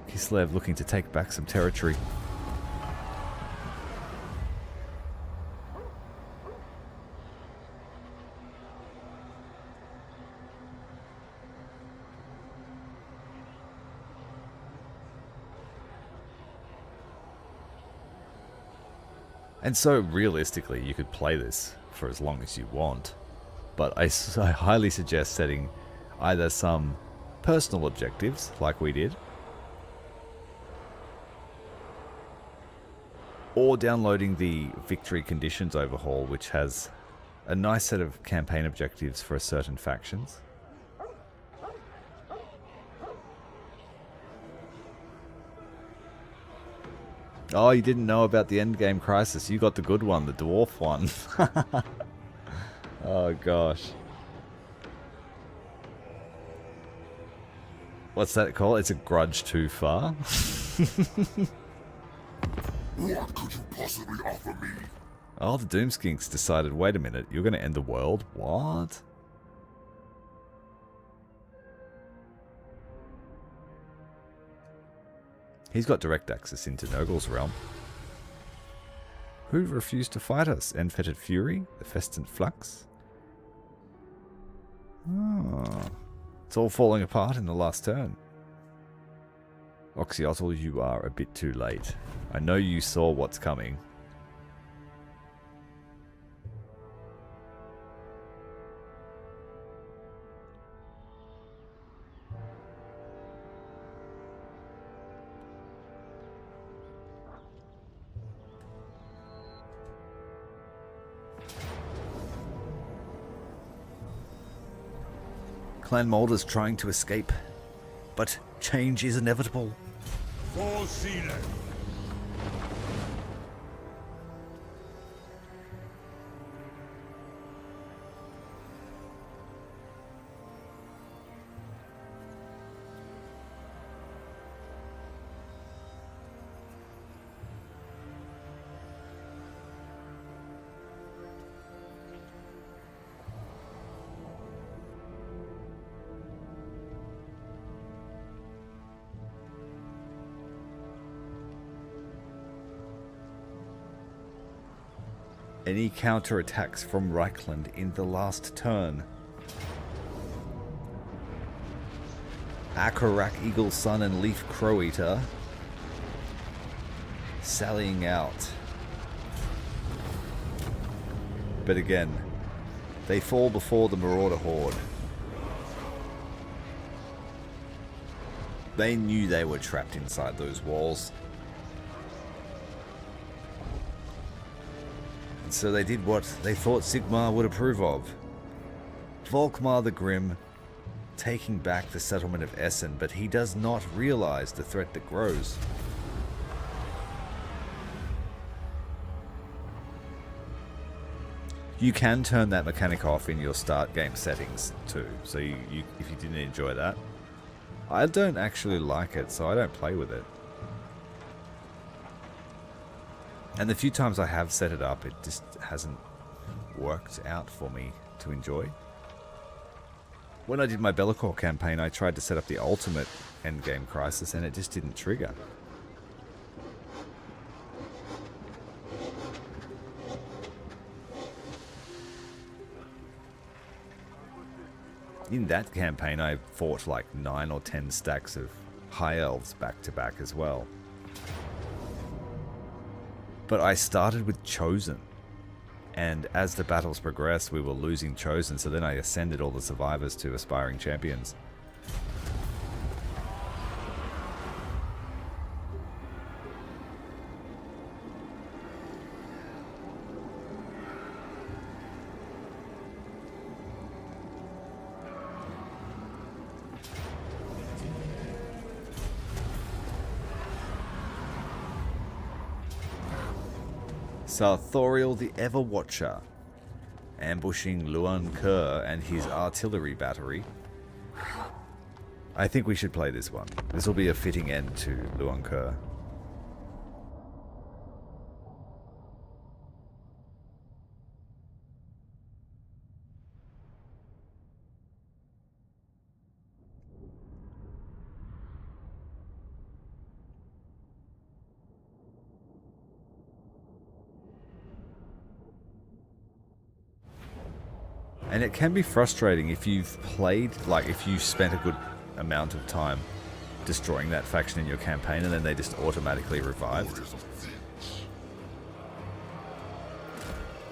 Kislev looking to take back some territory. And so realistically, you could play this for as long as you want, but I highly suggest setting either some personal objectives, like we did, or downloading the Victory Conditions Overhaul, which has a nice set of campaign objectives for certain factions. Oh, you didn't know about the Endgame Crisis. You got the good one, the dwarf one. Oh, gosh. What's that called? It's a grudge too far? What could you possibly offer me? Oh, the Doomskinks decided, wait a minute, you're going to end the world? What? He's got direct access into Nurgle's realm. Who refused to fight us? Enfettered Fury? The Festant Flux? Oh. It's all falling apart in the last turn. Oxyotl, you are a bit too late. I know you saw what's coming. Clan Molders trying to escape, but change is inevitable. For Zealand. Any counterattacks from Reichland in the last turn. Akarak, Eagle Sun, and Leaf Crow Eater sallying out. But again, they fall before the Marauder Horde. They knew they were trapped inside those walls. So they did what they thought Sigmar would approve of. Volkmar the Grim taking back the settlement of Essen, but he does not realize the threat that grows. You can turn that mechanic off in your start game settings too, so if you didn't enjoy that. I don't actually like it, so I don't play with it. And the few times I have set it up, it just hasn't worked out for me to enjoy. When I did my Be'lakor campaign, I tried to set up the ultimate endgame crisis, and it just didn't trigger. In that campaign, I fought like 9 or 10 stacks of High Elves back to back as well. But I started with Chosen, and as the battles progressed, we were losing Chosen, so then I ascended all the survivors to Aspiring Champions. Sarthoriel the Everwatcher, ambushing Luan Kerr and his artillery battery. I think we should play this one. This will be a fitting end to Luan Kerr. And it can be frustrating if you've played, like if you spent a good amount of time destroying that faction in your campaign and then they just automatically revived.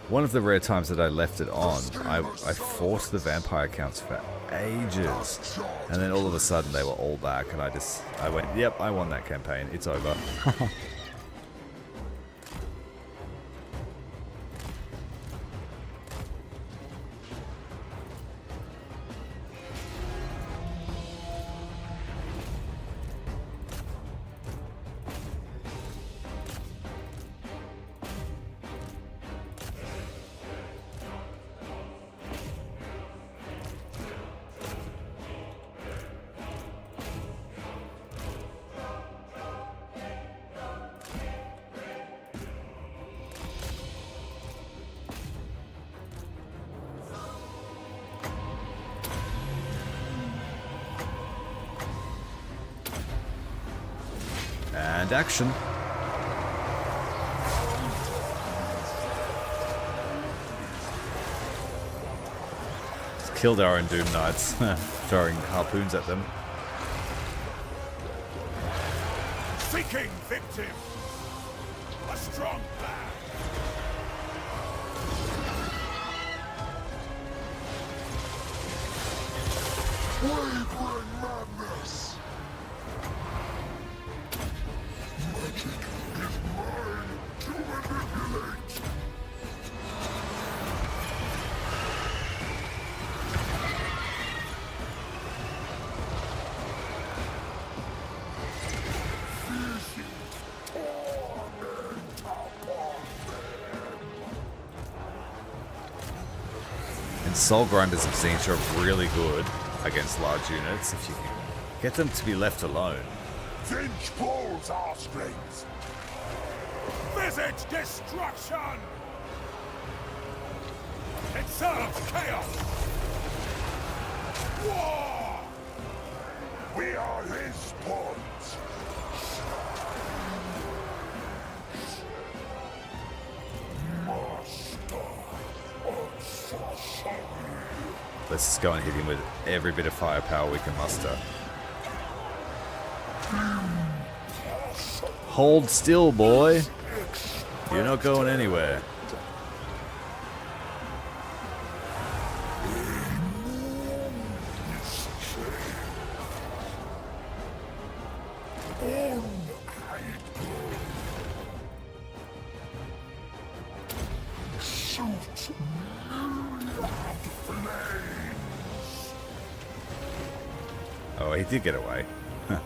One of the rare times that I left it on, I fought the vampire counts for ages. And then all of a sudden they were all back and I went, yep, I won that campaign, it's over. And action. Just killed our own Doom Knights, throwing harpoons at them. Seeking victim. A strong plan. Wavering madness! Magic is mine to manipulate! And Soul Grinders of Tzeentch are really good against large units if you can get them to be left alone. Tzeentch pulls our strings. Visit destruction. It serves chaos. War. We are his pawns. Master of sorcery. Let's just go and hit him with every bit of firepower we can muster. Hold still, boy. You're not going anywhere. Oh, he did get away. Huh.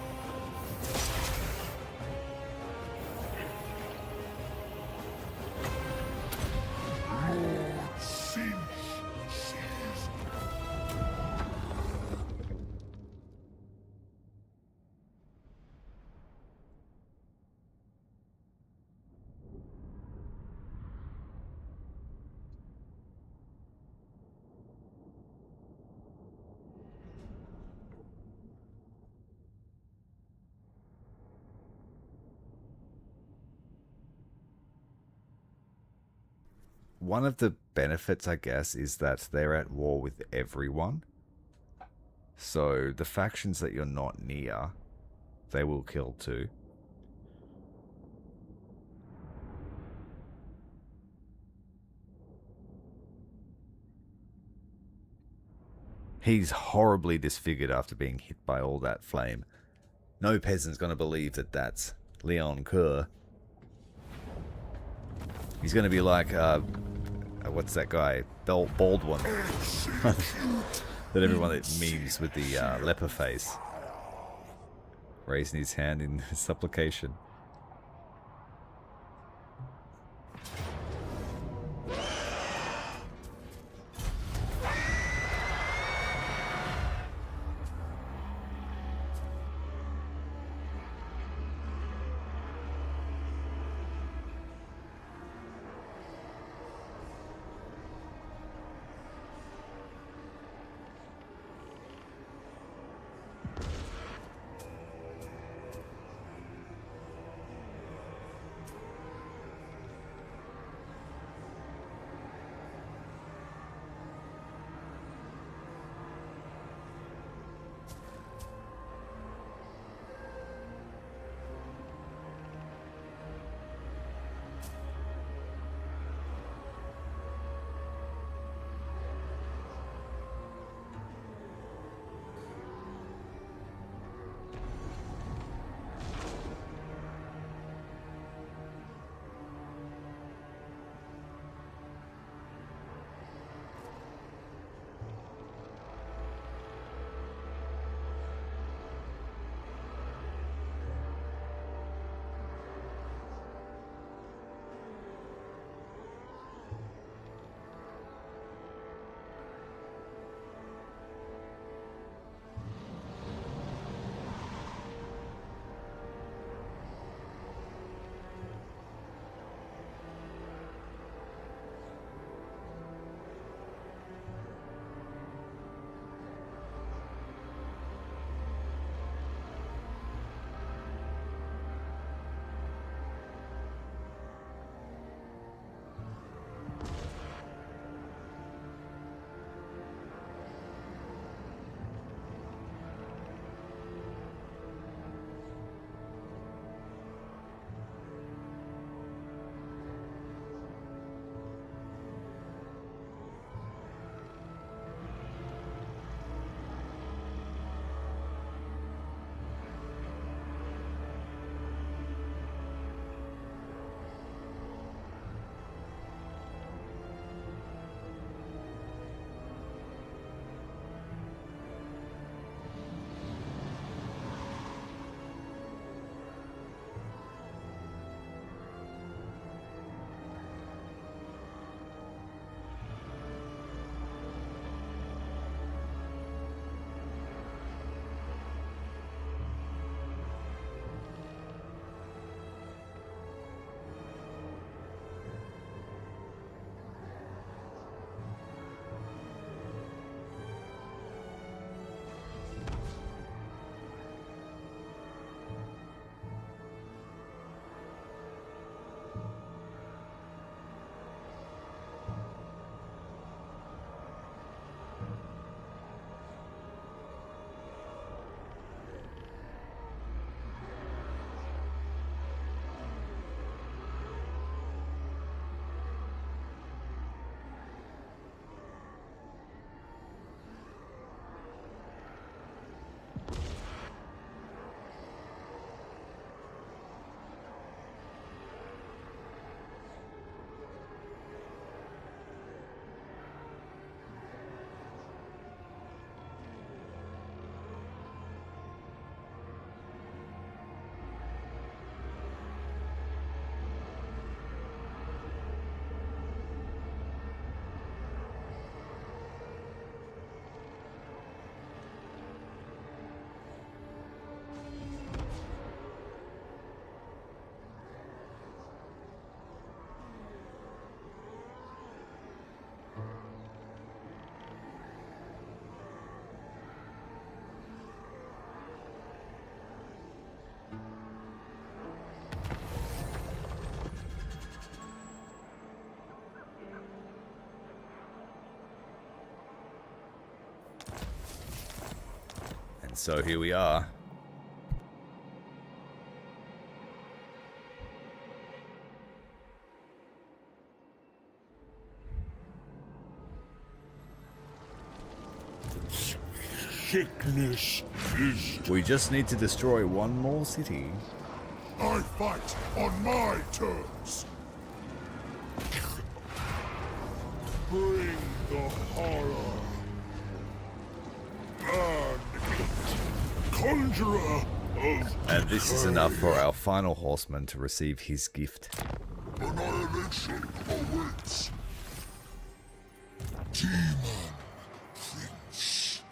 One of the benefits, I guess, is that they're at war with everyone. So the factions that you're not near, they will kill too. He's horribly disfigured after being hit by all that flame. No peasant's going to believe that that's Leon Kerr. He's going to be like, what's that guy? Bald one. That everyone that memes with the leper face. Raising his hand in supplication. So here we are. Sickness is... We just need to destroy one more city. I fight on my terms. Bring the horror. Burn it. Conjurer of... And this is enough for our final horseman to receive his gift. Annihilation awaits. Demon Prince.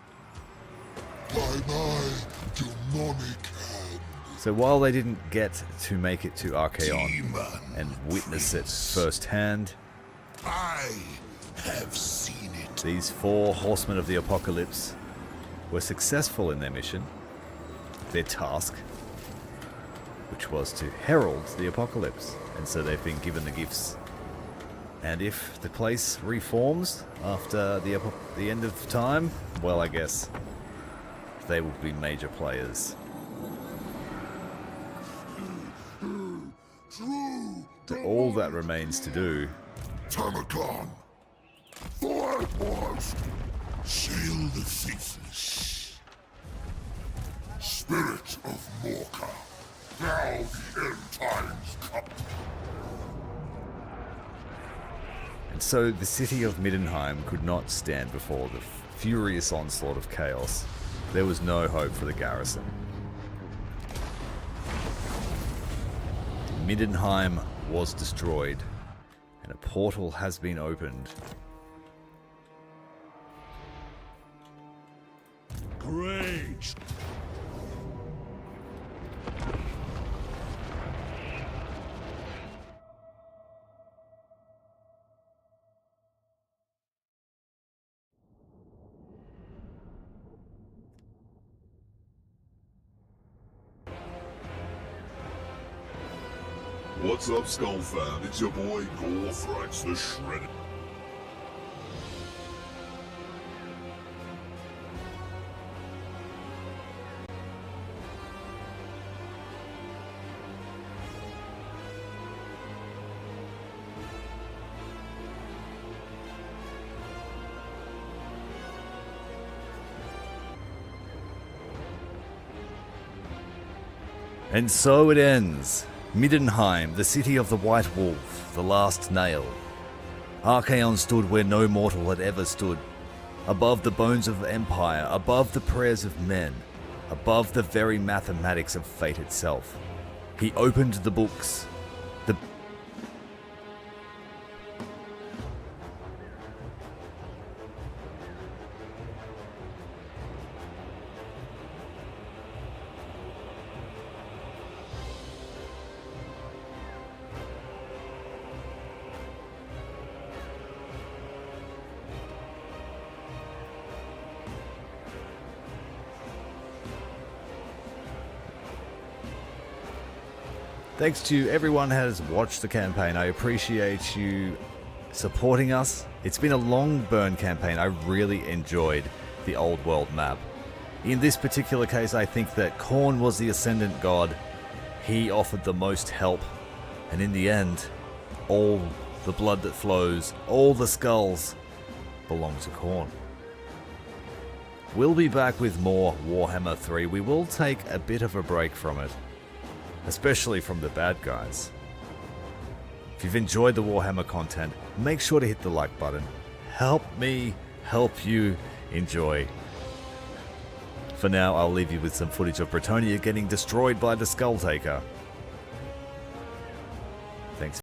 By my demonic hand. So while they didn't get to make it to Archaon and witness it firsthand, I have seen it. these 4 horsemen of the apocalypse were successful in their mission, their task, which was to herald the apocalypse. And so they've been given the gifts. And if the place reforms after the end of time, well, I guess they will be major players. But all that remains to do... Tamakan, for it was, sail the faithless. Spirit of Morka, now the end times come. And so the city of Midenheim could not stand before the furious onslaught of chaos. There was no hope for the garrison. Midenheim was destroyed, and a portal has been opened. Great! What's up, Skull fam? It's your boy Gorthrax the Shredder. And so it ends. Midenheim, the city of the White Wolf, the last nail. Archaon stood where no mortal had ever stood, above the bones of empire, above the prayers of men, above the very mathematics of fate itself. He opened the books. Thanks to everyone who has watched the campaign. I appreciate you supporting us. It's been a long burn campaign. I really enjoyed the old world map. In this particular case, I think that Khorne was the ascendant god. He offered the most help. And in the end, all the blood that flows, all the skulls, belong to Khorne. We'll be back with more Warhammer 3. We will take a bit of a break from it, especially from the bad guys. If you've enjoyed the Warhammer content, make sure to hit the like button. Help me help you enjoy. For now, I'll leave you with some footage of Bretonnia getting destroyed by the Skull Taker.